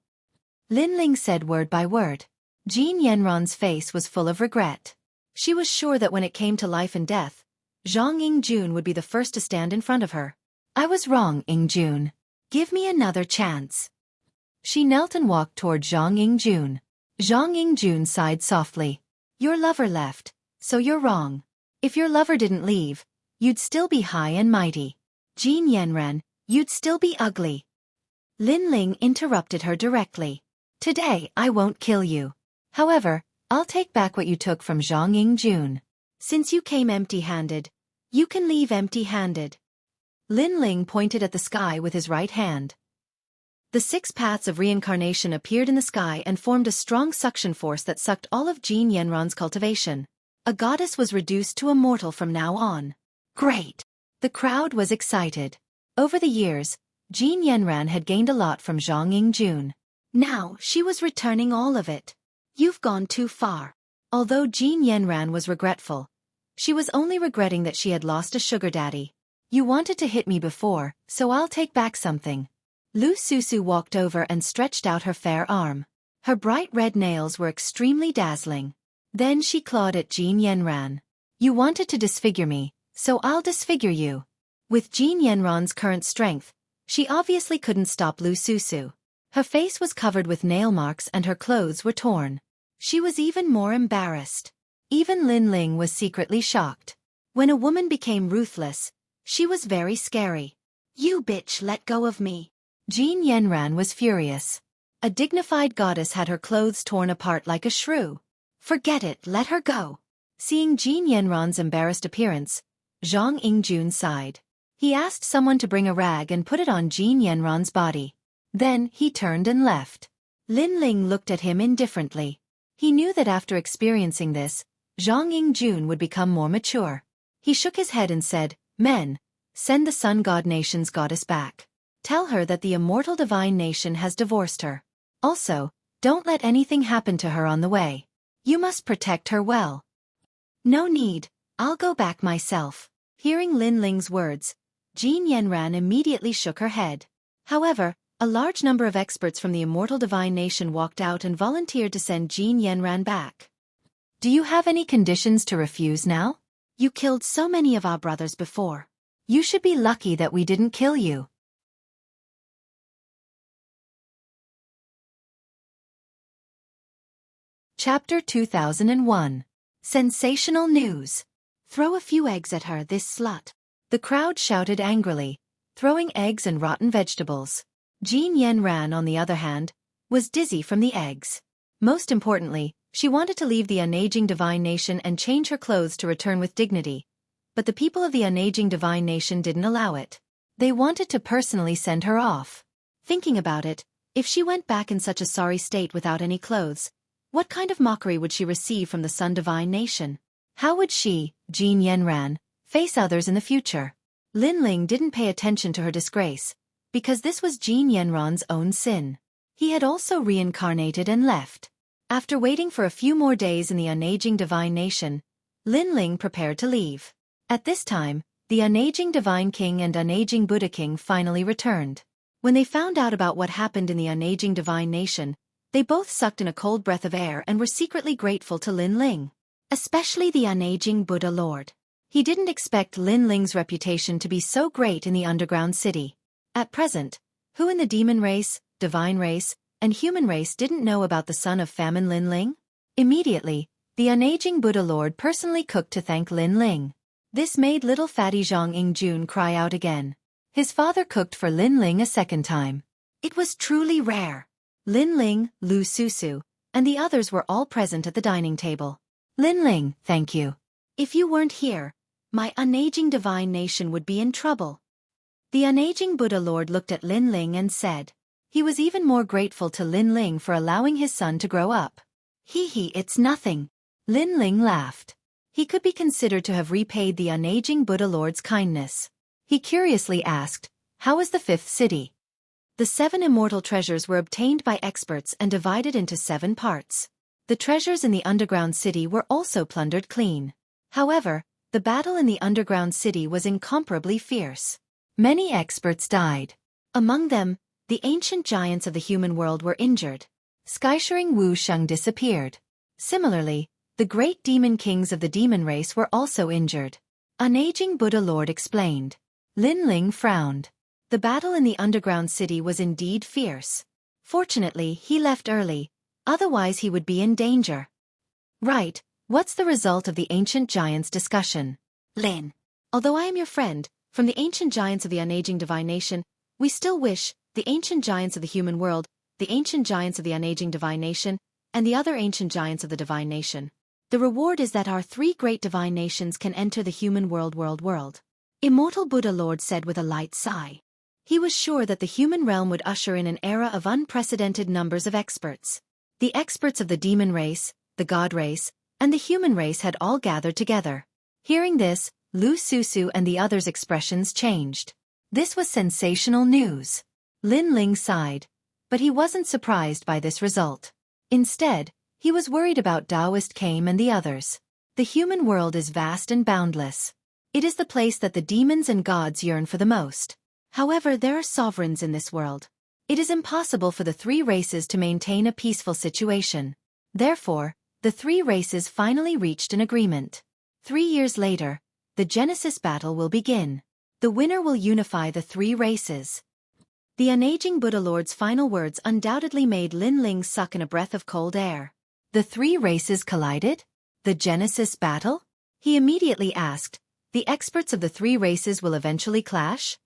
Lin Ling said word by word. Jin Yanran's face was full of regret. She was sure that when it came to life and death, Zhang Yingjun would be the first to stand in front of her. "I was wrong, Yingjun. Give me another chance." She knelt and walked toward Zhang Yingjun. Zhang Yingjun sighed softly. "Your lover left, so you're wrong. If your lover didn't leave, you'd still be high and mighty. Jin Yanran, you'd still be ugly." Lin Ling interrupted her directly. "Today I won't kill you. However, I'll take back what you took from Zhang Yingjun. Since you came empty-handed, you can leave empty-handed." Lin Ling pointed at the sky with his right hand. The 6 paths of reincarnation appeared in the sky and formed a strong suction force that sucked all of Jin Yanran's cultivation. A goddess was reduced to a mortal from now on. Great! The crowd was excited. Over the years, Jin Yanran had gained a lot from Zhang Yingjun. Now she was returning all of it. "You've gone too far." Although Jin Yanran was regretful, she was only regretting that she had lost a sugar daddy. "You wanted to hit me before, so I'll take back something." Lu Susu walked over and stretched out her fair arm. Her bright red nails were extremely dazzling. Then she clawed at Jin Yanran. "You wanted to disfigure me, so I'll disfigure you." With Jin Yanran's current strength, she obviously couldn't stop Lu Susu. Her face was covered with nail marks and her clothes were torn. She was even more embarrassed. Even Lin Ling was secretly shocked. When a woman became ruthless, she was very scary. "You bitch, let go of me." Jin Yanran was furious. A dignified goddess had her clothes torn apart like a shrew. "Forget it, let her go." Seeing Jin Yanran's embarrassed appearance, Zhang Yingjun sighed. He asked someone to bring a rag and put it on Jin Yanran's body. Then he turned and left. Lin Ling looked at him indifferently. He knew that after experiencing this, Zhang Yingjun would become more mature. He shook his head and said, "Men, send the Sun God Nation's goddess back. Tell her that the immortal divine nation has divorced her. Also, don't let anything happen to her on the way. You must protect her well." "No need, I'll go back myself." Hearing Lin Ling's words, Jin Yanran immediately shook her head. However, a large number of experts from the immortal divine nation walked out and volunteered to send Jin Yanran back. "Do you have any conditions to refuse now? You killed so many of our brothers before. You should be lucky that we didn't kill you." Chapter 2001. Sensational News. "Throw a few eggs at her, this slut." The crowd shouted angrily, throwing eggs and rotten vegetables. Jin Yanran, on the other hand, was dizzy from the eggs. Most importantly, she wanted to leave the unaging divine nation and change her clothes to return with dignity. But the people of the unaging divine nation didn't allow it. They wanted to personally send her off. Thinking about it, if she went back in such a sorry state without any clothes, what kind of mockery would she receive from the Sun Divine Nation? How would she, Jin Yanran, face others in the future? Lin Ling didn't pay attention to her disgrace, because this was Jin Yanran's own sin. He had also reincarnated and left. After waiting for a few more days in the unaging divine nation, Lin Ling prepared to leave. At this time, the unaging divine king and unaging Buddha king finally returned. When they found out about what happened in the unaging divine nation, they both sucked in a cold breath of air and were secretly grateful to Lin Ling. Especially the unaging Buddha Lord. He didn't expect Lin Ling's reputation to be so great in the underground city. At present, who in the demon race, divine race, and human race didn't know about the son of famine Lin Ling? Immediately, the unaging Buddha Lord personally cooked to thank Lin Ling. This made little fatty Zhang Yingjun cry out again. His father cooked for Lin Ling a second time. It was truly rare. Lin Ling, Lu Susu, and the others were all present at the dining table. Lin Ling, thank you. If you weren't here, my unaging divine nation would be in trouble. The unaging Buddha Lord looked at Lin Ling and said. He was even more grateful to Lin Ling for allowing his son to grow up. Hee, it's nothing. Lin Ling laughed. He could be considered to have repaid the unaging Buddha Lord's kindness. He curiously asked, how is the fifth city? The 7 immortal treasures were obtained by experts and divided into 7 parts. The treasures in the underground city were also plundered clean. However, the battle in the underground city was incomparably fierce. Many experts died. Among them, the ancient giants of the human world were injured. Skyshering Wu Sheng disappeared. Similarly, the great demon kings of the demon race were also injured. Unaging Buddha Lord explained. Lin Ling frowned. The battle in the underground city was indeed fierce. Fortunately, he left early, otherwise he would be in danger. Right, what's the result of the ancient giants' discussion? Lin. Although I am your friend, from the ancient giants of the unaging divine nation, we still wish, the ancient giants of the human world, the ancient giants of the unaging divine nation, and the other ancient giants of the divine nation. The reward is that our 3 great divine nations can enter the human world. Immortal Buddha Lord said with a light sigh. He was sure that the human realm would usher in an era of unprecedented numbers of experts. The experts of the demon race, the god race, and the human race had all gathered together. Hearing this, Lu Susu and the others' expressions changed. This was sensational news. Lin Ling sighed, but he wasn't surprised by this result. Instead, he was worried about Taoist Kame and the others. The human world is vast and boundless. It is the place that the demons and gods yearn for the most. However, there are sovereigns in this world. It is impossible for the 3 races to maintain a peaceful situation. Therefore, the 3 races finally reached an agreement. 3 years later, the Genesis battle will begin. The winner will unify the 3 races. The unaging Buddha Lord's final words undoubtedly made Lin Ling suck in a breath of cold air. The 3 races collided? The Genesis battle? He immediately asked, the experts of the 3 races will eventually clash?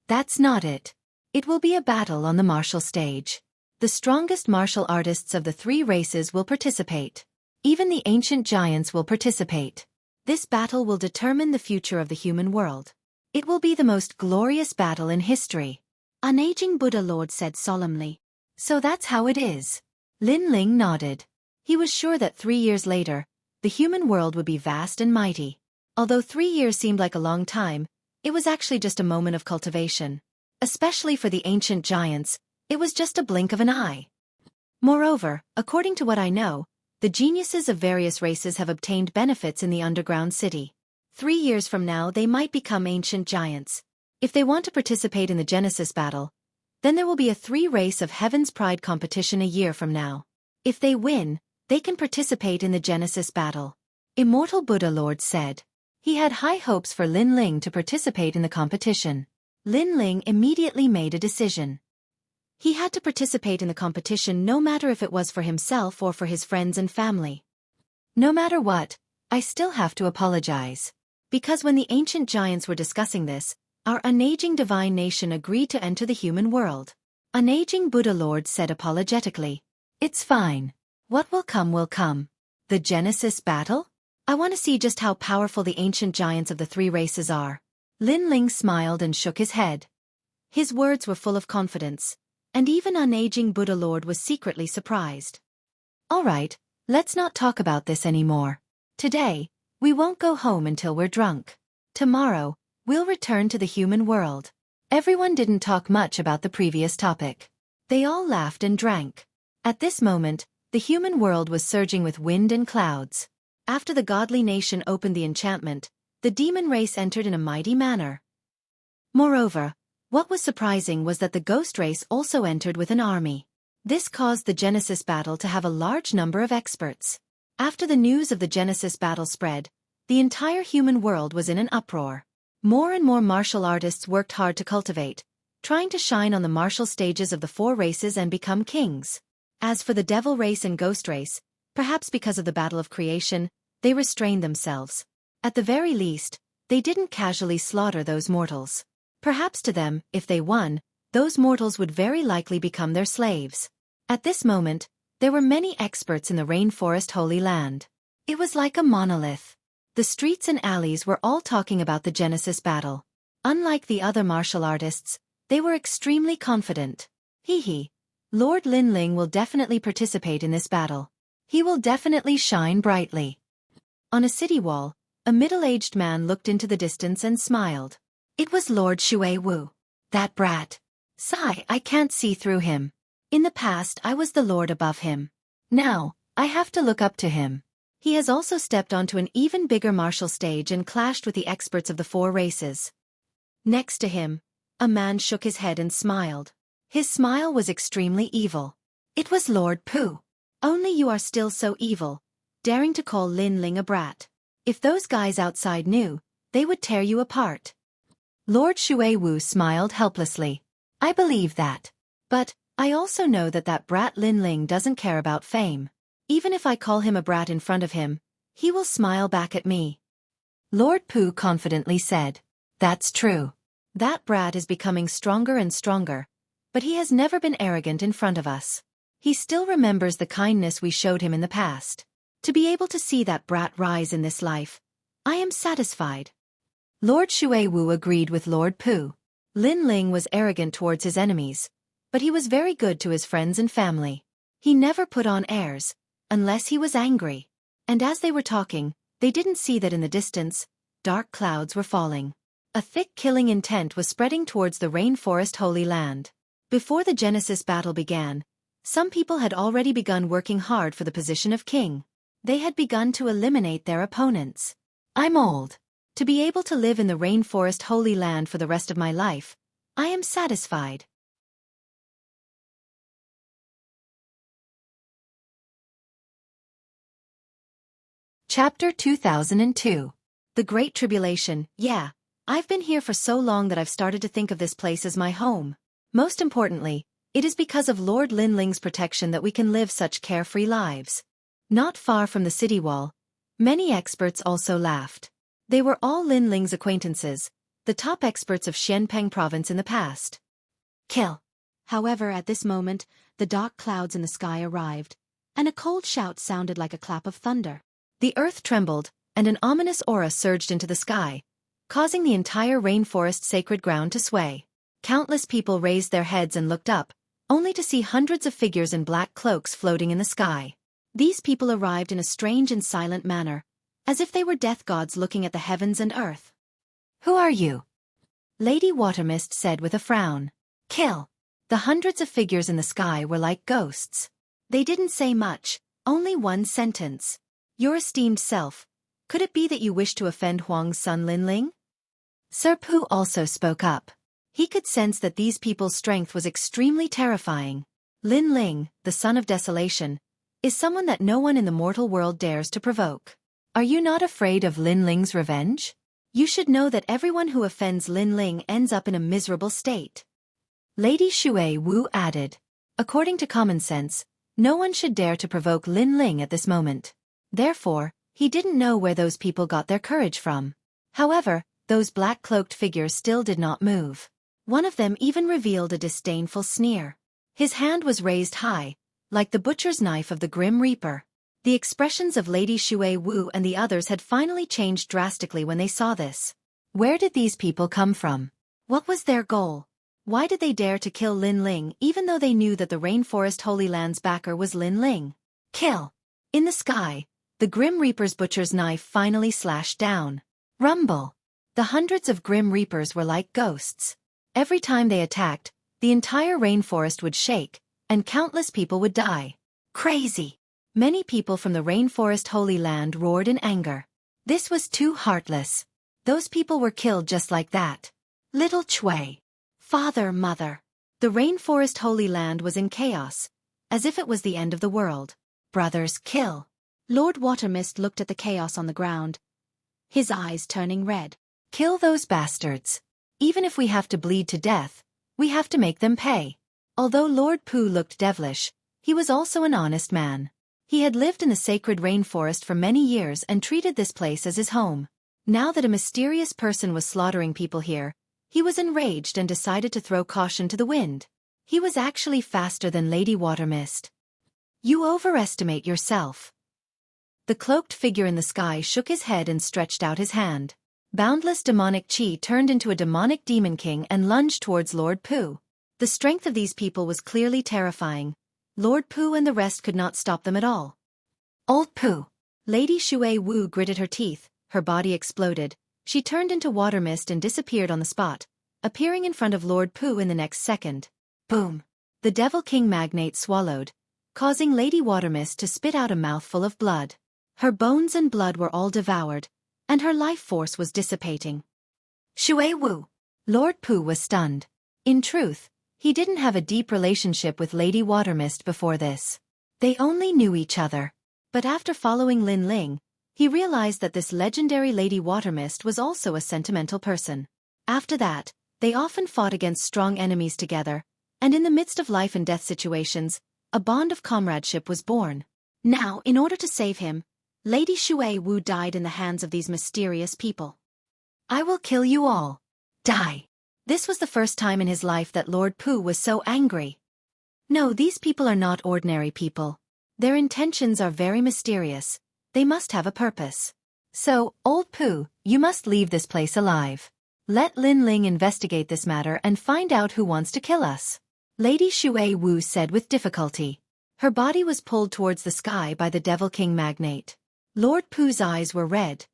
That's not it. It will be a battle on the martial stage. The strongest martial artists of the 3 races will participate. Even the ancient giants will participate. This battle will determine the future of the human world. It will be the most glorious battle in history. Unaging Buddha Lord said solemnly. So that's how it is. Lin Ling nodded. He was sure that 3 years later, the human world would be vast and mighty. Although 3 years seemed like a long time, it was actually just a moment of cultivation. Especially for the ancient giants, it was just a blink of an eye. Moreover, according to what I know, the geniuses of various races have obtained benefits in the underground city. 3 years from now they might become ancient giants. If they want to participate in the Genesis battle, then there will be a 3 race of Heaven's Pride competition a year from now. If they win, they can participate in the Genesis battle. Immortal Buddha Lord said. He had high hopes for Lin Ling to participate in the competition. Lin Ling immediately made a decision. He had to participate in the competition no matter if it was for himself or for his friends and family. No matter what, I still have to apologize. Because when the ancient giants were discussing this, our unaging divine nation agreed to enter the human world. Unaging Buddha Lord said apologetically. It's fine. What will come will come. The Genesis battle? I want to see just how powerful the ancient giants of the 3 races are. Lin Ling smiled and shook his head. His words were full of confidence, and even unaging Buddha Lord was secretly surprised. All right, let's not talk about this anymore. Today, we won't go home until we're drunk. Tomorrow, we'll return to the human world. Everyone didn't talk much about the previous topic. They all laughed and drank. At this moment, the human world was surging with wind and clouds. After the godly nation opened the enchantment, the demon race entered in a mighty manner. Moreover, what was surprising was that the ghost race also entered with an army. This caused the Genesis battle to have a large number of experts. After the news of the Genesis battle spread, the entire human world was in an uproar. More and more martial artists worked hard to cultivate, trying to shine on the martial stages of the four races and become kings. As for the devil race and ghost race, perhaps because of the battle of creation, they restrained themselves. At the very least, they didn't casually slaughter those mortals. Perhaps to them, if they won, those mortals would very likely become their slaves. At this moment, there were many experts in the rainforest Holy Land. It was like a monolith. The streets and alleys were all talking about the Genesis battle. Unlike the other martial artists, they were extremely confident. Lord Linling will definitely participate in this battle. He will definitely shine brightly. On a city wall, a middle-aged man looked into the distance and smiled. It was Lord Xueqi. That brat. Sigh, I can't see through him. In the past I was the lord above him. Now, I have to look up to him. He has also stepped onto an even bigger martial stage and clashed with the experts of the four races. Next to him, a man shook his head and smiled. His smile was extremely evil. It was Lord Pu. Only you are still so evil, daring to call Lin Ling a brat. If those guys outside knew, they would tear you apart. Lord Xueqi smiled helplessly. I believe that. But, I also know that brat Lin Ling doesn't care about fame. Even if I call him a brat in front of him, he will smile back at me. Lord Pu confidently said. That's true. That brat is becoming stronger and stronger, but he has never been arrogant in front of us. He still remembers the kindness we showed him in the past. To be able to see that brat rise in this life, I am satisfied. Lord Xueqi agreed with Lord Pu. Lin Ling was arrogant towards his enemies, but he was very good to his friends and family. He never put on airs, unless he was angry. And as they were talking, they didn't see that in the distance, dark clouds were falling. A thick killing intent was spreading towards the rainforest Holy Land. Before the Genesis battle began, some people had already begun working hard for the position of king. They had begun to eliminate their opponents. I'm old. To be able to live in the rainforest Holy Land for the rest of my life, I am satisfied. Chapter 2002. The Great Tribulation. Yeah, I've been here for so long that I've started to think of this place as my home. Most importantly, it is because of Lord Linling's protection that we can live such carefree lives. Not far from the city wall, many experts also laughed. They were all Linling's acquaintances, the top experts of Xianpeng province in the past. Kill. However, at this moment, the dark clouds in the sky arrived, and a cold shout sounded like a clap of thunder. The earth trembled, and an ominous aura surged into the sky, causing the entire rainforest sacred ground to sway. Countless people raised their heads and looked up, only to see hundreds of figures in black cloaks floating in the sky. These people arrived in a strange and silent manner, as if they were death gods looking at the heavens and earth. Who are you? Lady Watermist said with a frown. Kill. The hundreds of figures in the sky were like ghosts. They didn't say much, only one sentence. Your esteemed self, could it be that you wish to offend Huang's son Linling? Sir Pu also spoke up. He could sense that these people's strength was extremely terrifying. Linling, the son of desolation, is someone that no one in the mortal world dares to provoke. Are you not afraid of Linling's revenge? You should know that everyone who offends Linling ends up in a miserable state. Lady Xueqi added. According to common sense, no one should dare to provoke Linling at this moment. Therefore, he didn't know where those people got their courage from. However, those black-cloaked figures still did not move. One of them even revealed a disdainful sneer. His hand was raised high, like the butcher's knife of the Grim Reaper. The expressions of Lady Xueqi and the others had finally changed drastically when they saw this. Where did these people come from? What was their goal? Why did they dare to kill Linling even though they knew that the Rainforest Holy Land's backer was Linling? Kill! In the sky, the Grim Reaper's butcher's knife finally slashed down. Rumble! The hundreds of Grim Reapers were like ghosts. Every time they attacked, the entire rainforest would shake, and countless people would die. Crazy! Many people from the rainforest Holy Land roared in anger. This was too heartless. Those people were killed just like that. Little Xueqi. Father, mother. The rainforest Holy Land was in chaos, as if it was the end of the world. Brothers, kill. Lord Watermist looked at the chaos on the ground, his eyes turning red. Kill those bastards. Even if we have to bleed to death, we have to make them pay. Although Lord Pooh looked devilish, he was also an honest man. He had lived in the sacred rainforest for many years and treated this place as his home. Now that a mysterious person was slaughtering people here, he was enraged and decided to throw caution to the wind. He was actually faster than Lady Watermist. You overestimate yourself. The cloaked figure in the sky shook his head and stretched out his hand. Boundless demonic chi turned into a demonic demon king and lunged towards Lord Pooh. The strength of these people was clearly terrifying. Lord Pooh and the rest could not stop them at all. Old Pooh! Lady Xueqi Wu gritted her teeth, her body exploded. She turned into water mist and disappeared on the spot, appearing in front of Lord Pooh in the next second. Boom! The Devil King magnate swallowed, causing Lady Watermist to spit out a mouthful of blood. Her bones and blood were all devoured, and her life force was dissipating. Xueqi Wu! Lord Pooh was stunned. In truth, he didn't have a deep relationship with Lady Watermist before this. They only knew each other. But after following Lin Ling, he realized that this legendary Lady Watermist was also a sentimental person. After that, they often fought against strong enemies together, and in the midst of life and death situations, a bond of comradeship was born. Now, in order to save him, Lady Xueqi Wu died in the hands of these mysterious people. I will kill you all. Die. This was the first time in his life that Lord Pooh was so angry. No, these people are not ordinary people. Their intentions are very mysterious. They must have a purpose. So, Old Pooh, you must leave this place alive. Let Lin Ling investigate this matter and find out who wants to kill us. Lady Xueqi Wu said with difficulty. Her body was pulled towards the sky by the Devil King magnate. Lord Pooh's eyes were red.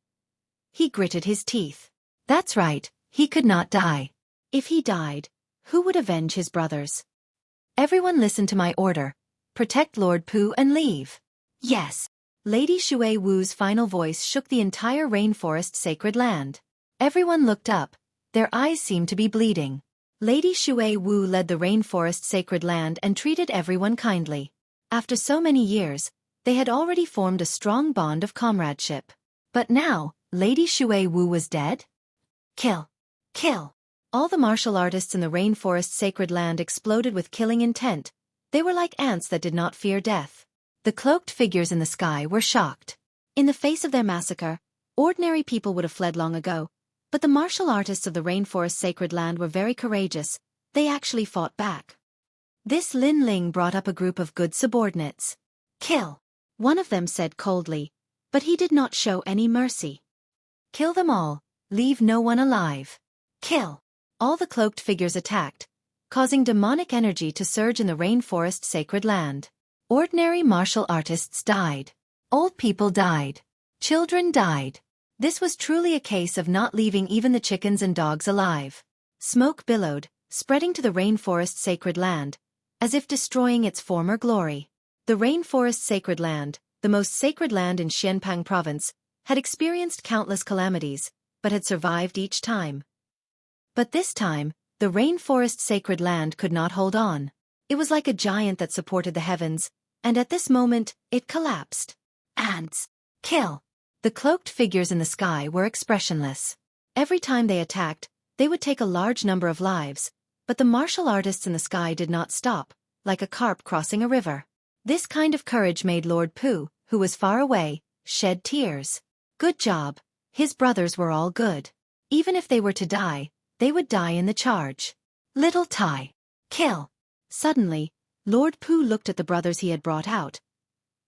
He gritted his teeth. That's right, he could not die. If he died, who would avenge his brothers? Everyone listen to my order. Protect Lord Pooh and leave. Yes. Lady Xueqi Wu's final voice shook the entire rainforest sacred land. Everyone looked up. Their eyes seemed to be bleeding. Lady Xueqi Wu led the rainforest sacred land and treated everyone kindly. After so many years, they had already formed a strong bond of comradeship. But now, Lady Xueqi Wu was dead? Kill. Kill. All the martial artists in the rainforest sacred land exploded with killing intent. They were like ants that did not fear death. The cloaked figures in the sky were shocked. In the face of their massacre, ordinary people would have fled long ago, but the martial artists of the rainforest sacred land were very courageous. They actually fought back. This Lin Ling brought up a group of good subordinates. Kill. One of them said coldly, but he did not show any mercy. Kill them all, leave no one alive. Kill. All the cloaked figures attacked, causing demonic energy to surge in the rainforest sacred land. Ordinary martial artists died. Old people died. Children died. This was truly a case of not leaving even the chickens and dogs alive. Smoke billowed, spreading to the rainforest sacred land, as if destroying its former glory. The rainforest sacred land, the most sacred land in Xianpang province, had experienced countless calamities, but had survived each time. But this time, the rainforest sacred land could not hold on. It was like a giant that supported the heavens, and at this moment, it collapsed. Ants. Kill. The cloaked figures in the sky were expressionless. Every time they attacked, they would take a large number of lives, but the martial artists in the sky did not stop, like a carp crossing a river. This kind of courage made Lord Pooh, who was far away, shed tears. Good job. His brothers were all good. Even if they were to die, they would die in the charge. Little Tai. Kill. Suddenly, Lord Pooh looked at the brothers he had brought out,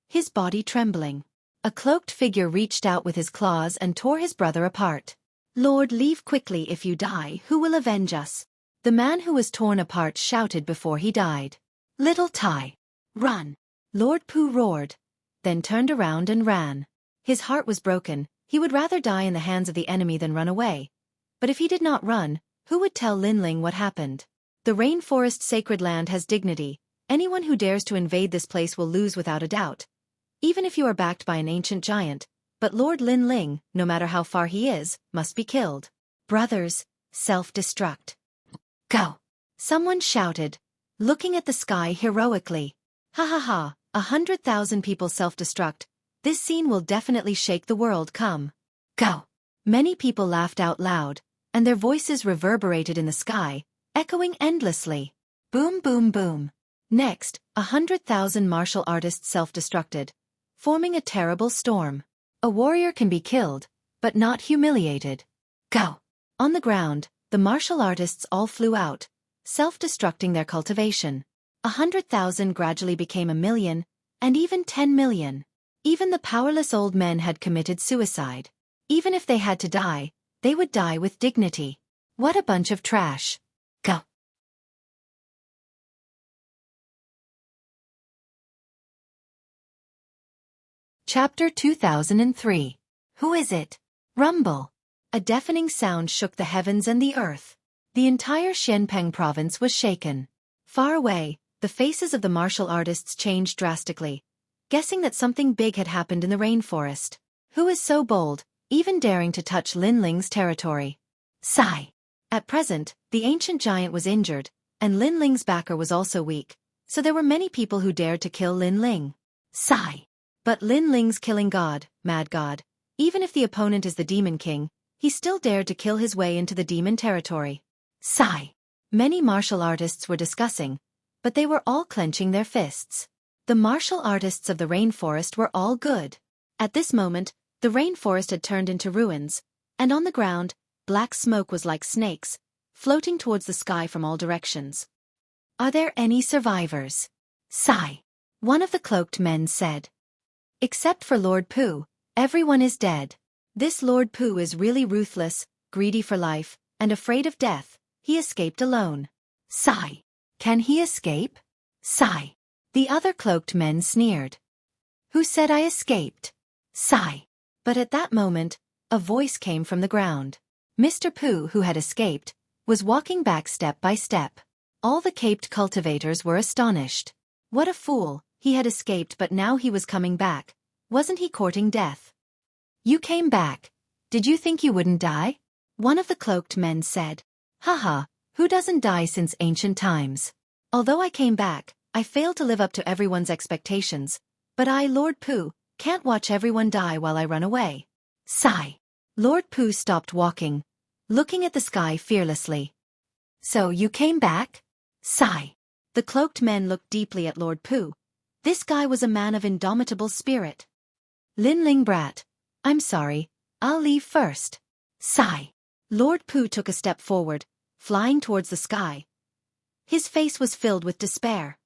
his body trembling. A cloaked figure reached out with his claws and tore his brother apart. Lord, leave quickly. If you die, who will avenge us? The man who was torn apart shouted before he died. Little Tai. Run. Lord Pooh roared, then turned around and ran. His heart was broken. He would rather die in the hands of the enemy than run away. But if he did not run, who would tell Lin Ling what happened? The rainforest sacred land has dignity. Anyone who dares to invade this place will lose without a doubt. Even if you are backed by an ancient giant, but Lord Lin Ling, no matter how far he is, must be killed. Brothers, self-destruct. Go! Someone shouted, looking at the sky heroically. Ha ha ha, 100,000 people self-destruct. This scene will definitely shake the world. Come. Go! Many people laughed out loud, and their voices reverberated in the sky, echoing endlessly. Boom boom boom. Next, 100,000 martial artists self-destructed, forming a terrible storm. A warrior can be killed, but not humiliated. Go! On the ground, the martial artists all flew out, self-destructing their cultivation. 100,000 gradually became 1,000,000, and even 10 million. Even the powerless old men had committed suicide. Even if they had to die, they would die with dignity. What a bunch of trash. Go! Chapter 2003. Who is it? Rumble. A deafening sound shook the heavens and the earth. The entire Xianpeng province was shaken. Far away, the faces of the martial artists changed drastically, guessing that something big had happened in the rainforest. Who is so bold, even daring to touch Lin Ling's territory? Sigh. At present, the ancient giant was injured, and Lin Ling's backer was also weak, so there were many people who dared to kill Lin Ling. Sigh. But Lin Ling's killing god, mad god. Even if the opponent is the demon king, he still dared to kill his way into the demon territory. Sigh. Many martial artists were discussing, but they were all clenching their fists. The martial artists of the rainforest were all good. At this moment, the rainforest had turned into ruins, and on the ground, black smoke was like snakes, floating towards the sky from all directions. Are there any survivors? Sigh. One of the cloaked men said. Except for Lord Pu, everyone is dead. This Lord Pu is really ruthless, greedy for life, and afraid of death. He escaped alone. Sigh. Can he escape? Sigh. The other cloaked men sneered. Who said I escaped? Sigh. But at that moment, a voice came from the ground. Mr. Pu, who had escaped, was walking back step by step. All the caped cultivators were astonished. What a fool, he had escaped but now he was coming back. Wasn't he courting death? You came back. Did you think you wouldn't die? One of the cloaked men said. Haha, who doesn't die since ancient times? Although I came back, I failed to live up to everyone's expectations, but I, Lord Pu, can't watch everyone die while I run away. Sigh. Lord Pu stopped walking, looking at the sky fearlessly. So you came back? Sigh. The cloaked men looked deeply at Lord Pu. This guy was a man of indomitable spirit. Lin Ling brat. I'm sorry, I'll leave first. Sigh. Lord Pu took a step forward, flying towards the sky. His face was filled with despair.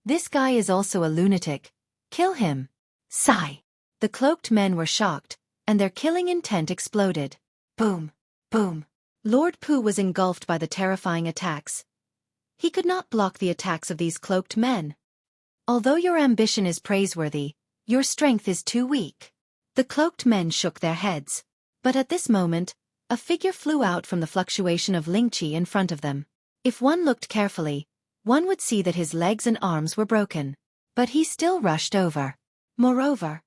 This guy is also a lunatic. Kill him. Sigh. The cloaked men were shocked, and their killing intent exploded. Boom. Boom. Lord Pu was engulfed by the terrifying attacks. He could not block the attacks of these cloaked men. Although your ambition is praiseworthy, your strength is too weak. The cloaked men shook their heads. But at this moment, a figure flew out from the fluctuation of Lingqi in front of them. If one looked carefully, one would see that his legs and arms were broken. But he still rushed over. Moreover,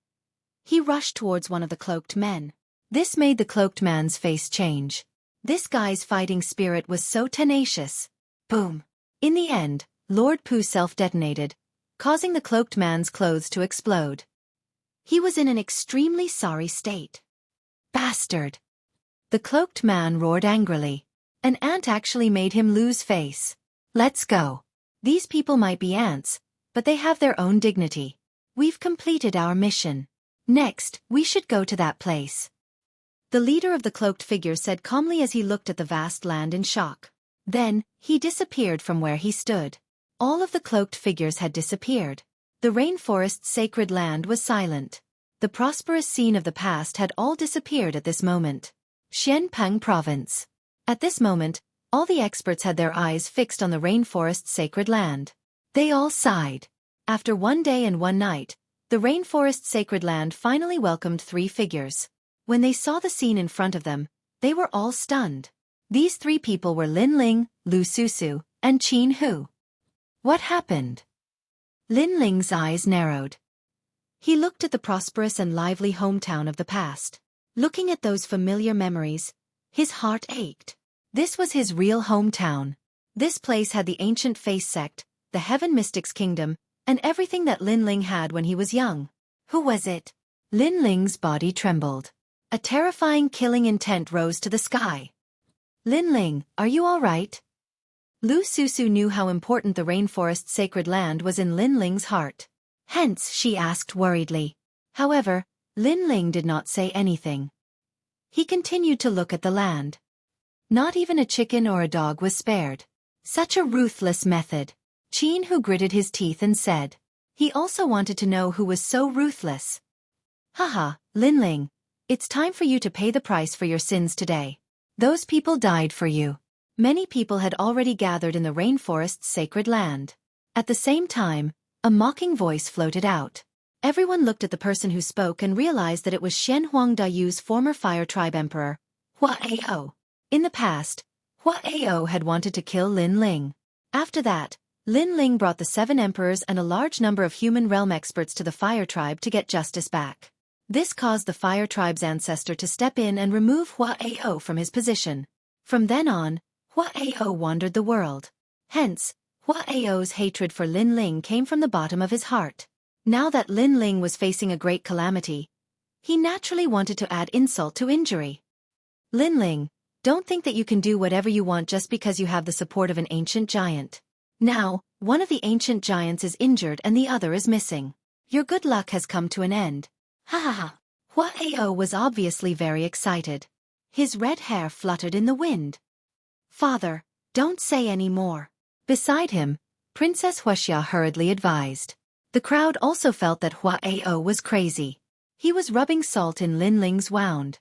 he rushed towards one of the cloaked men. This made the cloaked man's face change. This guy's fighting spirit was so tenacious. Boom. In the end, Lord Pu self-detonated, causing the cloaked man's clothes to explode. He was in an extremely sorry state. Bastard! The cloaked man roared angrily. An ant actually made him lose face. Let's go. These people might be ants, but they have their own dignity. We've completed our mission. Next, we should go to that place. The leader of the cloaked figure said calmly as he looked at the vast land in shock. Then, he disappeared from where he stood. All of the cloaked figures had disappeared. The rainforest's sacred land was silent. The prosperous scene of the past had all disappeared at this moment. Xianpeng Province. At this moment, all the experts had their eyes fixed on the rainforest's sacred land. They all sighed. After 1 day and 1 night, the rainforest's sacred land finally welcomed 3 figures. When they saw the scene in front of them, they were all stunned. These 3 people were Lin Ling, Lu Susu, And Qin who? What happened? Lin Ling's eyes narrowed. He looked at the prosperous and lively hometown of the past. Looking at those familiar memories, his heart ached. This was his real hometown. This place had the ancient face sect, the Heaven Mystics Kingdom, and everything that Lin Ling had when he was young. Who was it? Lin Ling's body trembled. A terrifying killing intent rose to the sky. Lin Ling, are you all right? Lu Susu knew how important the rainforest's sacred land was in Lin Ling's heart. Hence, she asked worriedly. However, Lin Ling did not say anything. He continued to look at the land. Not even a chicken or a dog was spared. Such a ruthless method. Qin who gritted his teeth and said. He also wanted to know who was so ruthless. Haha, Lin Ling. It's time for you to pay the price for your sins today. Those people died for you. Many people had already gathered in the rainforest's sacred land. At the same time, a mocking voice floated out. Everyone looked at the person who spoke and realized that it was Shen Huangdayu's former Fire Tribe Emperor, Hua Ao. In the past, Hua Ao had wanted to kill Lin Ling. After that, Lin Ling brought the 7 emperors and a large number of human realm experts to the Fire Tribe to get justice back. This caused the Fire Tribe's ancestor to step in and remove Hua Ao from his position. From then on, Hua Ao wandered the world. Hence, Hua Ao's hatred for Lin Ling came from the bottom of his heart. Now that Lin Ling was facing a great calamity, he naturally wanted to add insult to injury. Lin Ling, don't think that you can do whatever you want just because you have the support of an ancient giant. Now, one of the ancient giants is injured and the other is missing. Your good luck has come to an end. Ha ha ha. Hua Ao was obviously very excited. His red hair fluttered in the wind. Father, don't say any more. Beside him, Princess Xueqi hurriedly advised. The crowd also felt that Hua Ao was crazy. He was rubbing salt in Lin Ling's wound.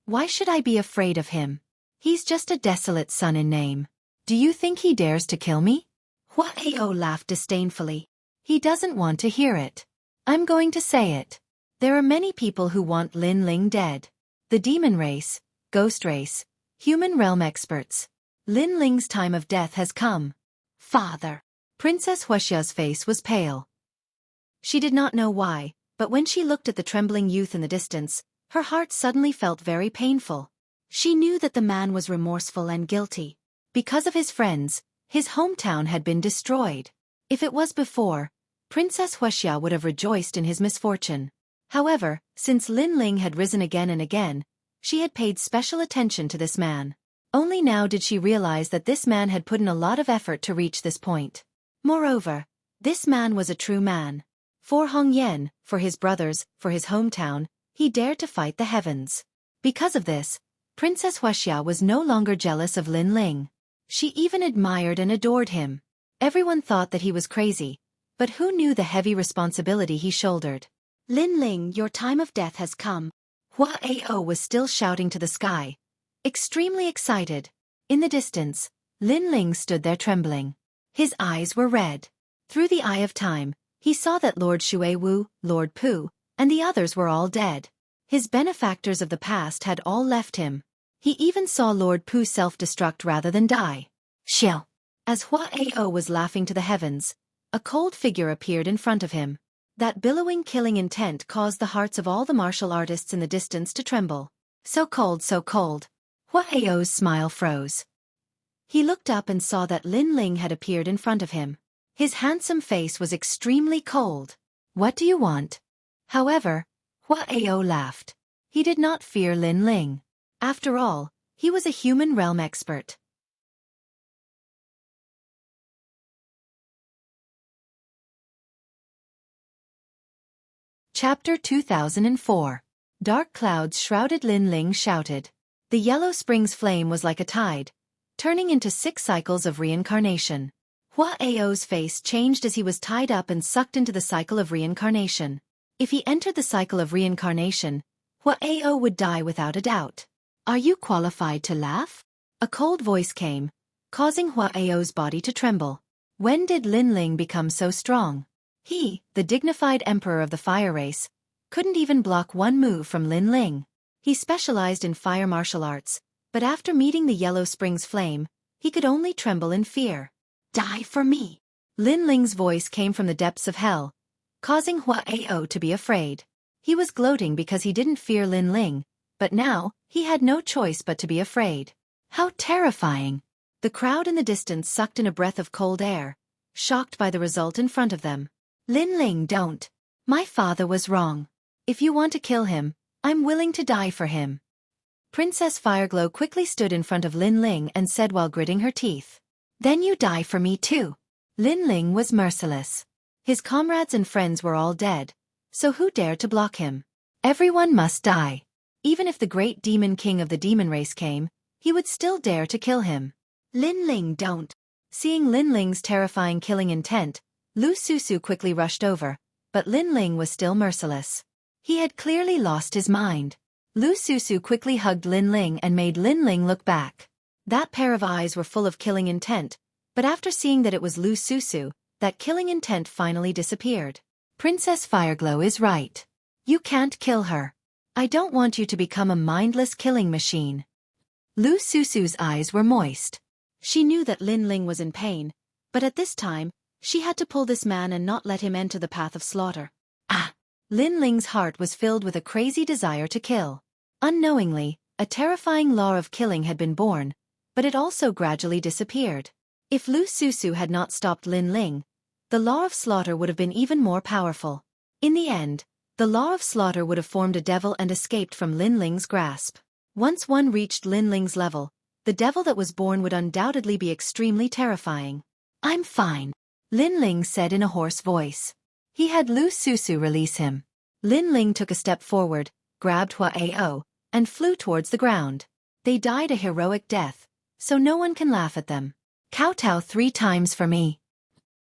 Why should I be afraid of him? He's just a desolate son in name. Do you think he dares to kill me? Hua Ao laughed disdainfully. He doesn't want to hear it. I'm going to say it. There are many people who want Lin Ling dead. The demon race, ghost race, human realm experts. Lin Ling's time of death has come. Father. Princess Xueqi's face was pale. She did not know why, but when she looked at the trembling youth in the distance, her heart suddenly felt very painful. She knew that the man was remorseful and guilty. Because of his friends, his hometown had been destroyed. If it was before, Princess Xueqi would have rejoiced in his misfortune. However, since Lin Ling had risen again and again, she had paid special attention to this man. Only now did she realize that this man had put in a lot of effort to reach this point. Moreover, this man was a true man. For Hong Yan, for his brothers, for his hometown, he dared to fight the heavens. Because of this, Princess Xueqi was no longer jealous of Lin Ling. She even admired and adored him. Everyone thought that he was crazy, but who knew the heavy responsibility he shouldered? Lin Ling, your time of death has come. Hua Ao was still shouting to the sky, extremely excited. In the distance, Lin Ling stood there trembling. His eyes were red. Through the eye of time, he saw that Lord Xuewu, Lord Pu, and the others were all dead. His benefactors of the past had all left him. He even saw Lord Pu self-destruct rather than die. Xiao. As Hua Ao was laughing to the heavens, a cold figure appeared in front of him. That billowing killing intent caused the hearts of all the martial artists in the distance to tremble. So cold, so cold. Hua Ao's smile froze. He looked up and saw that Lin Ling had appeared in front of him. His handsome face was extremely cold. What do you want? However, Hua Ao laughed. He did not fear Lin Ling. After all, he was a human realm expert. Chapter 2004. Dark clouds shrouded Lin Ling shouted. The Yellow Spring's flame was like a tide, turning into 6 cycles of reincarnation. Hua Ao's face changed as he was tied up and sucked into the cycle of reincarnation. If he entered the cycle of reincarnation, Hua Ao would die without a doubt. Are you qualified to laugh? A cold voice came, causing Hua Ao's body to tremble. When did Lin Ling become so strong? He, the dignified emperor of the fire race, couldn't even block one move from Lin Ling. He specialized in fire martial arts, but after meeting the Yellow Spring's flame, he could only tremble in fear. Die for me. Lin Ling's voice came from the depths of hell, causing Huaao to be afraid. He was gloating because he didn't fear Lin Ling, but now, he had no choice but to be afraid. How terrifying! The crowd in the distance sucked in a breath of cold air, shocked by the result in front of them. Lin Ling, don't. My father was wrong. If you want to kill him, I'm willing to die for him. Princess Fireglow quickly stood in front of Lin Ling and said while gritting her teeth. Then you die for me too. Lin Ling was merciless. His comrades and friends were all dead, so who dared to block him? Everyone must die. Even if the great demon king of the demon race came, he would still dare to kill him. Lin Ling, don't. Seeing Lin Ling's terrifying killing intent, Lu Susu quickly rushed over, but Lin Ling was still merciless. He had clearly lost his mind. Lu Susu quickly hugged Lin Ling and made Lin Ling look back. That pair of eyes were full of killing intent, but after seeing that it was Lu Susu, that killing intent finally disappeared. Princess Fireglow is right. You can't kill her. I don't want you to become a mindless killing machine. Lu Susu's eyes were moist. She knew that Lin Ling was in pain, but at this time, she had to pull this man and not let him enter the path of slaughter. Ah! Lin Ling's heart was filled with a crazy desire to kill. Unknowingly, a terrifying law of killing had been born, but it also gradually disappeared. If Lu Susu had not stopped Lin Ling, the law of slaughter would have been even more powerful. In the end, the law of slaughter would have formed a devil and escaped from Lin Ling's grasp. Once one reached Lin Ling's level, the devil that was born would undoubtedly be extremely terrifying. I'm fine, Lin Ling said in a hoarse voice. He had Lu Susu release him. Lin Ling took a step forward, grabbed Huaao, and flew towards the ground. They died a heroic death, so no one can laugh at them. Kowtow 3 times for me.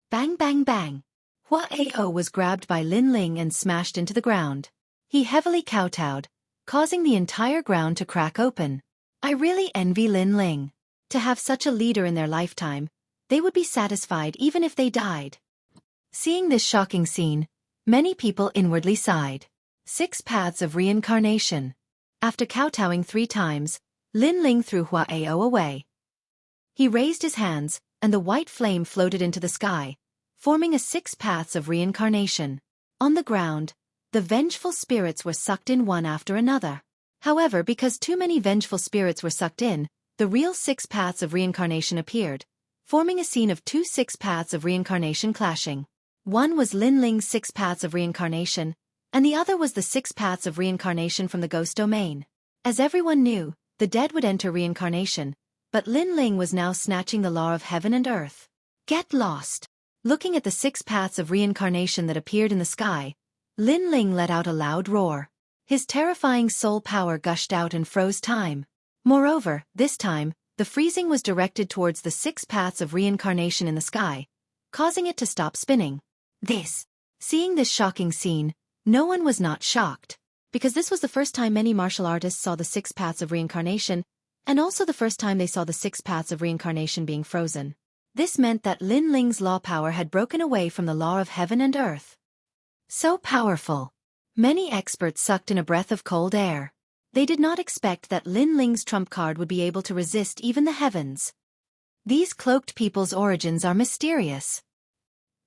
Bang bang bang. Huaao was grabbed by Lin Ling and smashed into the ground. He heavily kowtowed, causing the entire ground to crack open. I really envy Lin Ling. To have such a leader in their lifetime, they would be satisfied even if they died. Seeing this shocking scene, many people inwardly sighed. 6 paths of reincarnation. After kowtowing 3 times, Lin Ling threw Huaao away. He raised his hands, and the white flame floated into the sky, forming a 6 paths of reincarnation. On the ground, the vengeful spirits were sucked in one after another. However, because too many vengeful spirits were sucked in, the real 6 paths of reincarnation appeared, forming a scene of 2 6 paths of reincarnation clashing. One was Lin Ling's 6 paths of reincarnation, and the other was the 6 paths of reincarnation from the ghost domain. As everyone knew, the dead would enter reincarnation, but Lin Ling was now snatching the law of heaven and earth. Get lost! Looking at the 6 paths of reincarnation that appeared in the sky, Lin Ling let out a loud roar. His terrifying soul power gushed out and froze time. Moreover, this time, the freezing was directed towards the 6 paths of reincarnation in the sky, causing it to stop spinning. Seeing this shocking scene, no one was not shocked, because this was the first time many martial artists saw the 6 paths of reincarnation, and also the first time they saw the 6 paths of reincarnation being frozen. This meant that Lin Ling's law power had broken away from the law of heaven and earth. So powerful. Many experts sucked in a breath of cold air. They did not expect that Lin Ling's trump card would be able to resist even the heavens. These cloaked people's origins are mysterious.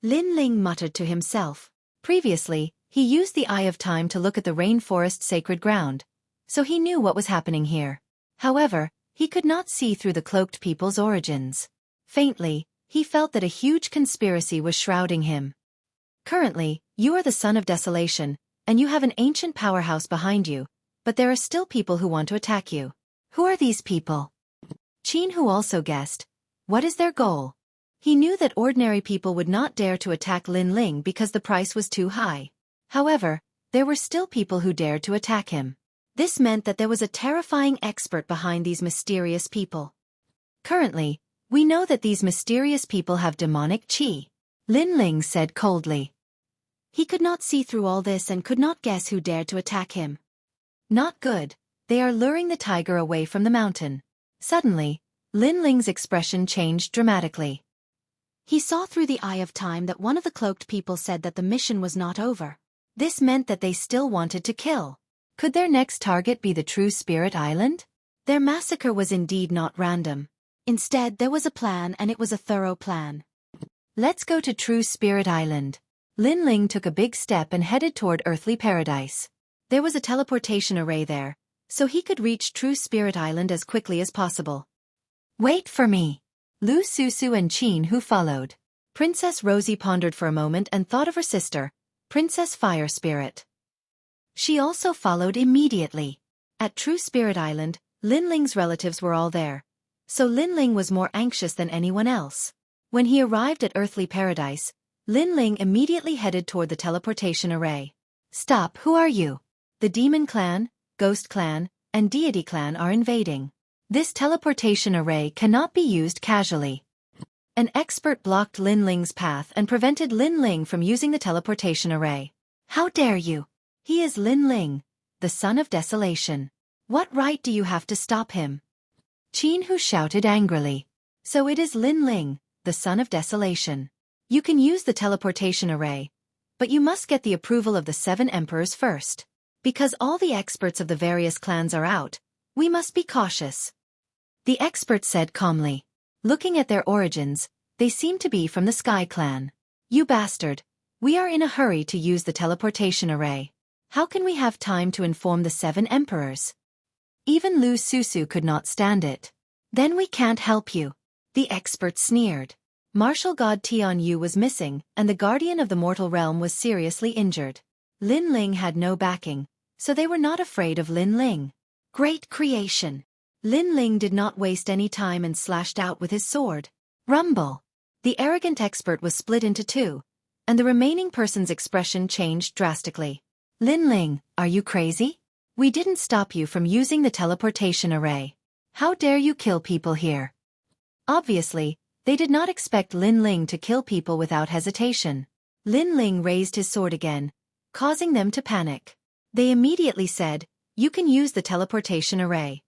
Lin Ling muttered to himself. Previously, he used the Eye of Time to look at the rainforest sacred ground, so he knew what was happening here. However, he could not see through the cloaked people's origins. Faintly, he felt that a huge conspiracy was shrouding him. Currently, you are the son of desolation, and you have an ancient powerhouse behind you, but there are still people who want to attack you. Who are these people? Qin Hu also guessed. What is their goal? He knew that ordinary people would not dare to attack Lin Ling because the price was too high. However, there were still people who dared to attack him. This meant that there was a terrifying expert behind these mysterious people. Currently, we know that these mysterious people have demonic qi, Lin Ling said coldly. He could not see through all this and could not guess who dared to attack him. Not good, they are luring the tiger away from the mountain. Suddenly, Lin Ling's expression changed dramatically. He saw through the Eye of Time that one of the cloaked people said that the mission was not over. This meant that they still wanted to kill. Could their next target be the true Spirit Island? Their massacre was indeed not random. Instead, there was a plan, and it was a thorough plan. Let's go to True Spirit Island. Lin Ling took a big step and headed toward earthly paradise. There was a teleportation array there, so he could reach True Spirit Island as quickly as possible. Wait for me. Lu Susu and Qin Hu followed. Princess Rosie pondered for a moment and thought of her sister, Princess Fire Spirit. She also followed immediately. At True Spirit Island, Lin Ling's relatives were all there, so Lin Ling was more anxious than anyone else. When he arrived at earthly paradise, Lin Ling immediately headed toward the teleportation array. Stop, who are you? The Demon Clan, Ghost Clan, and Deity Clan are invading. This teleportation array cannot be used casually. An expert blocked Lin Ling's path and prevented Lin Ling from using the teleportation array. How dare you? He is Lin Ling, the son of desolation. What right do you have to stop him? Qin Hu shouted angrily. So it is Lin Ling, the son of desolation. You can use the teleportation array, but you must get the approval of the 7 emperors first. Because all the experts of the various clans are out, we must be cautious. The expert said calmly. Looking at their origins, they seem to be from the Sky Clan. You bastard, we are in a hurry to use the teleportation array. How can we have time to inform the 7 emperors? Even Lu Susu could not stand it. Then we can't help you. The expert sneered. Martial god Tian Yu was missing, and the guardian of the mortal realm was seriously injured. Lin Ling had no backing, so they were not afraid of Lin Ling. Great creation! Lin Ling did not waste any time and slashed out with his sword. Rumble! The arrogant expert was split into 2, and the remaining person's expression changed drastically. Lin Ling, are you crazy? We didn't stop you from using the teleportation array. How dare you kill people here? Obviously, they did not expect Lin Ling to kill people without hesitation. Lin Ling raised his sword again, causing them to panic. They immediately said, "You can use the teleportation array."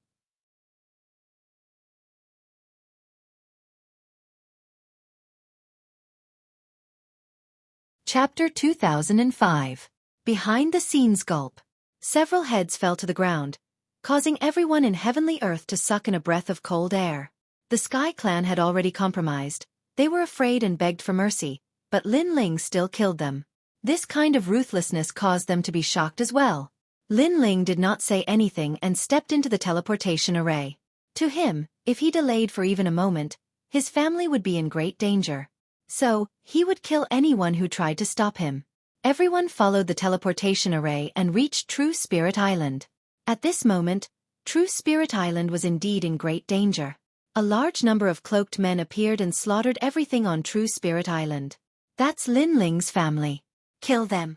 Chapter 2005. Behind the Scenes Gulp. Several heads fell to the ground, causing everyone in heavenly earth to suck in a breath of cold air. The Sky Clan had already compromised. They were afraid and begged for mercy, but Lin Ling still killed them. This kind of ruthlessness caused them to be shocked as well. Lin Ling did not say anything and stepped into the teleportation array. To him, if he delayed for even a moment, his family would be in great danger. So, he would kill anyone who tried to stop him. Everyone followed the teleportation array and reached True Spirit Island. At this moment, True Spirit Island was indeed in great danger. A large number of cloaked men appeared and slaughtered everything on True Spirit Island. That's Lin Ling's family. Kill them.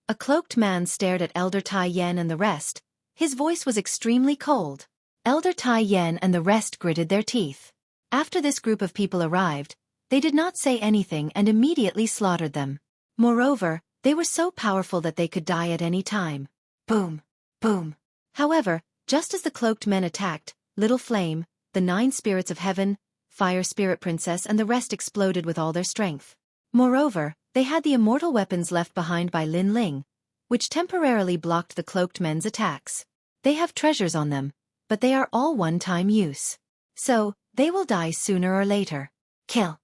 A cloaked man stared at Elder Tai Yen and the rest. His voice was extremely cold. Elder Tai Yen and the rest gritted their teeth. After this group of people arrived, they did not say anything and immediately slaughtered them. Moreover, they were so powerful that they could die at any time. Boom! Boom! However, just as the cloaked men attacked, Little Flame, the 9 spirits of heaven, Fire Spirit Princess and the rest exploded with all their strength. Moreover, they had the immortal weapons left behind by Lin Ling, which temporarily blocked the cloaked men's attacks. They have treasures on them, but they are all one-time use. So, they will die sooner or later. Kill.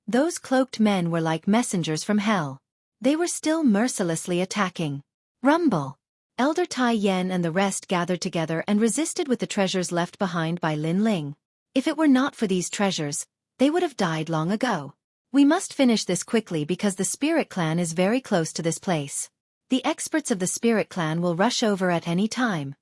Those cloaked men were like messengers from hell. They were still mercilessly attacking. Rumble. Elder Tai Yen and the rest gathered together and resisted with the treasures left behind by Lin Ling. If it were not for these treasures, they would have died long ago. We must finish this quickly because the Spirit Clan is very close to this place. The experts of the Spirit Clan will rush over at any time.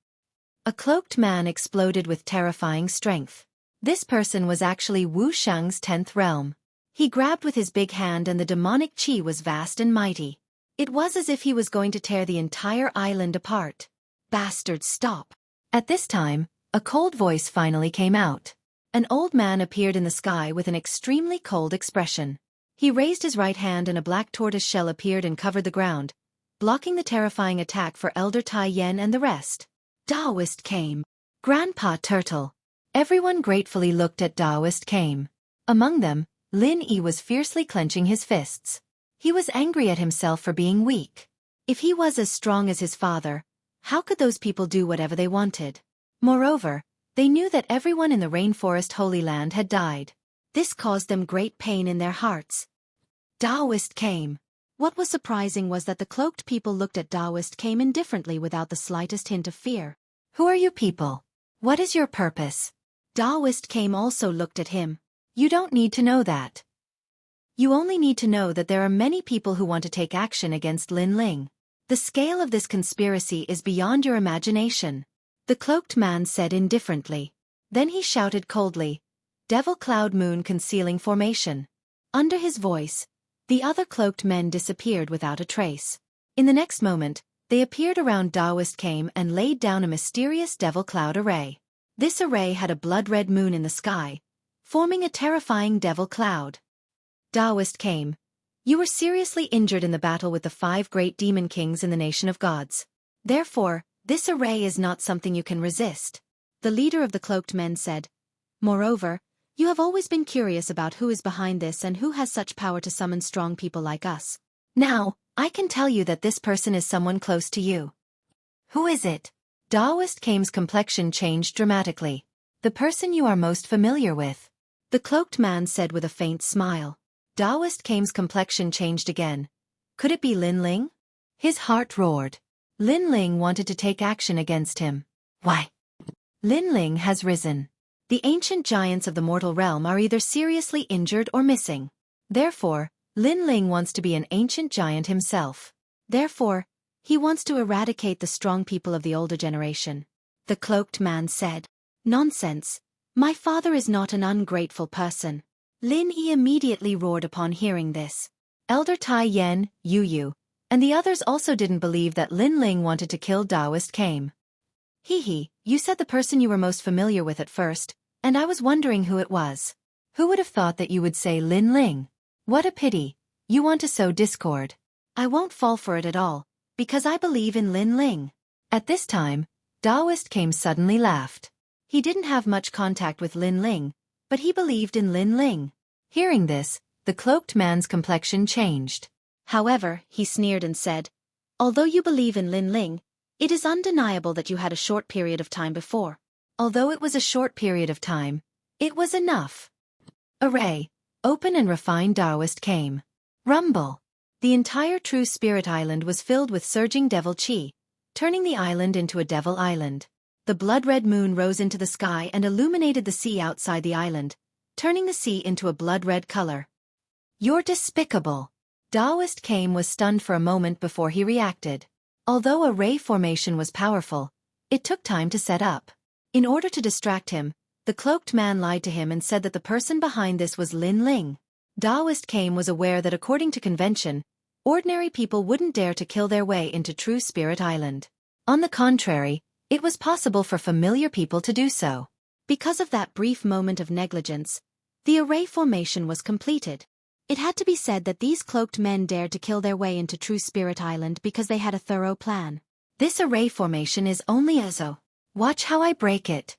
A cloaked man exploded with terrifying strength. This person was actually Wu Shang's 10th realm. He grabbed with his big hand and the demonic chi was vast and mighty. It was as if he was going to tear the entire island apart. Bastard, stop. At this time, a cold voice finally came out. An old man appeared in the sky with an extremely cold expression. He raised his right hand and a black tortoise shell appeared and covered the ground, blocking the terrifying attack for Elder Tai Yen and the rest. Daoist came. Grandpa Turtle. Everyone gratefully looked at Daoist came. Among them, Lin Yi was fiercely clenching his fists. He was angry at himself for being weak. If he was as strong as his father, how could those people do whatever they wanted? Moreover, they knew that everyone in the Rainforest Holy Land had died. This caused them great pain in their hearts. Taoist came. What was surprising was that the cloaked people looked at Taoist came indifferently without the slightest hint of fear. Who are you people? What is your purpose? Taoist came also looked at him. You don't need to know that. You only need to know that there are many people who want to take action against Lin Ling. The scale of this conspiracy is beyond your imagination. The cloaked man said indifferently. Then he shouted coldly, Devil Cloud Moon Concealing Formation. Under his voice, the other cloaked men disappeared without a trace. In the next moment, they appeared around Taoist came and laid down a mysterious devil cloud array. This array had a blood-red moon in the sky, forming a terrifying devil cloud. Taoist came. You were seriously injured in the battle with the 5 great demon kings in the nation of gods. Therefore, this array is not something you can resist. The leader of the cloaked men said. Moreover, you have always been curious about who is behind this and who has such power to summon strong people like us. Now, I can tell you that this person is someone close to you. Who is it? Taoist Kame's complexion changed dramatically. The person you are most familiar with. The cloaked man said with a faint smile. Taoist Kame's complexion changed again. Could it be Lin Ling? His heart roared. Lin Ling wanted to take action against him. Why? Lin Ling has risen. The ancient giants of the mortal realm are either seriously injured or missing. Therefore, Lin Ling wants to be an ancient giant himself. Therefore, he wants to eradicate the strong people of the older generation. The cloaked man said. Nonsense. My father is not an ungrateful person. Lin Yi immediately roared upon hearing this. Elder Tai Yan, Yu Yu, and the others also didn't believe that Lin Ling wanted to kill Taoist Kame. Hee, you said the person you were most familiar with at first, and I was wondering who it was. Who would have thought that you would say Lin Ling? What a pity. You want to sow discord. I won't fall for it at all, because I believe in Lin Ling. At this time, Taoist Kame suddenly laughed. He didn't have much contact with Lin Ling, but he believed in Lin Ling. Hearing this, the cloaked man's complexion changed. However, he sneered and said, Although you believe in Lin Ling, it is undeniable that you had a short period of time before. Although it was a short period of time, it was enough. Array, open and refined Taoist came. Rumble. The entire True Spirit Island was filled with surging devil chi, turning the island into a devil island. The blood-red moon rose into the sky and illuminated the sea outside the island, turning the sea into a blood-red color. You're despicable. Taoist Kame was stunned for a moment before he reacted. Although a ray formation was powerful, it took time to set up. In order to distract him, the cloaked man lied to him and said that the person behind this was Lin Ling. Taoist Kame was aware that according to convention, ordinary people wouldn't dare to kill their way into True Spirit Island. On the contrary, it was possible for familiar people to do so. Because of that brief moment of negligence, the array formation was completed. It had to be said that these cloaked men dared to kill their way into True Spirit Island because they had a thorough plan. This array formation is only Ezo. Watch how I break it.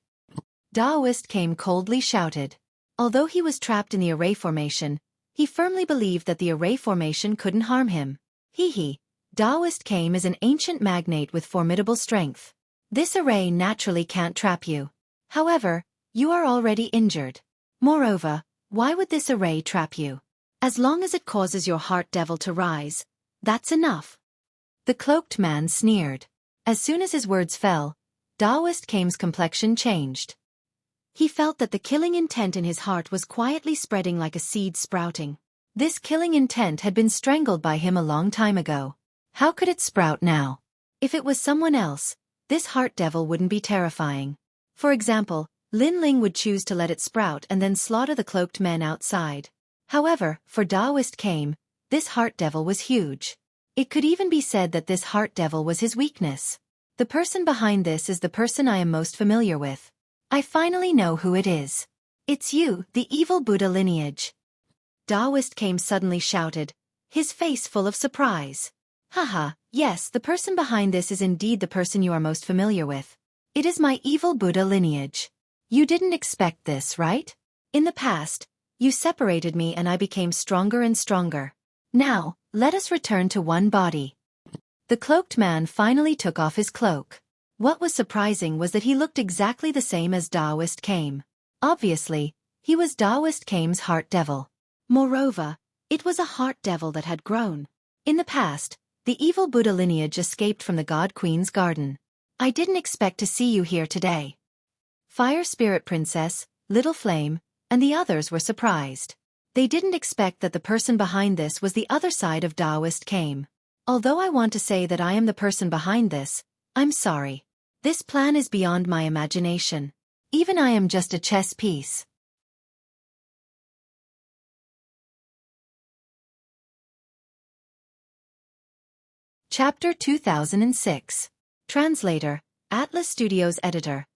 Taoist Kame coldly shouted. Although he was trapped in the array formation, he firmly believed that the array formation couldn't harm him. Taoist Kame is an ancient magnate with formidable strength. This array naturally can't trap you. However, you are already injured. Moreover, why would this array trap you? As long as it causes your heart devil to rise, that's enough. The cloaked man sneered. As soon as his words fell, Taoist Kame's complexion changed. He felt that the killing intent in his heart was quietly spreading like a seed sprouting. This killing intent had been strangled by him a long time ago. How could it sprout now? If it was someone else, this heart devil wouldn't be terrifying. For example, Lin Ling would choose to let it sprout and then slaughter the cloaked men outside. However, for Taoist Kame, this heart devil was huge. It could even be said that this heart devil was his weakness. The person behind this is the person I am most familiar with. I finally know who it is. It's you, the evil Buddha lineage. Taoist Kame suddenly shouted, his face full of surprise. Haha, yes, the person behind this is indeed the person you are most familiar with. It is my evil Buddha lineage. You didn't expect this, right? In the past, you separated me and I became stronger and stronger. Now, let us return to one body. The cloaked man finally took off his cloak. What was surprising was that he looked exactly the same as Taoist Kame. Obviously, he was Taoist Kame's heart devil. Moreover, It was a heart devil that had grown. In the past, the evil Buddha lineage escaped from the God Queen's garden. I didn't expect to see you here today. Fire Spirit Princess, Little Flame, and the others were surprised. They didn't expect that the person behind this was the other side of Taoist came. Although I want to say that I am the person behind this, I'm sorry. This plan is beyond my imagination. Even I am just a chess piece. Chapter 2006. Translator, Atlas Studios Editor.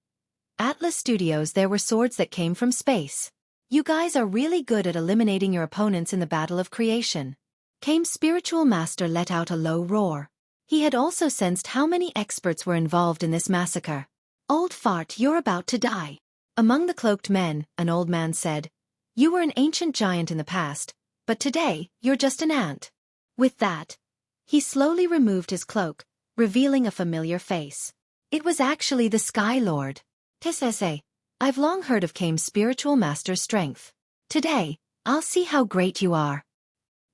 Atlas Studios. There were swords that came from space. You guys are really good at eliminating your opponents in the battle of creation. Kame's spiritual master let out a low roar. He had also sensed how many experts were involved in this massacre. Old fart, you're about to die. Among the cloaked men, an old man said, You were an ancient giant in the past, but today, you're just an ant. With that, he slowly removed his cloak, revealing a familiar face. It was actually the Sky Lord. Tsese, I've long heard of Kame's spiritual master's strength. Today, I'll see how great you are.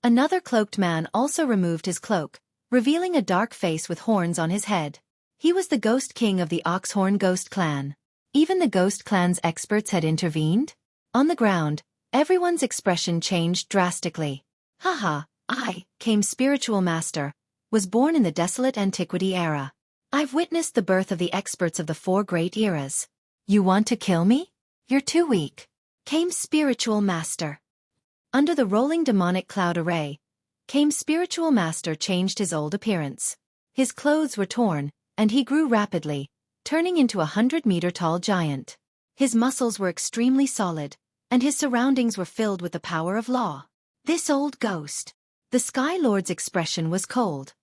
Another cloaked man also removed his cloak, revealing a dark face with horns on his head. He was the Ghost King of the Oxhorn Ghost Clan. Even the Ghost Clan's experts had intervened? On the ground, everyone's expression changed drastically. Haha, I, Kame's spiritual master, was born in the desolate antiquity era. I've witnessed the birth of the experts of the 4 great eras. You want to kill me? You're too weak. Kame's spiritual master. Under the rolling demonic cloud array, Kame's spiritual master changed his old appearance. His clothes were torn, and he grew rapidly, turning into a 100-meter-tall giant. His muscles were extremely solid, and his surroundings were filled with the power of law. This old ghost. The Sky Lord's expression was cold.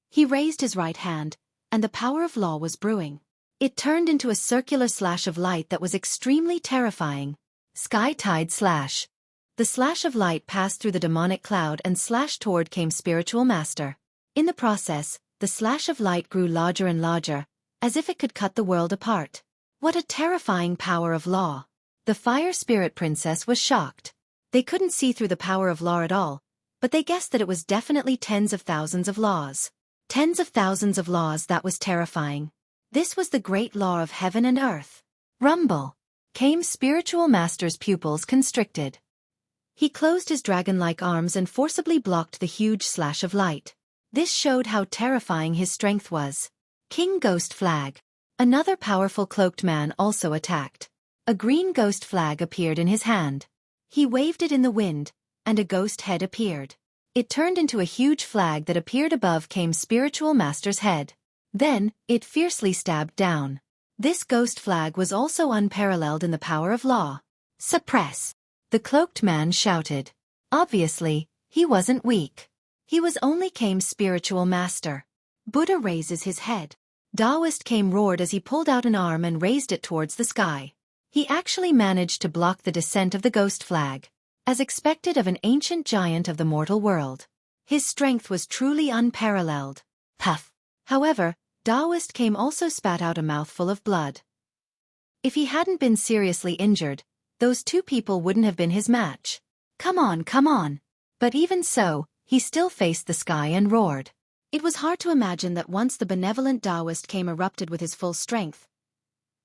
He raised his right hand, and the power of law was brewing. It turned into a circular slash of light that was extremely terrifying. Sky Tide Slash. The slash of light passed through the demonic cloud and slashed toward Kame's spiritual master. In the process, the slash of light grew larger and larger, as if it could cut the world apart. What a terrifying power of law. The Fire Spirit Princess was shocked. They couldn't see through the power of law at all, but they guessed that it was definitely tens of thousands of laws. Tens of thousands of laws. That was terrifying. This was the great law of heaven and earth. Rumble. Kame's spiritual master's pupils constricted. He closed his dragon-like arms and forcibly blocked the huge slash of light. This showed how terrifying his strength was. King Ghost Flag. Another powerful cloaked man also attacked. A green ghost flag appeared in his hand. He waved it in the wind, and a ghost head appeared. It turned into a huge flag that appeared above Kame's spiritual master's head. Then, it fiercely stabbed down. This ghost flag was also unparalleled in the power of law. Suppress! The cloaked man shouted. Obviously, he wasn't weak. He was only Kame's spiritual master. Buddha raises his head. Taoist Kame roared as he pulled out an arm and raised it towards the sky. He actually managed to block the descent of the ghost flag, as expected of an ancient giant of the mortal world. His strength was truly unparalleled. Puff! However, Taoist Kame also spat out a mouthful of blood. If he hadn't been seriously injured, those 2 people wouldn't have been his match. Come on, come on. But even so, he still faced the sky and roared. It was hard to imagine that once the benevolent Taoist Kame erupted with his full strength,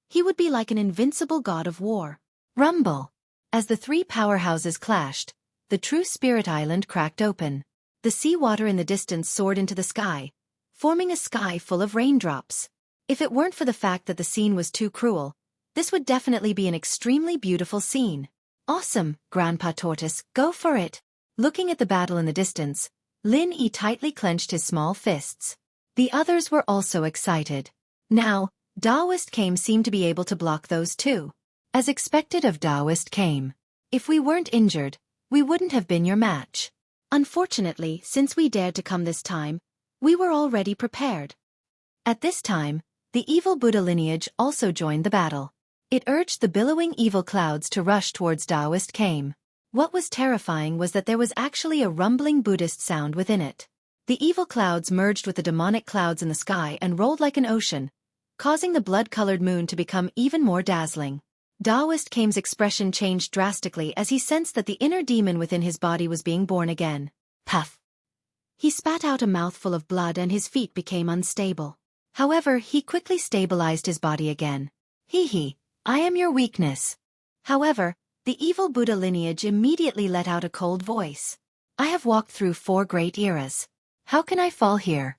he would be like an invincible god of war. Rumble. As the 3 powerhouses clashed, the true Spirit Island cracked open. The seawater in the distance soared into the sky, forming a sky full of raindrops. If it weren't for the fact that the scene was too cruel, this would definitely be an extremely beautiful scene. Awesome, Grandpa Tortoise, go for it. Looking at the battle in the distance, Lin Yi tightly clenched his small fists. The others were also excited. Now, Taoist Kame seemed to be able to block those 2. As expected of Taoist Kame. If we weren't injured, we wouldn't have been your match. Unfortunately, since we dared to come this time, we were already prepared. At this time, the evil Buddha lineage also joined the battle. It urged the billowing evil clouds to rush towards Taoist Kame. What was terrifying was that there was actually a rumbling Buddhist sound within it. The evil clouds merged with the demonic clouds in the sky and rolled like an ocean, causing the blood-colored moon to become even more dazzling. Daoist Kame's expression changed drastically as he sensed that the inner demon within his body was being born again. Puff. He spat out a mouthful of blood and his feet became unstable. However, he quickly stabilized his body again. Hee, I am your weakness. However, the evil Buddha lineage immediately let out a cold voice. I have walked through 4 great eras. How can I fall here?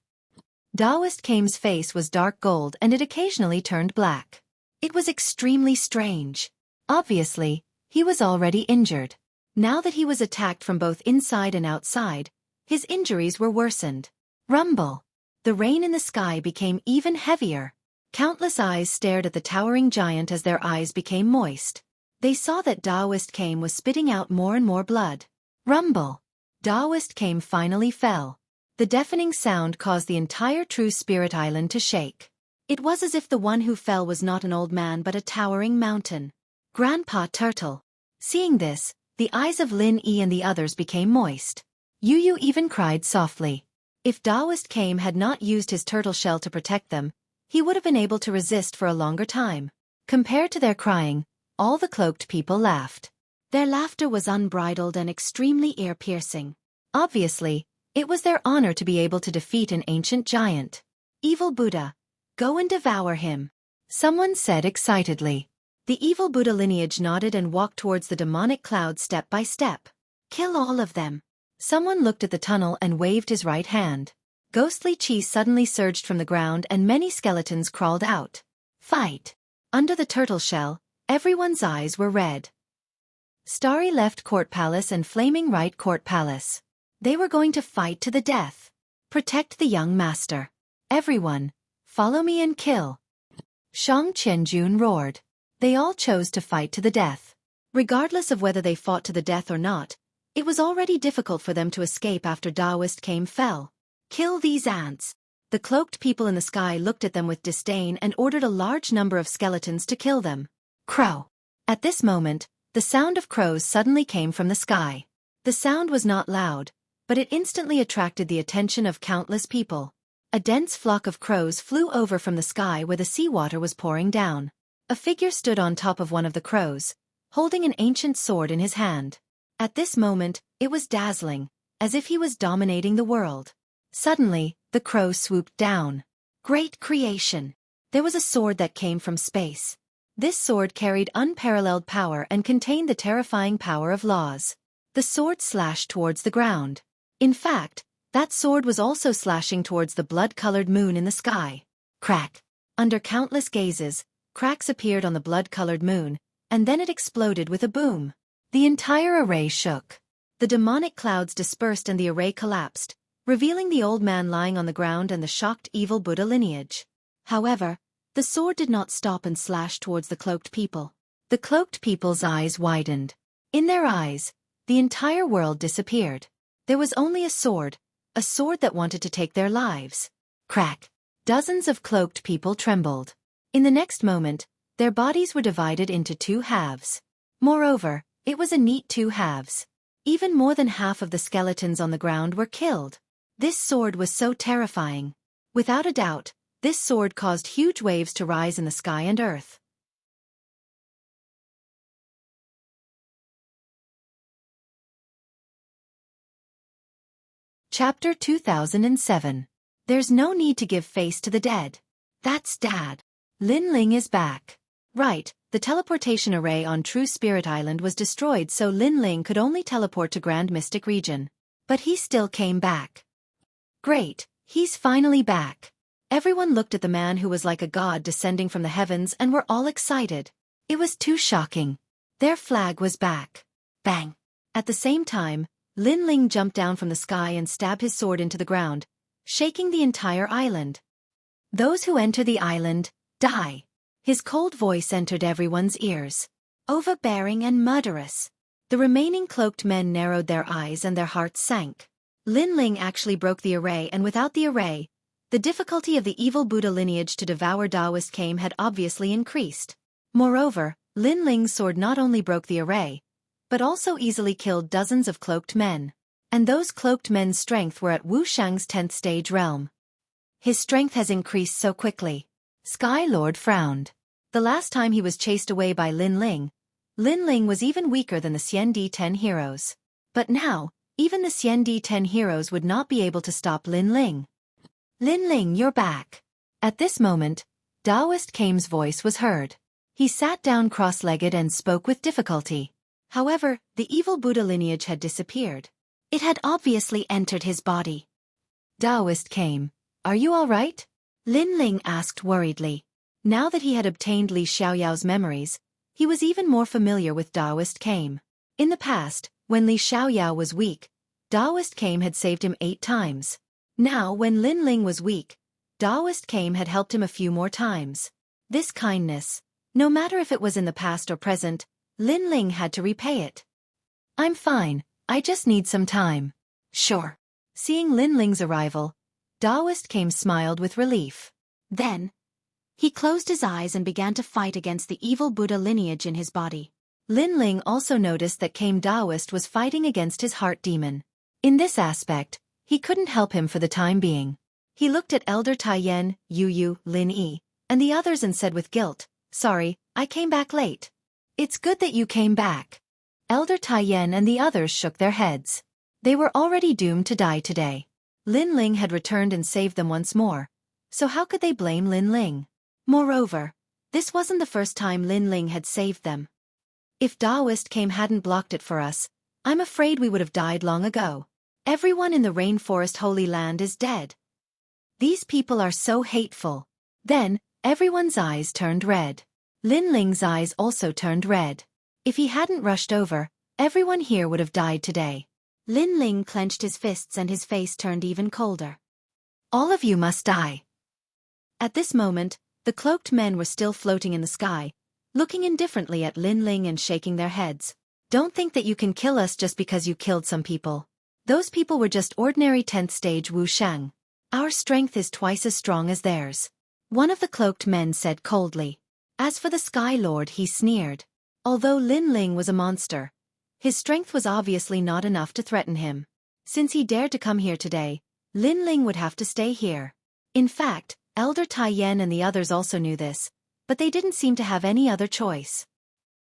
Daoist Kame's face was dark gold and it occasionally turned black. It was extremely strange. Obviously, he was already injured. Now that he was attacked from both inside and outside, his injuries were worsened. Rumble. The rain in the sky became even heavier. Countless eyes stared at the towering giant as their eyes became moist. They saw that Daoist Kame was spitting out more and more blood. Rumble. Daoist Kame finally fell. The deafening sound caused the entire True Spirit Island to shake. It was as if the one who fell was not an old man but a towering mountain. Grandpa Turtle. Seeing this, the eyes of Lin Yi and the others became moist. Yu even cried softly. If Daoist Kame had not used his turtle shell to protect them, he would have been able to resist for a longer time. Compared to their crying, all the cloaked people laughed. Their laughter was unbridled and extremely ear-piercing. Obviously, it was their honor to be able to defeat an ancient giant. Evil Buddha, go and devour him, someone said excitedly. The evil Buddha lineage nodded and walked towards the demonic cloud step by step. Kill all of them. Someone looked at the tunnel and waved his right hand. Ghostly chi suddenly surged from the ground and many skeletons crawled out. Fight. Under the turtle shell, everyone's eyes were red. Starry Left Court Palace and Flaming Right Court Palace. They were going to fight to the death. Protect the young master. Everyone, follow me and kill. Shang Qianjun roared. They all chose to fight to the death. Regardless of whether they fought to the death or not, it was already difficult for them to escape after Daoist Kame fell. Kill these ants. The cloaked people in the sky looked at them with disdain and ordered a large number of skeletons to kill them. Crow. At this moment, the sound of crows suddenly came from the sky. The sound was not loud, but it instantly attracted the attention of countless people. A dense flock of crows flew over from the sky where the seawater was pouring down. A figure stood on top of one of the crows, holding an ancient sword in his hand. At this moment, it was dazzling, as if he was dominating the world. Suddenly, the crow swooped down. Great creation! There was a sword that came from space. This sword carried unparalleled power and contained the terrifying power of laws. The sword slashed towards the ground. In fact, that sword was also slashing towards the blood-colored moon in the sky. Crack! Under countless gazes, cracks appeared on the blood-colored moon, and then it exploded with a boom. The entire array shook. The demonic clouds dispersed and the array collapsed, revealing the old man lying on the ground and the shocked evil Buddha lineage. However, the sword did not stop and slash towards the cloaked people. The cloaked people's eyes widened. In their eyes, the entire world disappeared. There was only a sword that wanted to take their lives. Crack! Dozens of cloaked people trembled. In the next moment, their bodies were divided into 2 halves. Moreover, it was a neat 2 halves. Even more than half of the skeletons on the ground were killed. This sword was so terrifying. Without a doubt, this sword caused huge waves to rise in the sky and earth. Chapter 2007. There's no need to give face to the dead. That's Dad. Lin Ling is back. Right, the teleportation array on True Spirit Island was destroyed so Lin Ling could only teleport to Grand Mystic Region. But he still came back. Great, he's finally back. Everyone looked at the man who was like a god descending from the heavens and were all excited. It was too shocking. Their flag was back. Bang! At the same time, Lin Ling jumped down from the sky and stabbed his sword into the ground, shaking the entire island. Those who enter the island, die. His cold voice entered everyone's ears. Overbearing and murderous. The remaining cloaked men narrowed their eyes and their hearts sank. Lin Ling actually broke the array, and without the array, the difficulty of the evil Buddha lineage to devour Daoist Kame had obviously increased. Moreover, Lin Ling's sword not only broke the array, but also easily killed dozens of cloaked men. And those cloaked men's strength were at Wu Shang's 10th stage realm. His strength has increased so quickly. Sky Lord frowned. The last time he was chased away by Lin Ling was even weaker than the Xiandi-10 heroes. But now, even the Xiandi-10 heroes would not be able to stop Lin Ling. Lin Ling, you're back. At this moment, Taoist Kame's voice was heard. He sat down cross-legged and spoke with difficulty. However, the evil Buddha lineage had disappeared. It had obviously entered his body. Taoist Kame, are you all right? Lin Ling asked worriedly. Now that he had obtained Li Xiaoyao's memories, he was even more familiar with Taoist Kame. In the past, when Li Xiaoyao was weak, Taoist Kame had saved him 8 times. Now, when Lin Ling was weak, Taoist Kame had helped him a few more times. This kindness, no matter if it was in the past or present, Lin Ling had to repay it. I'm fine, I just need some time. Sure. Seeing Lin Ling's arrival, Taoist Kame smiled with relief. Then, he closed his eyes and began to fight against the evil Buddha lineage in his body. Lin Ling also noticed that Kame Taoist was fighting against his heart demon. In this aspect, he couldn't help him for the time being. He looked at Elder Taiyan, Yu, Lin Yi, and the others and said with guilt, "Sorry, I came back late." "It's good that you came back." Elder Taiyan and the others shook their heads. They were already doomed to die today. Lin Ling had returned and saved them once more, so how could they blame Lin Ling? Moreover, this wasn't the first time Lin Ling had saved them. If Taoist Kame hadn't blocked it for us, I'm afraid we would have died long ago. Everyone in the Rainforest Holy Land is dead. These people are so hateful. Then, everyone's eyes turned red. Lin Ling's eyes also turned red. If he hadn't rushed over, everyone here would have died today. Lin Ling clenched his fists and his face turned even colder. All of you must die. At this moment, the cloaked men were still floating in the sky, looking indifferently at Lin Ling and shaking their heads. Don't think that you can kill us just because you killed some people. Those people were just ordinary 10th stage Wu Shang. Our strength is twice as strong as theirs. One of the cloaked men said coldly. As for the Sky Lord, he sneered. Although Lin Ling was a monster, his strength was obviously not enough to threaten him. Since he dared to come here today, Lin Ling would have to stay here. In fact, Elder Taiyan and the others also knew this, but they didn't seem to have any other choice.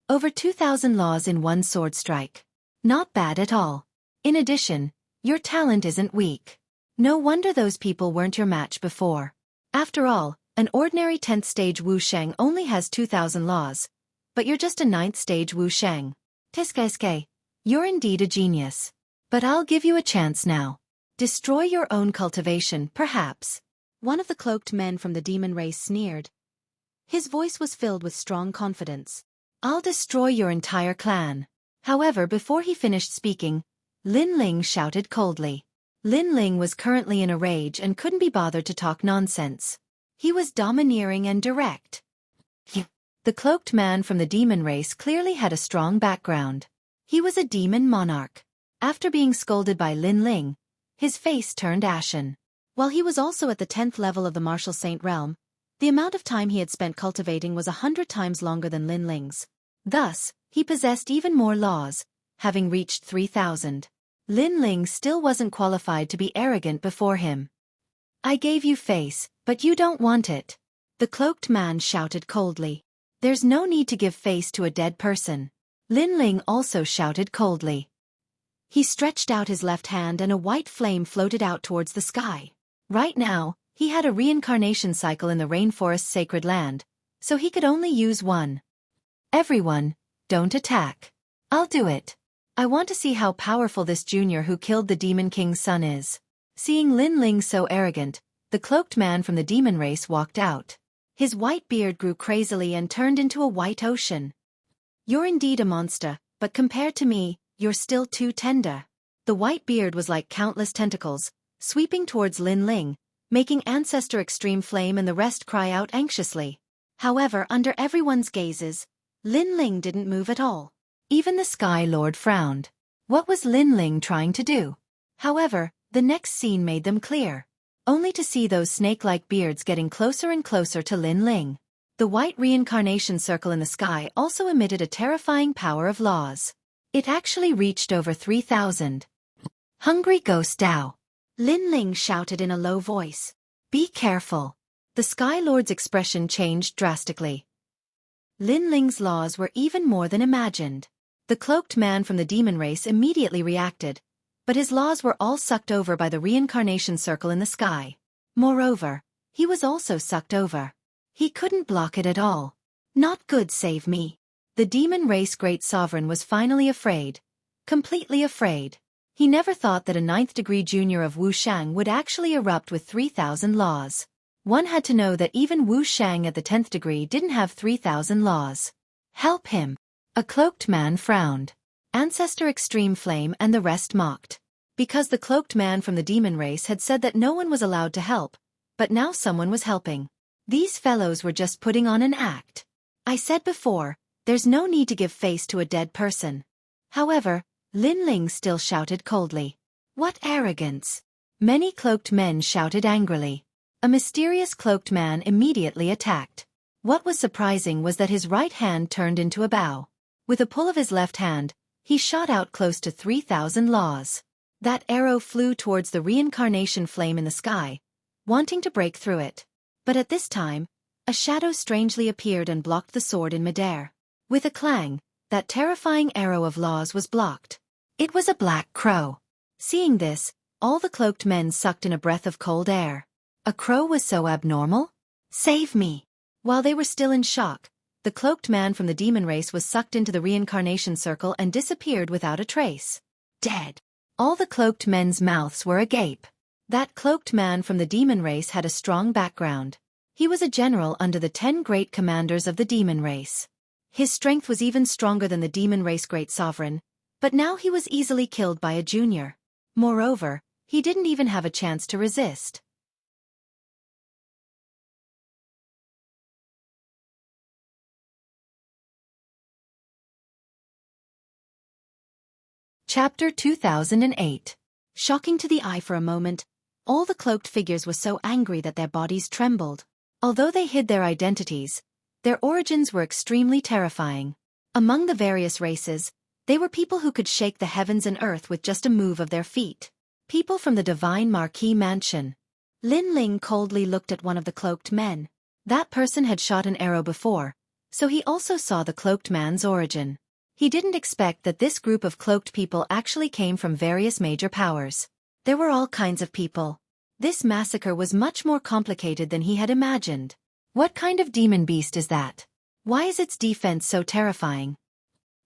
Over 2,000 laws in one sword strike. Not bad at all. In addition, your talent isn't weak. No wonder those people weren't your match before. After all, an ordinary 10th stage Wu Shang only has 2,000 laws, but you're just a 9th stage Wu Shang. Tiskeske, you're indeed a genius. But I'll give you a chance now. Destroy your own cultivation, perhaps. One of the cloaked men from the demon race sneered. His voice was filled with strong confidence. I'll destroy your entire clan. However, before he finished speaking, Lin Ling shouted coldly. Lin Ling was currently in a rage and couldn't be bothered to talk nonsense. He was domineering and direct. The cloaked man from the demon race clearly had a strong background. He was a demon monarch. After being scolded by Lin Ling, his face turned ashen. While he was also at the 10th level of the Martial Saint realm, the amount of time he had spent cultivating was 100 times longer than Lin Ling's. Thus, he possessed even more laws, having reached 3,000. Lin Ling still wasn't qualified to be arrogant before him. I gave you face, but you don't want it. The cloaked man shouted coldly. There's no need to give face to a dead person. Lin Ling also shouted coldly. He stretched out his left hand and a white flame floated out towards the sky. Right now, he had a reincarnation cycle in the Rainforest Sacred Land, so he could only use one. Everyone, don't attack. I'll do it. I want to see how powerful this junior who killed the Demon King's son is. Seeing Lin Ling so arrogant, the cloaked man from the demon race walked out. His white beard grew crazily and turned into a white ocean. You're indeed a monster, but compared to me, you're still too tender. The white beard was like countless tentacles, sweeping towards Lin Ling, making Ancestor Extreme Flame and the rest cry out anxiously. However, under everyone's gazes, Lin Ling didn't move at all. Even the Sky Lord frowned. What was Lin Ling trying to do? However, the next scene made them clear. Only to see those snake-like beards getting closer and closer to Lin Ling. The white reincarnation circle in the sky also emitted a terrifying power of laws. It actually reached over 3,000. Hungry Ghost Dao. Lin Ling shouted in a low voice. Be careful. The Sky Lord's expression changed drastically. Lin Ling's laws were even more than imagined. The cloaked man from the demon race immediately reacted, but his laws were all sucked over by the reincarnation circle in the sky. Moreover, he was also sucked over. He couldn't block it at all. Not good, save me. The demon race great sovereign was finally afraid. Completely afraid. He never thought that a 9th-degree junior of Wu Shang would actually erupt with 3,000 laws. One had to know that even Wu Shang at the 10th degree didn't have 3,000 laws. Help him. A cloaked man frowned. Ancestor Extreme Flame and the rest mocked. Because the cloaked man from the demon race had said that no one was allowed to help, but now someone was helping. These fellows were just putting on an act. I said before, there's no need to give face to a dead person. However, Lin Ling still shouted coldly. What arrogance! Many cloaked men shouted angrily. A mysterious cloaked man immediately attacked. What was surprising was that his right hand turned into a bow. With a pull of his left hand, he shot out close to 3,000 laws. That arrow flew towards the reincarnation flame in the sky, wanting to break through it. But at this time, a shadow strangely appeared and blocked the sword in midair. With a clang, that terrifying arrow of laws was blocked. It was a black crow. Seeing this, all the cloaked men sucked in a breath of cold air. A crow was so abnormal? Save me! While they were still in shock, the cloaked man from the demon race was sucked into the reincarnation circle and disappeared without a trace. Dead. All the cloaked men's mouths were agape. That cloaked man from the demon race had a strong background. He was a general under the 10 great commanders of the demon race. His strength was even stronger than the demon race great sovereign, but now he was easily killed by a junior. Moreover, he didn't even have a chance to resist. Chapter 2008. Shocking to the eye for a moment, all the cloaked figures were so angry that their bodies trembled. Although they hid their identities, their origins were extremely terrifying. Among the various races, they were people who could shake the heavens and earth with just a move of their feet. People from the Divine Marquis Mansion. Lin Ling coldly looked at one of the cloaked men. That person had shot an arrow before, so he also saw the cloaked man's origin. He didn't expect that this group of cloaked people actually came from various major powers. There were all kinds of people. This massacre was much more complicated than he had imagined. What kind of demon beast is that? Why is its defense so terrifying?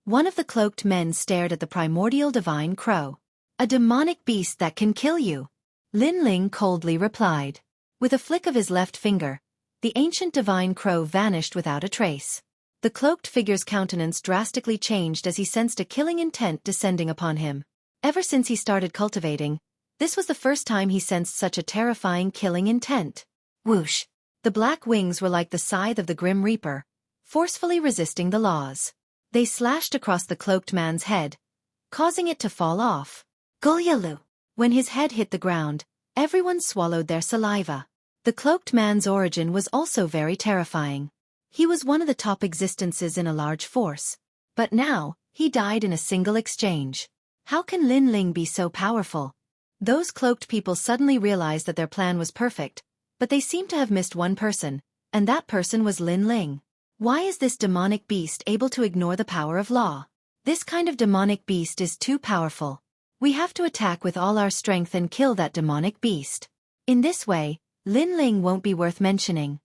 One of the cloaked men stared at the primordial divine crow. A demonic beast that can kill you. Lin Ling coldly replied. With a flick of his left finger, the ancient divine crow vanished without a trace. The cloaked figure's countenance drastically changed as he sensed a killing intent descending upon him. Ever since he started cultivating, this was the first time he sensed such a terrifying killing intent. Whoosh! The black wings were like the scythe of the Grim Reaper, forcefully resisting the laws. They slashed across the cloaked man's head, causing it to fall off. Gulyalu! When his head hit the ground, everyone swallowed their saliva. The cloaked man's origin was also very terrifying. He was one of the top existences in a large force. But now, he died in a single exchange. How can Lin Ling be so powerful? Those cloaked people suddenly realized that their plan was perfect, but they seemed to have missed one person, and that person was Lin Ling. Why is this demonic beast able to ignore the power of law? This kind of demonic beast is too powerful. We have to attack with all our strength and kill that demonic beast. In this way, Lin Ling won't be worth mentioning.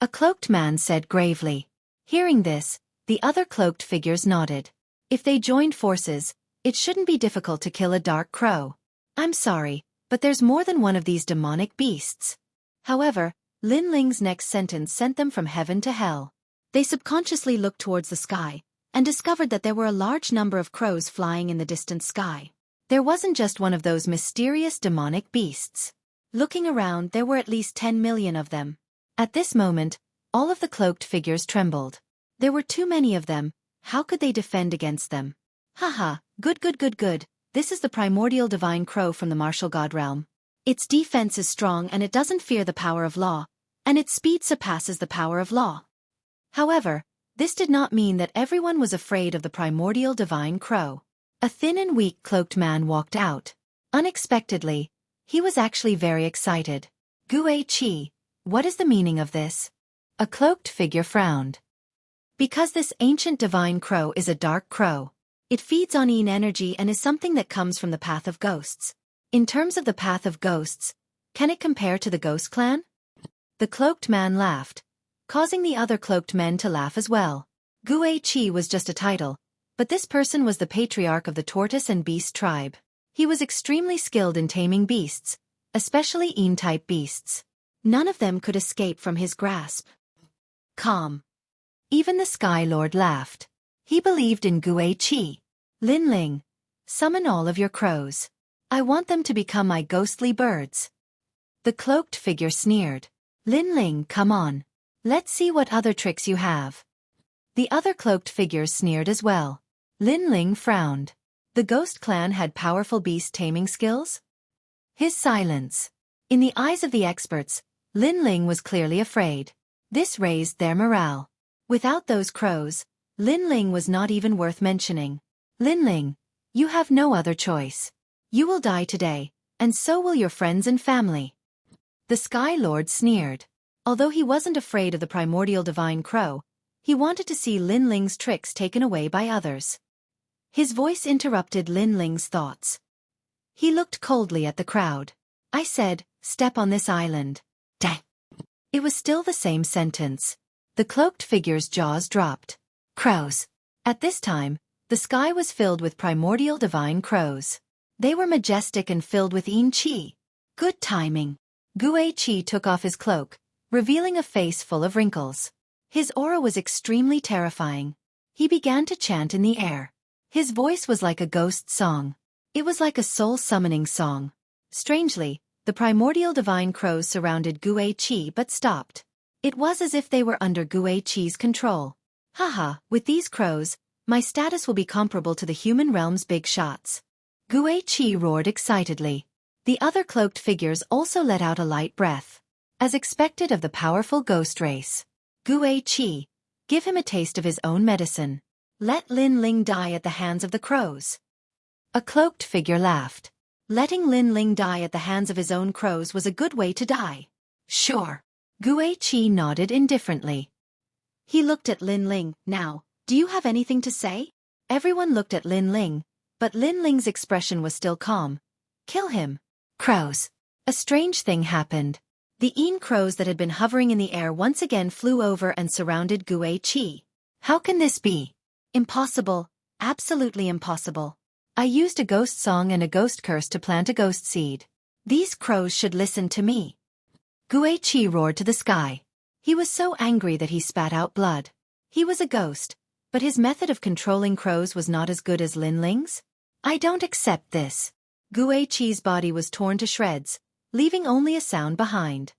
A cloaked man said gravely. Hearing this, the other cloaked figures nodded. If they joined forces, it shouldn't be difficult to kill a dark crow. I'm sorry, but there's more than one of these demonic beasts. However, Lin Ling's next sentence sent them from heaven to hell. They subconsciously looked towards the sky, and discovered that there were a large number of crows flying in the distant sky. There wasn't just one of those mysterious demonic beasts. Looking around, there were at least 10 million of them. At this moment, all of the cloaked figures trembled. There were too many of them. How could they defend against them? Haha, good. This is the primordial divine crow from the martial god realm. Its defense is strong and it doesn't fear the power of law, and its speed surpasses the power of law. However, this did not mean that everyone was afraid of the primordial divine crow. A thin and weak cloaked man walked out. Unexpectedly, he was actually very excited. Xueqi. What is the meaning of this? A cloaked figure frowned. Because this ancient divine crow is a dark crow. It feeds on Yin energy and is something that comes from the path of ghosts. In terms of the path of ghosts, can it compare to the ghost clan? The cloaked man laughed, causing the other cloaked men to laugh as well. Xueqi was just a title, but this person was the patriarch of the tortoise and beast tribe. He was extremely skilled in taming beasts, especially Yin-type beasts. None of them could escape from his grasp. Calm. Even the Sky Lord laughed. He believed in Xueqi. Linling, summon all of your crows. I want them to become my ghostly birds. The cloaked figure sneered. Linling, come on. Let's see what other tricks you have. The other cloaked figures sneered as well. Linling frowned. The ghost clan had powerful beast taming skills? His silence. In the eyes of the experts, Linling was clearly afraid. This raised their morale. Without those crows, Linling was not even worth mentioning. Linling, you have no other choice. You will die today, and so will your friends and family. The Sky Lord sneered. Although he wasn't afraid of the primordial divine crow, he wanted to see Linling's tricks taken away by others. His voice interrupted Linling's thoughts. He looked coldly at the crowd. I said, step on this island. Dang. It was still the same sentence. The cloaked figure's jaws dropped. Crows. At this time, the sky was filled with primordial divine crows. They were majestic and filled with Yin Qi. Good timing. Xueqi took off his cloak, revealing a face full of wrinkles. His aura was extremely terrifying. He began to chant in the air. His voice was like a ghost song. It was like a soul-summoning song. Strangely, the primordial divine crows surrounded Xueqi but stopped. It was as if they were under Xueqi's control. Haha, with these crows, my status will be comparable to the human realm's big shots. Xueqi roared excitedly. The other cloaked figures also let out a light breath. As expected of the powerful ghost race. Xueqi, give him a taste of his own medicine. Let Linling die at the hands of the crows. A cloaked figure laughed. Letting Linling die at the hands of his own crows was a good way to die. Sure. Xueqi nodded indifferently. He looked at Linling. Now, do you have anything to say? Everyone looked at Linling, but Linling's expression was still calm. Kill him. Crows. A strange thing happened. The Yin crows that had been hovering in the air once again flew over and surrounded Xueqi. How can this be? Impossible. Absolutely impossible. I used a ghost song and a ghost curse to plant a ghost seed. These crows should listen to me. Xueqi roared to the sky. He was so angry that he spat out blood. He was a ghost, but his method of controlling crows was not as good as Linling's. I don't accept this. Xueqi's body was torn to shreds, leaving only a sound behind.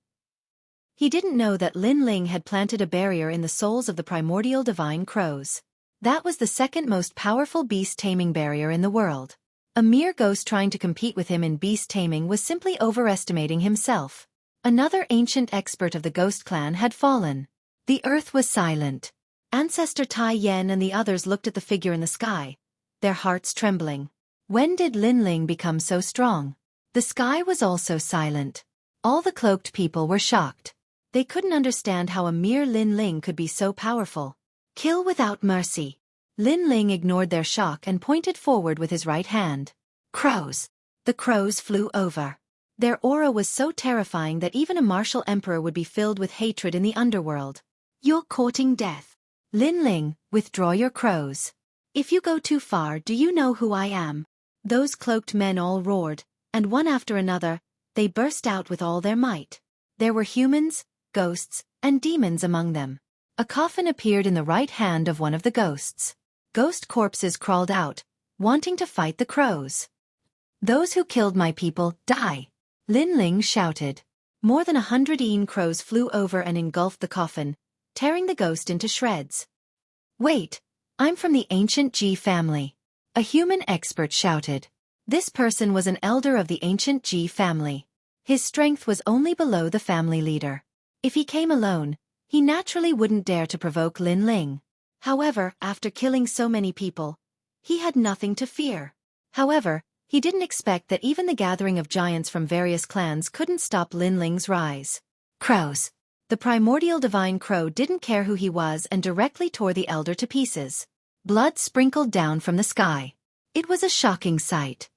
He didn't know that Linling had planted a barrier in the souls of the primordial divine crows. That was the second most powerful beast taming barrier in the world. A mere ghost trying to compete with him in beast taming was simply overestimating himself. Another ancient expert of the ghost clan had fallen. The earth was silent. Ancestor Tai Yen and the others looked at the figure in the sky, their hearts trembling. When did Linling become so strong? The sky was also silent. All the cloaked people were shocked. They couldn't understand how a mere Linling could be so powerful. Kill without mercy. Linling ignored their shock and pointed forward with his right hand. Crows. The crows flew over. Their aura was so terrifying that even a martial emperor would be filled with hatred in the underworld. You're courting death. Linling, withdraw your crows. If you go too far, do you know who I am? Those cloaked men all roared, and one after another, they burst out with all their might. There were humans, ghosts, and demons among them. A coffin appeared in the right hand of one of the ghosts. Ghost corpses crawled out, wanting to fight the crows. Those who killed my people, die! Linling shouted. More than 100 Yin crows flew over and engulfed the coffin, tearing the ghost into shreds. Wait, I'm from the ancient Ji family. A human expert shouted. This person was an elder of the ancient Ji family. His strength was only below the family leader. If he came alone, he naturally wouldn't dare to provoke Linling. However, after killing so many people, he had nothing to fear. However, he didn't expect that even the gathering of giants from various clans couldn't stop Linling's rise. Crows. The primordial divine crow didn't care who he was and directly tore the elder to pieces. Blood sprinkled down from the sky. It was a shocking sight.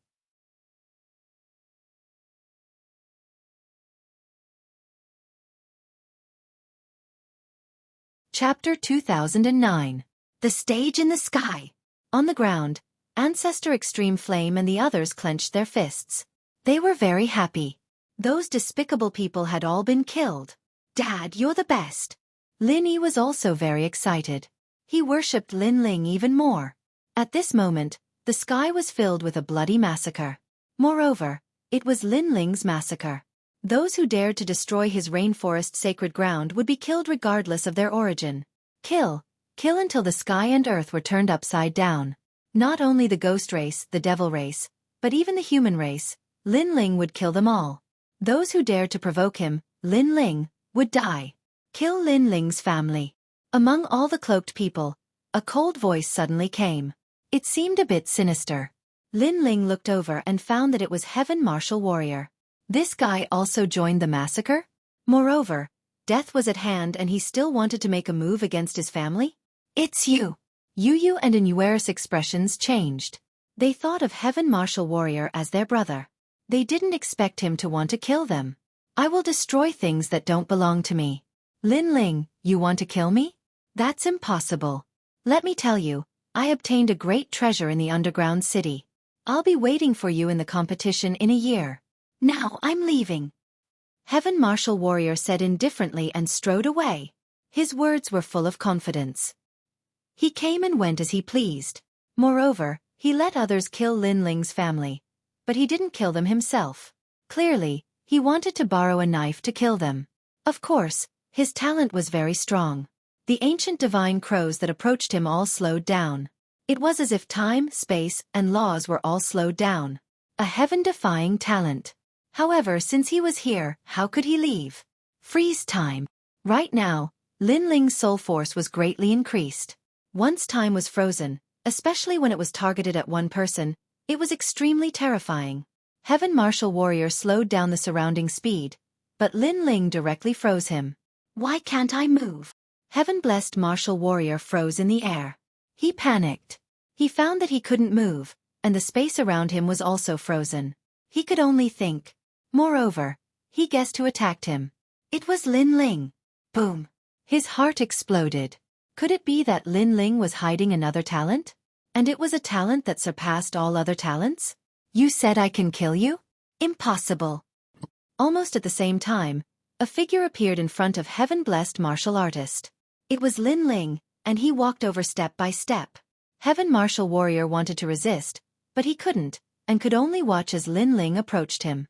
Chapter 2009. The Stage in the Sky. On the ground, Ancestor Extreme Flame and the others clenched their fists. They were very happy. Those despicable people had all been killed. Dad, you're the best. Lin Yi was also very excited. He worshipped Lin Ling even more. At this moment, the sky was filled with a bloody massacre. Moreover, it was Lin Ling's massacre. Those who dared to destroy his rainforest sacred ground would be killed regardless of their origin. Kill until the sky and earth were turned upside down. Not only the ghost race, the devil race, but even the human race, Lin Ling would kill them all. Those who dared to provoke him, Lin Ling, would die. Kill Lin Ling's family. Among all the cloaked people, a cold voice suddenly came. It seemed a bit sinister. Lin Ling looked over and found that it was Heaven Martial Warrior. This guy also joined the massacre? Moreover, death was at hand and he still wanted to make a move against his family? It's you. Yu and Inuara's expressions changed. They thought of Heaven Martial Warrior as their brother. They didn't expect him to want to kill them. I will destroy things that don't belong to me. Lin Ling, you want to kill me? That's impossible. Let me tell you, I obtained a great treasure in the underground city. I'll be waiting for you in the competition in a year. Now I'm leaving. Heaven Martial Warrior said indifferently and strode away. His words were full of confidence. He came and went as he pleased. Moreover, he let others kill Lin Ling's family. But he didn't kill them himself. Clearly, he wanted to borrow a knife to kill them. Of course, his talent was very strong. The ancient divine crows that approached him all slowed down. It was as if time, space, and laws were all slowed down. A heaven-defying talent. However, since he was here, how could he leave? Freeze time. Right now, Lin Ling's soul force was greatly increased. Once time was frozen, especially when it was targeted at one person, it was extremely terrifying. Heaven Martial Warrior slowed down the surrounding speed, but Lin Ling directly froze him. Why can't I move? Heaven Blessed Martial Warrior froze in the air. He panicked. He found that he couldn't move, and the space around him was also frozen. He could only think. Moreover, he guessed who attacked him. It was Lin Ling. Boom. His heart exploded. Could it be that Lin Ling was hiding another talent? And it was a talent that surpassed all other talents? You said I can kill you? Impossible. Almost at the same time, a figure appeared in front of Heaven Blessed Martial Artist. It was Lin Ling, and he walked over step by step. Heaven Martial Warrior wanted to resist, but he couldn't, and could only watch as Lin Ling approached him.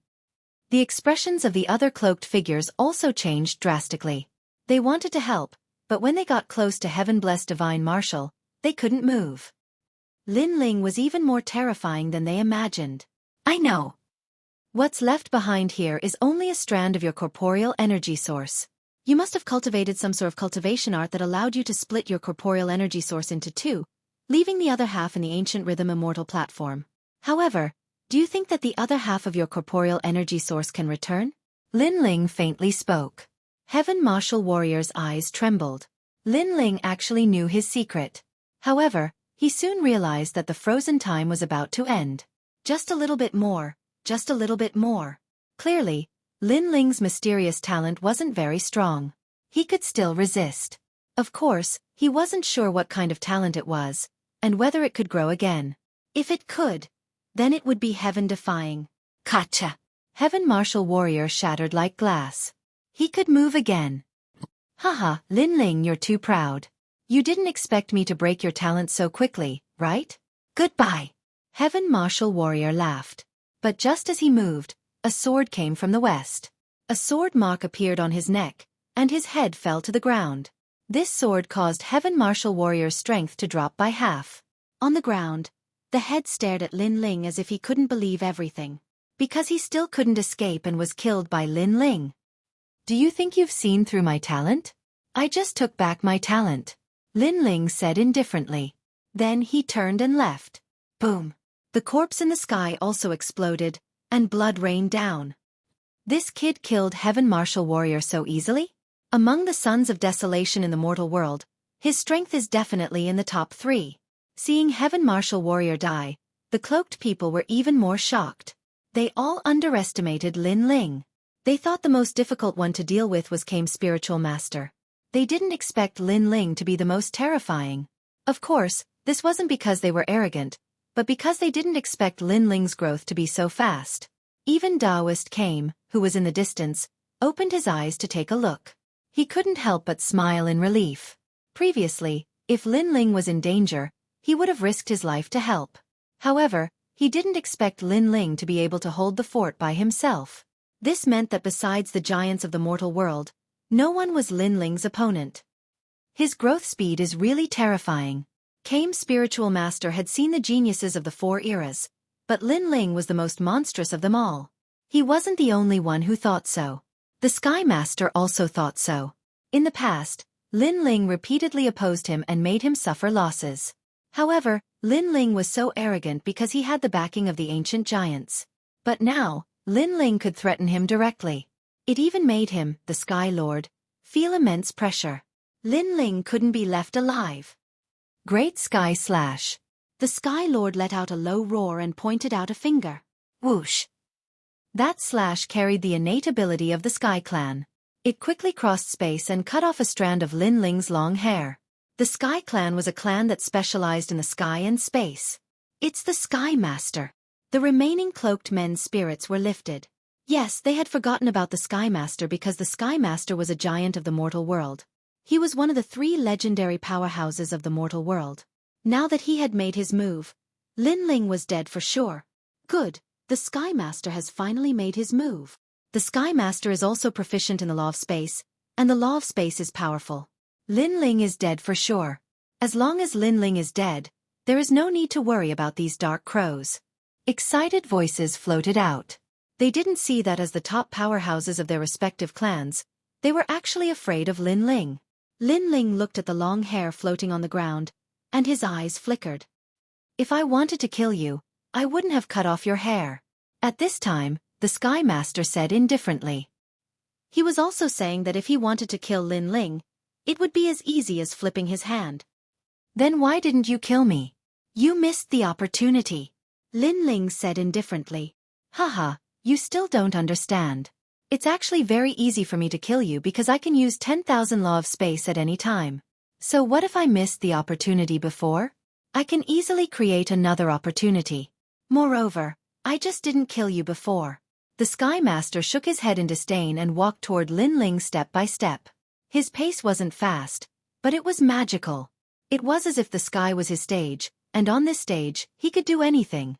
The expressions of the other cloaked figures also changed drastically. They wanted to help, but when they got close to Heaven Blessed Divine Martial, they couldn't move. Lin Ling was even more terrifying than they imagined. I know. What's left behind here is only a strand of your corporeal energy source. You must have cultivated some sort of cultivation art that allowed you to split your corporeal energy source into two, leaving the other half in the ancient rhythm immortal platform. However, do you think that the other half of your corporeal energy source can return? Lin Ling faintly spoke. Heaven Martial Warrior's eyes trembled. Lin Ling actually knew his secret. However, he soon realized that the frozen time was about to end. Just a little bit more, just a little bit more. Clearly, Lin Ling's mysterious talent wasn't very strong. He could still resist. Of course, he wasn't sure what kind of talent it was, and whether it could grow again. If it could, then it would be heaven-defying. Gotcha! Heaven Martial Warrior shattered like glass. He could move again. Haha, Lin Ling, you're too proud. You didn't expect me to break your talent so quickly, right? Goodbye. Heaven Martial Warrior laughed. But just as he moved, a sword came from the west. A sword mark appeared on his neck, and his head fell to the ground. This sword caused Heaven Martial Warrior's strength to drop by half. On the ground, the head stared at Lin Ling as if he couldn't believe everything. Because he still couldn't escape and was killed by Lin Ling. Do you think you've seen through my talent? I just took back my talent. Lin Ling said indifferently. Then he turned and left. Boom. The corpse in the sky also exploded, and blood rained down. This kid killed Heaven Martial Warrior so easily? Among the sons of desolation in the mortal world, his strength is definitely in the top 3. Seeing Heaven Martial Warrior die, the cloaked people were even more shocked. They all underestimated Lin Ling. They thought the most difficult one to deal with was Kame's spiritual master. They didn't expect Lin Ling to be the most terrifying. Of course, this wasn't because they were arrogant, but because they didn't expect Lin Ling's growth to be so fast. Even Taoist Kame, who was in the distance, opened his eyes to take a look. He couldn't help but smile in relief. Previously, if Lin Ling was in danger, he would have risked his life to help. However, he didn't expect Lin Ling to be able to hold the fort by himself. This meant that besides the giants of the mortal world, no one was Lin Ling's opponent. His growth speed is really terrifying. Kame's spiritual master had seen the geniuses of the 4 eras, but Lin Ling was the most monstrous of them all. He wasn't the only one who thought so. The Sky Master also thought so. In the past, Lin Ling repeatedly opposed him and made him suffer losses. However, Lin Ling was so arrogant because he had the backing of the ancient giants. But now, Lin Ling could threaten him directly. It even made him, the Sky Lord, feel immense pressure. Lin Ling couldn't be left alive. Great Sky Slash. The Sky Lord let out a low roar and pointed out a finger. Whoosh. That slash carried the innate ability of the Sky Clan. It quickly crossed space and cut off a strand of Lin Ling's long hair. The Sky Clan was a clan that specialized in the sky and space. It's the Sky Master. The remaining cloaked men's spirits were lifted. Yes, they had forgotten about the Sky Master because the Sky Master was a giant of the mortal world. He was one of the 3 legendary powerhouses of the mortal world. Now that he had made his move, Lin Ling was dead for sure. Good, the Sky Master has finally made his move. The Sky Master is also proficient in the law of space, and the law of space is powerful. Lin Ling is dead for sure. As long as Lin Ling is dead, there is no need to worry about these dark crows. Excited voices floated out. They didn't see that as the top powerhouses of their respective clans, they were actually afraid of Lin Ling. Lin Ling looked at the long hair floating on the ground, and his eyes flickered. If I wanted to kill you, I wouldn't have cut off your hair. At this time, the Sky Master said indifferently. He was also saying that if he wanted to kill Lin Ling, it would be as easy as flipping his hand. Then why didn't you kill me? You missed the opportunity. Lin Ling said indifferently. Haha, you still don't understand. It's actually very easy for me to kill you because I can use 10,000 law of space at any time. So what if I missed the opportunity before? I can easily create another opportunity. Moreover, I just didn't kill you before. The Sky Master shook his head in disdain and walked toward Lin Ling step by step. His pace wasn't fast, but it was magical. It was as if the sky was his stage, and on this stage, he could do anything.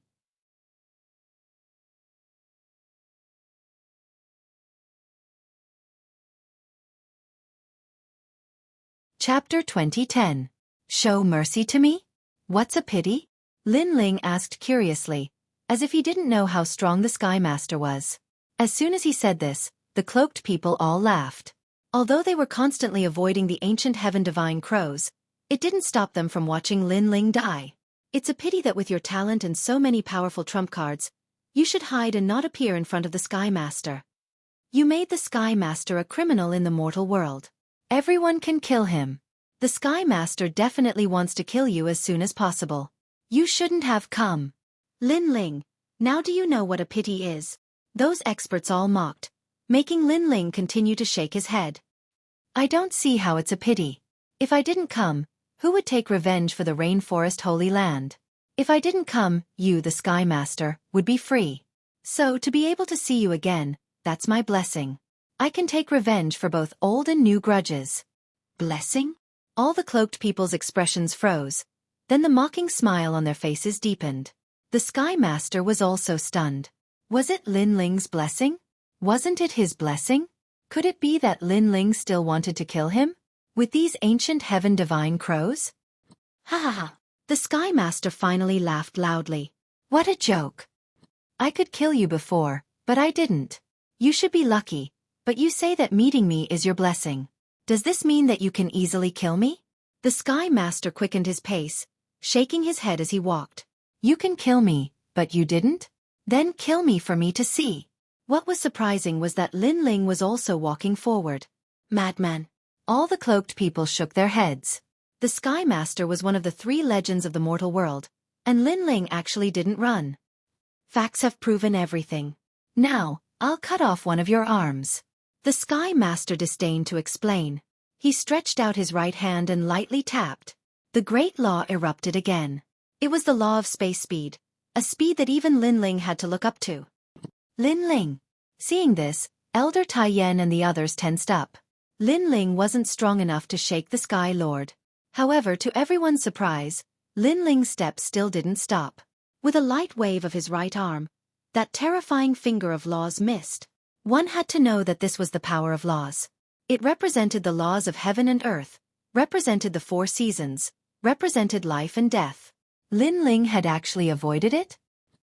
Chapter 2010. Show mercy to me? What's a pity? Lin Ling asked curiously, as if he didn't know how strong the Sky Master was. As soon as he said this, the cloaked people all laughed. Although they were constantly avoiding the ancient heaven divine crows, it didn't stop them from watching Lin Ling die. It's a pity that with your talent and so many powerful trump cards, you should hide and not appear in front of the Sky Master. You made the Sky Master a criminal in the mortal world. Everyone can kill him. The Sky Master definitely wants to kill you as soon as possible. You shouldn't have come. Lin Ling, now do you know what a pity is? Those experts all mocked, making Lin Ling continue to shake his head. I don't see how it's a pity. If I didn't come, who would take revenge for the Rainforest Holy Land? If I didn't come, you, the Sky Master, would be free. So, to be able to see you again, that's my blessing. I can take revenge for both old and new grudges. Blessing? All the cloaked people's expressions froze. Then the mocking smile on their faces deepened. The Sky Master was also stunned. Was it Lin Ling's blessing? Wasn't it his blessing? Could it be that Lin Ling still wanted to kill him? With these ancient heaven divine crows? Ha ha ha. The Sky Master finally laughed loudly. What a joke. I could kill you before, but I didn't. You should be lucky, but you say that meeting me is your blessing. Does this mean that you can easily kill me? The Sky Master quickened his pace, shaking his head as he walked. You can kill me, but you didn't? Then kill me for me to see. What was surprising was that Lin Ling was also walking forward. Madman. All the cloaked people shook their heads. The Sky Master was one of the 3 legends of the mortal world, and Lin Ling actually didn't run. Facts have proven everything. Now, I'll cut off one of your arms. The Sky Master disdained to explain. He stretched out his right hand and lightly tapped. The Great Law erupted again. It was the law of space speed, a speed that even Lin Ling had to look up to. Lin Ling. Seeing this, Elder Tai Yan and the others tensed up. Lin Ling wasn't strong enough to shake the Sky Lord. However, to everyone's surprise, Lin Ling's steps still didn't stop. With a light wave of his right arm, that terrifying finger of laws missed. One had to know that this was the power of laws. It represented the laws of heaven and earth, represented the 4 seasons, represented life and death. Lin Ling had actually avoided it?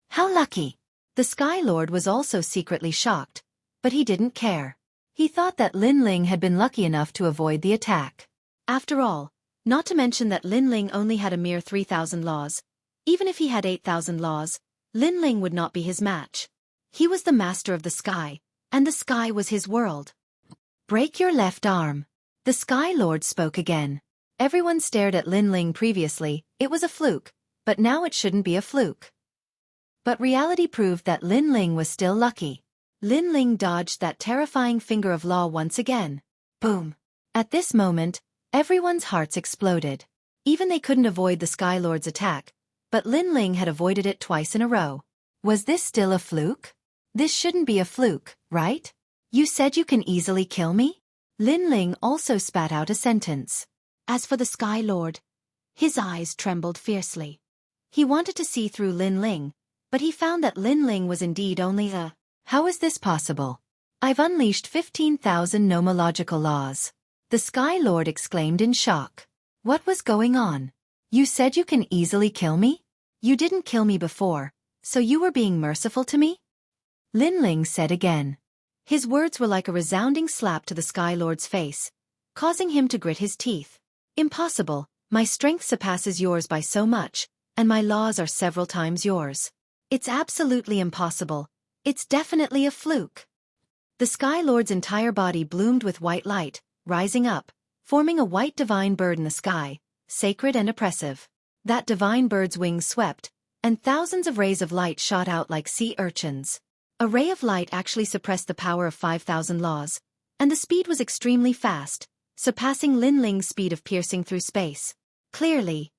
How lucky! The Sky Lord was also secretly shocked, but he didn't care. He thought that Lin Ling had been lucky enough to avoid the attack. After all, not to mention that Lin Ling only had a mere 3,000 laws. Even if he had 8,000 laws, Lin Ling would not be his match. He was the master of the sky, and the sky was his world. Break your left arm. The Sky Lord spoke again. Everyone stared at Lin Ling previously. It was a fluke, but now it shouldn't be a fluke. But reality proved that Lin Ling was still lucky. Lin Ling dodged that terrifying finger of law once again. Boom. At this moment, everyone's hearts exploded. Even they couldn't avoid the Sky Lord's attack, but Lin Ling had avoided it twice in a row. Was this still a fluke? This shouldn't be a fluke, right? You said you can easily kill me? Lin Ling also spat out a sentence. As for the Sky Lord, his eyes trembled fiercely. He wanted to see through Lin Ling, but he found that Lin Ling was indeed only a... How is this possible? I've unleashed 15,000 nomological laws. The Sky Lord exclaimed in shock. What was going on? You said you can easily kill me? You didn't kill me before, so you were being merciful to me? Lin Ling said again. His words were like a resounding slap to the Sky Lord's face, causing him to grit his teeth. Impossible, my strength surpasses yours by so much, and my laws are several times yours. It's absolutely impossible. It's definitely a fluke. The Sky Lord's entire body bloomed with white light, rising up, forming a white divine bird in the sky, sacred and oppressive. That divine bird's wings swept, and thousands of rays of light shot out like sea urchins. A ray of light actually suppressed the power of 5,000 laws, and the speed was extremely fast, surpassing Lin Ling's speed of piercing through space. Clearly,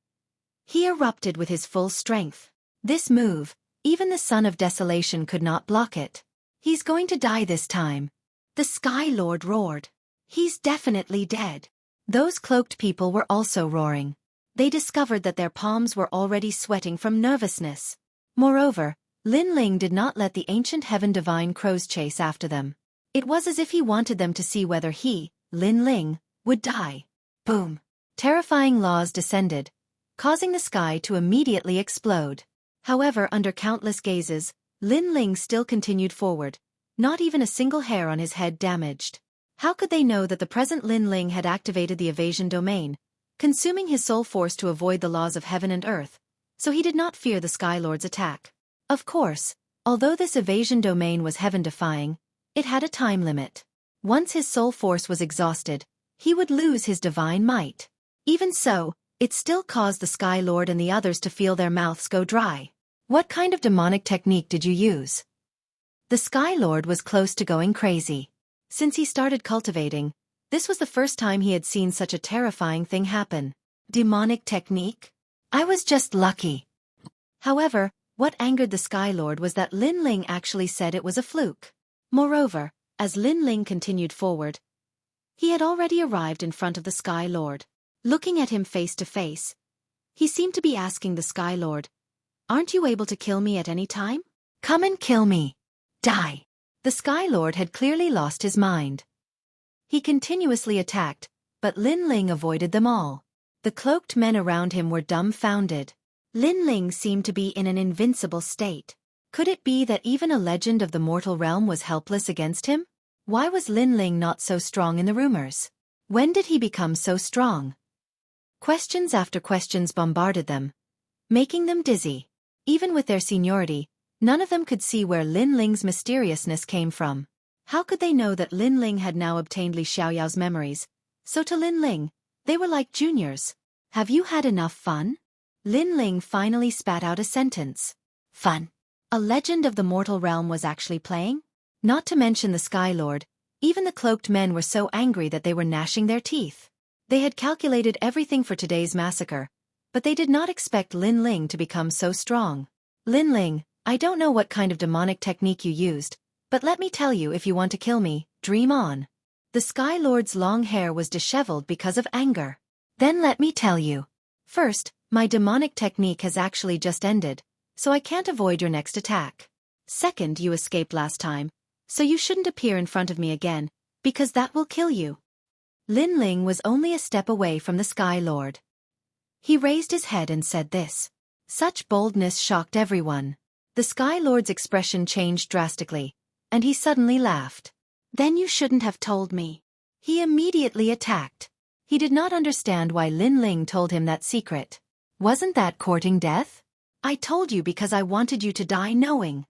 he erupted with his full strength. This move, even the Son of Desolation could not block it. He's going to die this time. The Sky Lord roared. He's definitely dead. Those cloaked people were also roaring. They discovered that their palms were already sweating from nervousness. Moreover, Lin Ling did not let the ancient heaven divine crows chase after them. It was as if he wanted them to see whether he, Lin Ling, would die. Boom. Terrifying laws descended, causing the sky to immediately explode. However, under countless gazes, Lin Ling still continued forward, not even a single hair on his head damaged. How could they know that the present Lin Ling had activated the evasion domain, consuming his soul force to avoid the laws of heaven and earth, so he did not fear the Sky Lord's attack. Of course, although this evasion domain was heaven-defying, it had a time limit. Once his soul force was exhausted, he would lose his divine might. Even so, it still caused the Sky Lord and the others to feel their mouths go dry. What kind of demonic technique did you use? The Sky Lord was close to going crazy. Since he started cultivating, this was the first time he had seen such a terrifying thing happen. Demonic technique? I was just lucky. However, what angered the Sky Lord was that Lin Ling actually said it was a fluke. Moreover, as Lin Ling continued forward, he had already arrived in front of the Sky Lord. Looking at him face to face, he seemed to be asking the Sky Lord, "Aren't you able to kill me at any time? Come and kill me. Die." The Sky Lord had clearly lost his mind. He continuously attacked, but Lin Ling avoided them all. The cloaked men around him were dumbfounded. Lin Ling seemed to be in an invincible state. Could it be that even a legend of the mortal realm was helpless against him? Why was Lin Ling not so strong in the rumors? When did he become so strong? Questions after questions bombarded them, making them dizzy. Even with their seniority, none of them could see where Lin Ling's mysteriousness came from. How could they know that Lin Ling had now obtained Li Xiaoyao's memories? So to Lin Ling, they were like juniors. Have you had enough fun? Lin Ling finally spat out a sentence. Fun. A legend of the mortal realm was actually playing? Not to mention the Sky Lord, even the cloaked men were so angry that they were gnashing their teeth. They had calculated everything for today's massacre, but they did not expect Lin Ling to become so strong. Lin Ling, I don't know what kind of demonic technique you used, but let me tell you, if you want to kill me, dream on. The Sky Lord's long hair was disheveled because of anger. Then let me tell you. First, my demonic technique has actually just ended, so I can't avoid your next attack. Second, you escaped last time, so you shouldn't appear in front of me again, because that will kill you. Lin Ling was only a step away from the Sky Lord. He raised his head and said this. Such boldness shocked everyone. The Sky Lord's expression changed drastically, and he suddenly laughed. Then you shouldn't have told me. He immediately attacked. He did not understand why Lin Ling told him that secret. Wasn't that courting death? I told you because I wanted you to die knowing.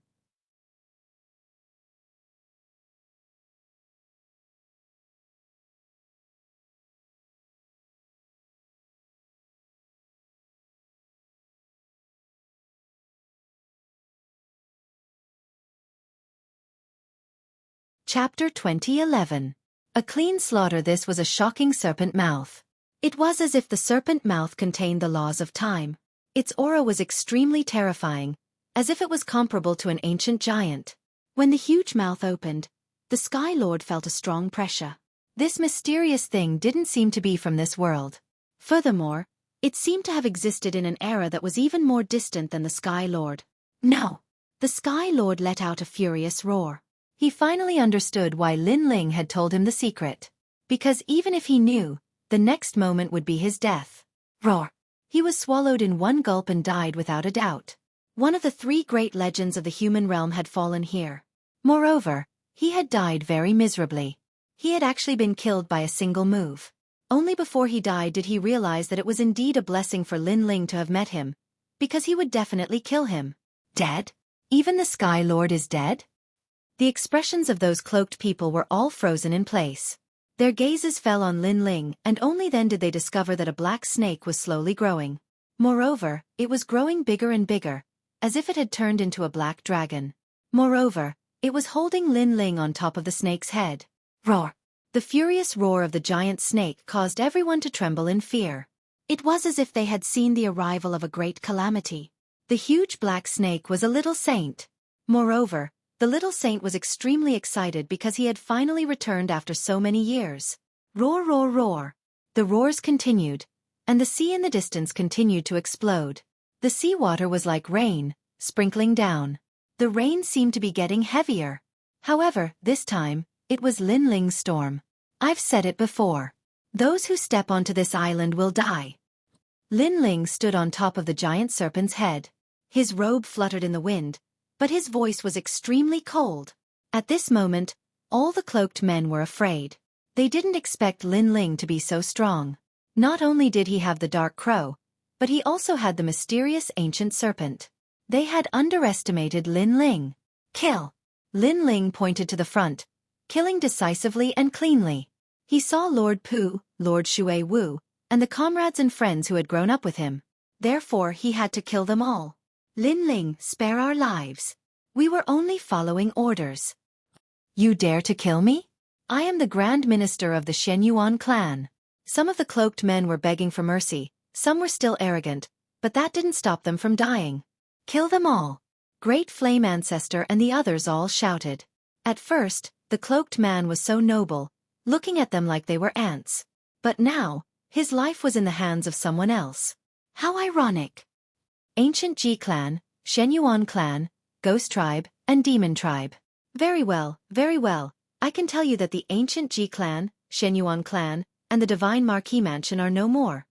Chapter 2011. A clean slaughter. This was a shocking serpent mouth. It was as if the serpent mouth contained the laws of time. Its aura was extremely terrifying, as if it was comparable to an ancient giant. When the huge mouth opened, the Sky Lord felt a strong pressure. This mysterious thing didn't seem to be from this world. Furthermore, it seemed to have existed in an era that was even more distant than the Sky Lord. No! The Sky Lord let out a furious roar. He finally understood why Lin Ling had told him the secret. Because even if he knew, the next moment would be his death. Roar! He was swallowed in one gulp and died without a doubt. One of the three great legends of the human realm had fallen here. Moreover, he had died very miserably. He had actually been killed by a single move. Only before he died did he realize that it was indeed a blessing for Lin Ling to have met him, because he would definitely kill him. Dead? Even the Sky Lord is dead? The expressions of those cloaked people were all frozen in place. Their gazes fell on Lin Ling, and only then did they discover that a black snake was slowly growing. Moreover, it was growing bigger and bigger, as if it had turned into a black dragon. Moreover, it was holding Lin Ling on top of the snake's head. Roar! The furious roar of the giant snake caused everyone to tremble in fear. It was as if they had seen the arrival of a great calamity. The huge black snake was a little saint. Moreover, the little saint was extremely excited because he had finally returned after so many years. Roar, roar, roar. The roars continued, and the sea in the distance continued to explode. The seawater was like rain, sprinkling down. The rain seemed to be getting heavier. However, this time, it was Lin Ling's storm. I've said it before. Those who step onto this island will die. Lin Ling stood on top of the giant serpent's head. His robe fluttered in the wind, but his voice was extremely cold. At this moment, all the cloaked men were afraid. They didn't expect Lin Ling to be so strong. Not only did he have the dark crow, but he also had the mysterious ancient serpent. They had underestimated Lin Ling. Kill! Lin Ling pointed to the front, killing decisively and cleanly. He saw Lord Pu, Lord Shui Wu, and the comrades and friends who had grown up with him. Therefore he had to kill them all. Lin Ling, spare our lives. We were only following orders. You dare to kill me? I am the Grand Minister of the Shenyuan clan. Some of the cloaked men were begging for mercy, some were still arrogant, but that didn't stop them from dying. Kill them all. Great Flame Ancestor and the others all shouted. At first, the cloaked man was so noble, looking at them like they were ants. But now, his life was in the hands of someone else. How ironic. Ancient Ji clan, Shenyuan clan, Ghost tribe, and Demon tribe. Very well, very well. I can tell you that the ancient Ji clan, Shenyuan clan, and the divine Marquis mansion are no more.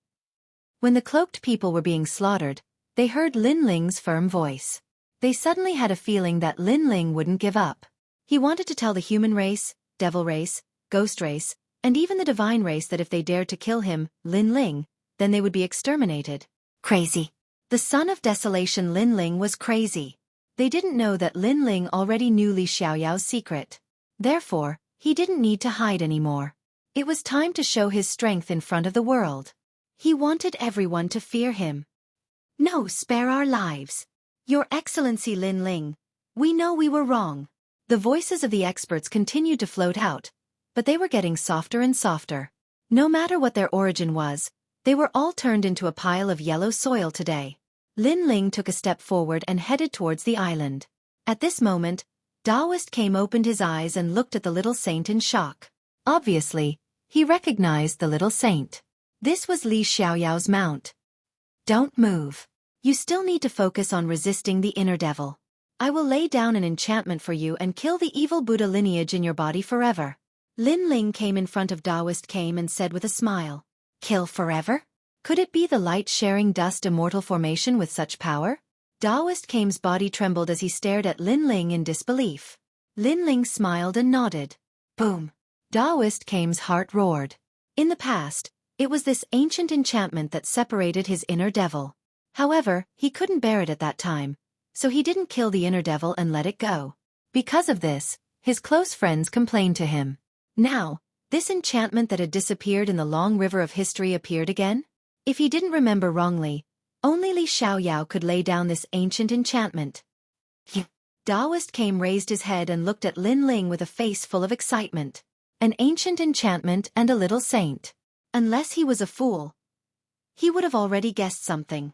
When the cloaked people were being slaughtered, they heard Lin Ling's firm voice. They suddenly had a feeling that Lin Ling wouldn't give up. He wanted to tell the human race, devil race, ghost race, and even the divine race that if they dared to kill him, Lin Ling, then they would be exterminated. Crazy. The son of desolation Lin Ling was crazy. They didn't know that Lin Ling already knew Li Xiaoyao's secret. Therefore, he didn't need to hide anymore. It was time to show his strength in front of the world. He wanted everyone to fear him. No, spare our lives. Your Excellency Lin Ling, we know we were wrong. The voices of the experts continued to float out, but they were getting softer and softer. No matter what their origin was, they were all turned into a pile of yellow soil today. Lin Ling took a step forward and headed towards the island. At this moment, Daoist came opened his eyes and looked at the little saint in shock. Obviously, he recognized the little saint. This was Li Xiaoyao's mount. Don't move. You still need to focus on resisting the inner devil. I will lay down an enchantment for you and kill the evil Buddha lineage in your body forever. Lin Ling came in front of Daoist came and said with a smile. Kill forever? Could it be the light-sharing dust immortal formation with such power? Daoist Kame's body trembled as he stared at Lin Ling in disbelief. Lin Ling smiled and nodded. Boom! Daoist Kame's heart roared. In the past, it was this ancient enchantment that separated his inner devil. However, he couldn't bear it at that time, so he didn't kill the inner devil and let it go. Because of this, his close friends complained to him. Now, this enchantment that had disappeared in the long river of history appeared again? If he didn't remember wrongly, only Li Xiaoyao could lay down this ancient enchantment. Daoist Kame raised his head and looked at Lin Ling with a face full of excitement. An ancient enchantment and a little saint. Unless he was a fool, he would have already guessed something.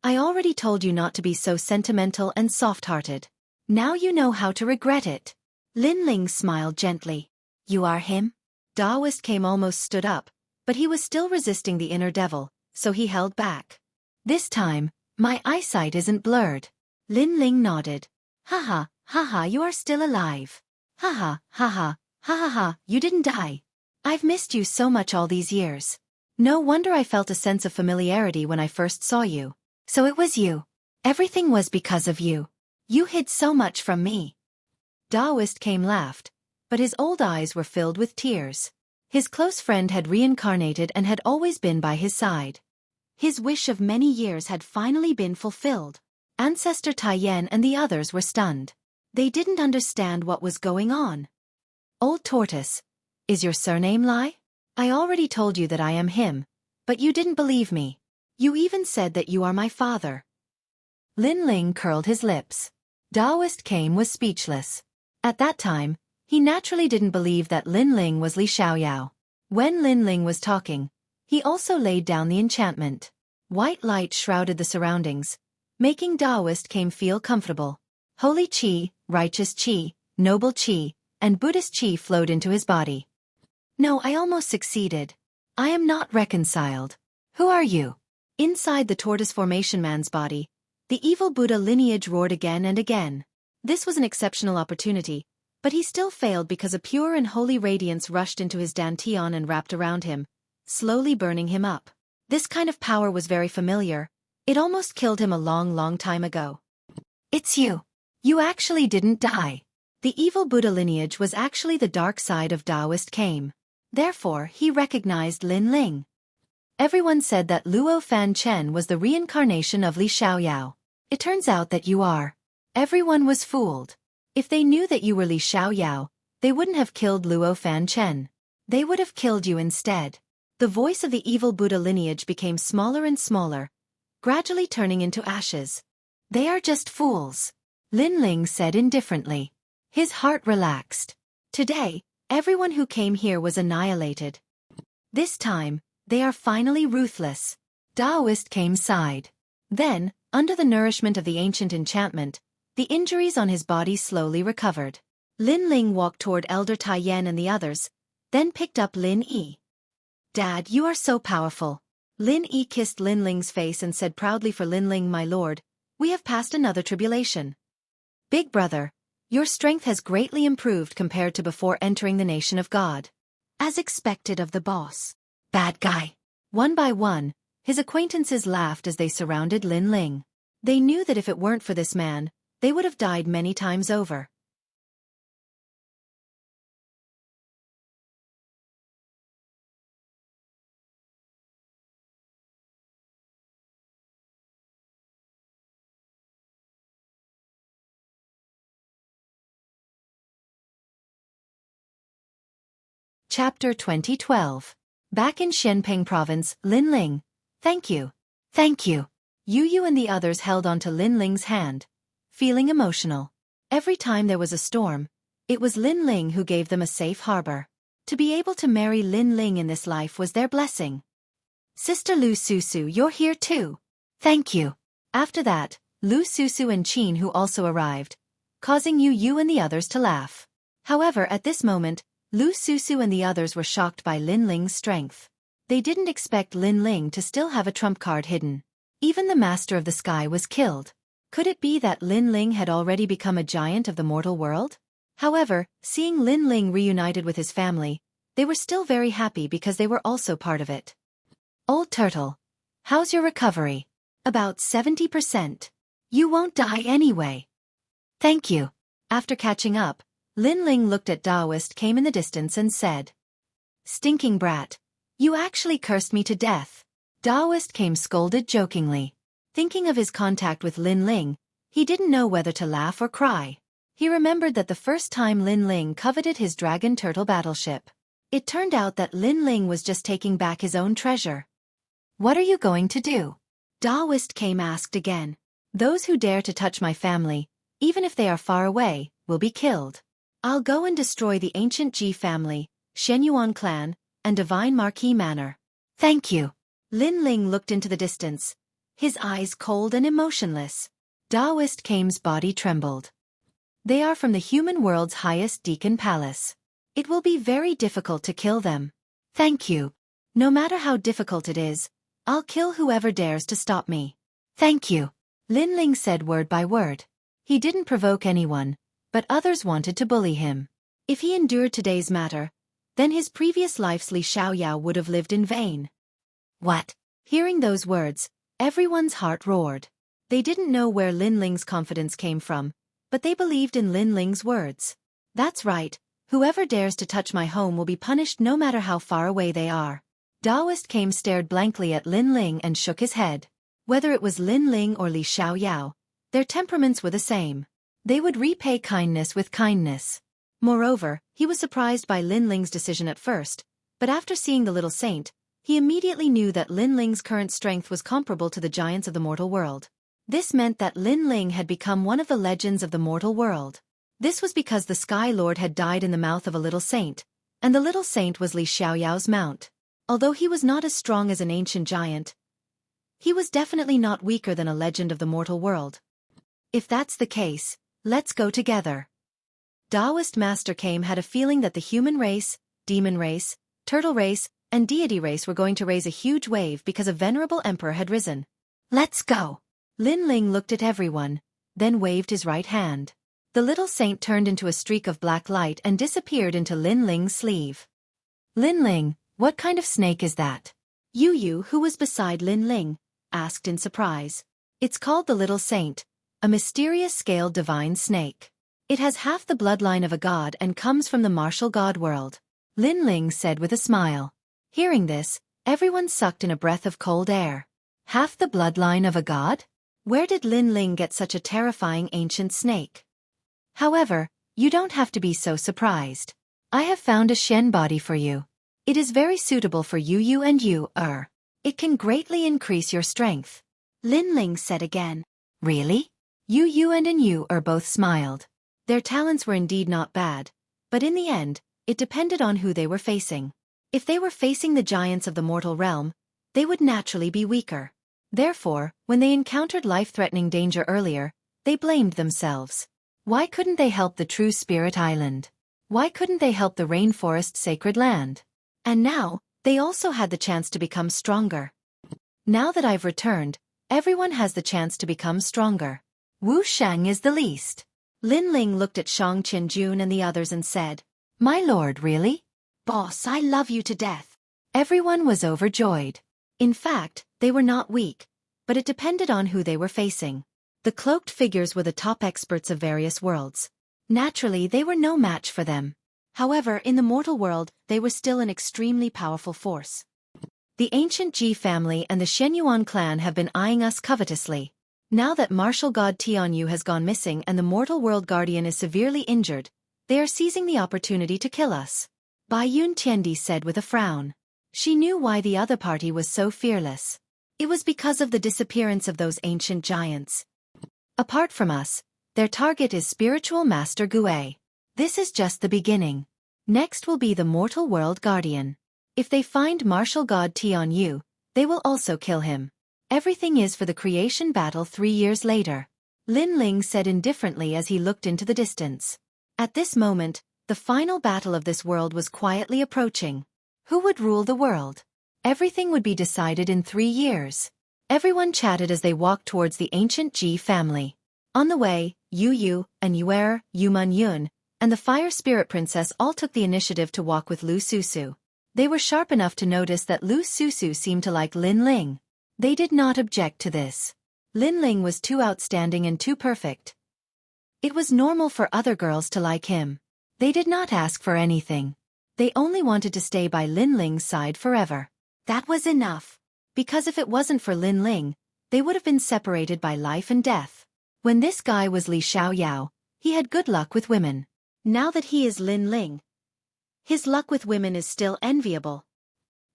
I already told you not to be so sentimental and soft-hearted. Now you know how to regret it. Lin Ling smiled gently. You are him? Daoist Kame almost stood up, but he was still resisting the inner devil, so he held back. This time, my eyesight isn't blurred. Lin Ling nodded. Haha, haha, you are still alive. Haha, haha, haha, you didn't die. I've missed you so much all these years. No wonder I felt a sense of familiarity when I first saw you. So it was you. Everything was because of you. You hid so much from me. Daoist Kame laughed, but his old eyes were filled with tears. His close friend had reincarnated and had always been by his side. His wish of many years had finally been fulfilled. Ancestor Taiyan and the others were stunned. They didn't understand what was going on. Old Tortoise, is your surname Lai? I already told you that I am him, but you didn't believe me. You even said that you are my father. Lin Ling curled his lips. Daoist Kame was speechless. At that time, he naturally didn't believe that Lin Ling was Li Xiaoyao. When Lin Ling was talking, he also laid down the enchantment. White light shrouded the surroundings, making Daoist Kame feel comfortable. Holy Qi, righteous Qi, noble Qi, and Buddhist Qi flowed into his body. No, I almost succeeded. I am not reconciled. Who are you? Inside the tortoise formation man's body, the evil Buddha lineage roared again and again. This was an exceptional opportunity, but he still failed because a pure and holy radiance rushed into his dantian and wrapped around him, slowly burning him up. This kind of power was very familiar. It almost killed him a long time ago. It's you. You actually didn't die. The evil Buddha lineage was actually the dark side of Daoist Kame. Therefore, he recognized Lin Ling. Everyone said that Luo Fan Chen was the reincarnation of Li Xiaoyao. It turns out that you are. Everyone was fooled. If they knew that you were Li Xiaoyao, they wouldn't have killed Luo Fan Chen. They would have killed you instead. The voice of the evil Buddha lineage became smaller and smaller, gradually turning into ashes. They are just fools, Lin Ling said indifferently. His heart relaxed. Today, everyone who came here was annihilated. This time, they are finally ruthless. Daoist Kame sighed. Then, under the nourishment of the ancient enchantment, the injuries on his body slowly recovered. Lin Ling walked toward Elder Taiyan and the others, then picked up Lin Yi. Dad, you are so powerful. Lin Yi kissed Lin Ling's face and said proudly, for Lin Ling, my lord, we have passed another tribulation. Big brother, your strength has greatly improved compared to before entering the nation of God. As expected of the boss. Bad guy. One by one, his acquaintances laughed as they surrounded Lin Ling. They knew that if it weren't for this man, they would have died many times over. Chapter 2012. Back in Xianping Province, Lin Ling. Thank you. Thank you. Yu and the others held onto Lin Ling's hand, feeling emotional. Every time there was a storm, it was Lin Ling who gave them a safe harbor. To be able to marry Lin Ling in this life was their blessing. Sister Lu Susu, you're here too. Thank you. After that, Lu Susu and Qin who also arrived, causing Yu and the others to laugh. However, at this moment, Lu Susu and the others were shocked by Lin Ling's strength. They didn't expect Lin Ling to still have a trump card hidden. Even the Master of the Sky was killed. Could it be that Lin Ling had already become a giant of the mortal world? However, seeing Lin Ling reunited with his family, they were still very happy because they were also part of it. Old Turtle. How's your recovery? About 70%. You won't die anyway. Thank you. After catching up, Lin Ling looked at Daoist came in the distance and said, Stinking brat. You actually cursed me to death. Daoist came scolded jokingly. Thinking of his contact with Lin Ling, he didn't know whether to laugh or cry. He remembered that the first time Lin Ling coveted his dragon turtle battleship. It turned out that Lin Ling was just taking back his own treasure. What are you going to do? Daoist came asked again. Those who dare to touch my family, even if they are far away, will be killed. I'll go and destroy the ancient Ji family, Shenyuan clan, and Divine Marquis Manor. Thank you. Lin Ling looked into the distance, his eyes cold and emotionless. Daoist Kame's body trembled. They are from the human world's highest Deacon Palace. It will be very difficult to kill them. Thank you. No matter how difficult it is, I'll kill whoever dares to stop me. Thank you. Lin Ling said word by word. He didn't provoke anyone, but others wanted to bully him. If he endured today's matter, then his previous life's Li Xiaoyao would have lived in vain. What? Hearing those words, everyone's heart roared. They didn't know where Lin Ling's confidence came from, but they believed in Lin Ling's words. That's right, whoever dares to touch my home will be punished no matter how far away they are. Daoist Kame stared blankly at Lin Ling and shook his head. Whether it was Lin Ling or Li Xiaoyao, their temperaments were the same. They would repay kindness with kindness. Moreover, he was surprised by Lin Ling's decision at first, but after seeing the little saint, he immediately knew that Lin Ling's current strength was comparable to the giants of the mortal world. This meant that Lin Ling had become one of the legends of the mortal world. This was because the Sky Lord had died in the mouth of a little saint, and the little saint was Li Xiaoyao's mount. Although he was not as strong as an ancient giant, he was definitely not weaker than a legend of the mortal world. If that's the case, let's go together. Daoist Master Kame had a feeling that the human race, demon race, turtle race, and deity race were going to raise a huge wave because a venerable emperor had risen. Let's go. Lin Ling looked at everyone, then waved his right hand. The little saint turned into a streak of black light and disappeared into Lin Ling's sleeve. Lin Ling, what kind of snake is that? Yu, who was beside Lin Ling, asked in surprise. It's called the Little Saint, a mysterious scaled divine snake. It has half the bloodline of a god and comes from the martial god world. Lin Ling said with a smile. Hearing this, everyone sucked in a breath of cold air. Half the bloodline of a god? Where did Lin Ling get such a terrifying ancient snake? However, you don't have to be so surprised. I have found a Shen body for you. It is very suitable for Yu and you. It can greatly increase your strength. Lin Ling said again. Really? Yu and you both smiled. Their talents were indeed not bad, but in the end, it depended on who they were facing. If they were facing the giants of the mortal realm, they would naturally be weaker. Therefore, when they encountered life-threatening danger earlier, they blamed themselves. Why couldn't they help the true Spirit Island? Why couldn't they help the rainforest sacred land? And now, they also had the chance to become stronger. Now that I've returned, everyone has the chance to become stronger. Wu Shang is the least. Lin Ling looked at Shang Qinjun and the others and said, My lord, really? Boss, I love you to death. Everyone was overjoyed. In fact, they were not weak, but it depended on who they were facing. The cloaked figures were the top experts of various worlds. Naturally, they were no match for them. However, in the mortal world, they were still an extremely powerful force. The ancient Ji family and the Shenyuan clan have been eyeing us covetously. Now that martial god Tianyu has gone missing and the mortal world guardian is severely injured, they are seizing the opportunity to kill us. Bai Yun Tiendi said with a frown. She knew why the other party was so fearless. It was because of the disappearance of those ancient giants. Apart from us, their target is spiritual master Gue. This is just the beginning. Next will be the mortal world guardian. If they find martial god Tian Yu, they will also kill him. Everything is for the creation battle 3 years later. Lin Ling said indifferently as he looked into the distance. At this moment, the final battle of this world was quietly approaching. Who would rule the world? Everything would be decided in 3 years. Everyone chatted as they walked towards the ancient Ji family. On the way, Yu Yu, and Yuer, Yuman Yun, and the Fire Spirit Princess all took the initiative to walk with Lu Susu. They were sharp enough to notice that Lu Susu seemed to like Lin Ling. They did not object to this. Lin Ling was too outstanding and too perfect. It was normal for other girls to like him. They did not ask for anything. They only wanted to stay by Lin Ling's side forever. That was enough. Because if it wasn't for Lin Ling, they would have been separated by life and death. When this guy was Li Xiaoyao, he had good luck with women. Now that he is Lin Ling, his luck with women is still enviable.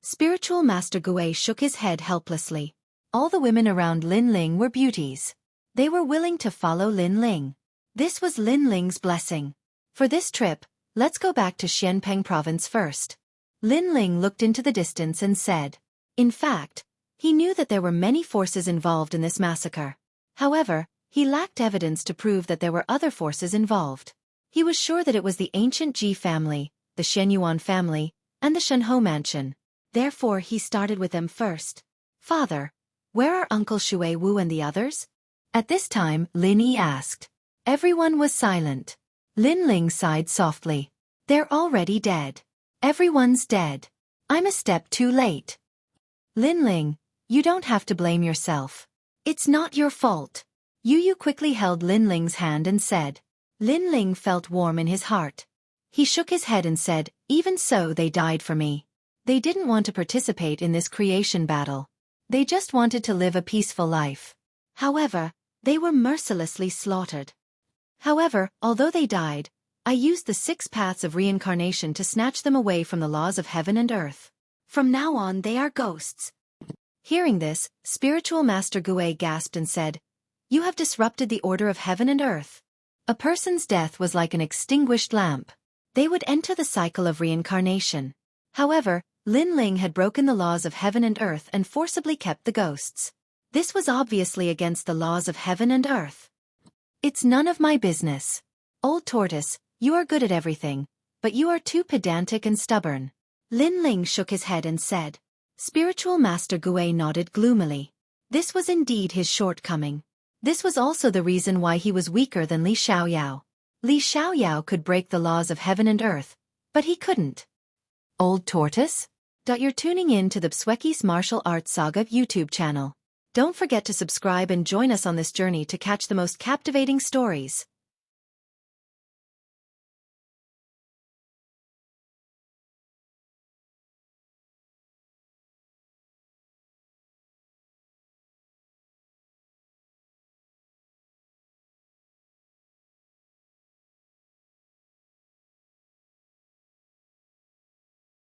Spiritual Master Gue shook his head helplessly. All the women around Lin Ling were beauties. They were willing to follow Lin Ling. This was Lin Ling's blessing. For this trip, let's go back to Xianpeng province first. Lin Ling looked into the distance and said. In fact, he knew that there were many forces involved in this massacre. However, he lacked evidence to prove that there were other forces involved. He was sure that it was the ancient Ji family, the Shenyuan family, and the Shenhou mansion. Therefore he started with them first. Father, where are Uncle Shui Wu and the others? At this time, Lin Yi asked. Everyone was silent. Lin Ling sighed softly. They're already dead. Everyone's dead. I'm a step too late. Lin Ling, you don't have to blame yourself. It's not your fault. Yu Yu quickly held Lin Ling's hand and said. Lin Ling felt warm in his heart. He shook his head and said, even so they died for me. They didn't want to participate in this creation battle. They just wanted to live a peaceful life. However, they were mercilessly slaughtered. However, although they died, I used the 6 paths of reincarnation to snatch them away from the laws of heaven and earth. From now on they are ghosts. Hearing this, Spiritual Master Gue gasped and said, You have disrupted the order of heaven and earth. A person's death was like an extinguished lamp. They would enter the cycle of reincarnation. However, Lin Ling had broken the laws of heaven and earth and forcibly kept the ghosts. This was obviously against the laws of heaven and earth. It's none of my business. Old Tortoise, you are good at everything, but you are too pedantic and stubborn. Lin Ling shook his head and said. Spiritual Master Gue nodded gloomily. This was indeed his shortcoming. This was also the reason why he was weaker than Li Xiaoyao. Li Xiaoyao could break the laws of heaven and earth, but he couldn't. Old Tortoise? You're tuning in to the Xueqi's Martial Arts Saga YouTube channel. Don't forget to subscribe and join us on this journey to catch the most captivating stories.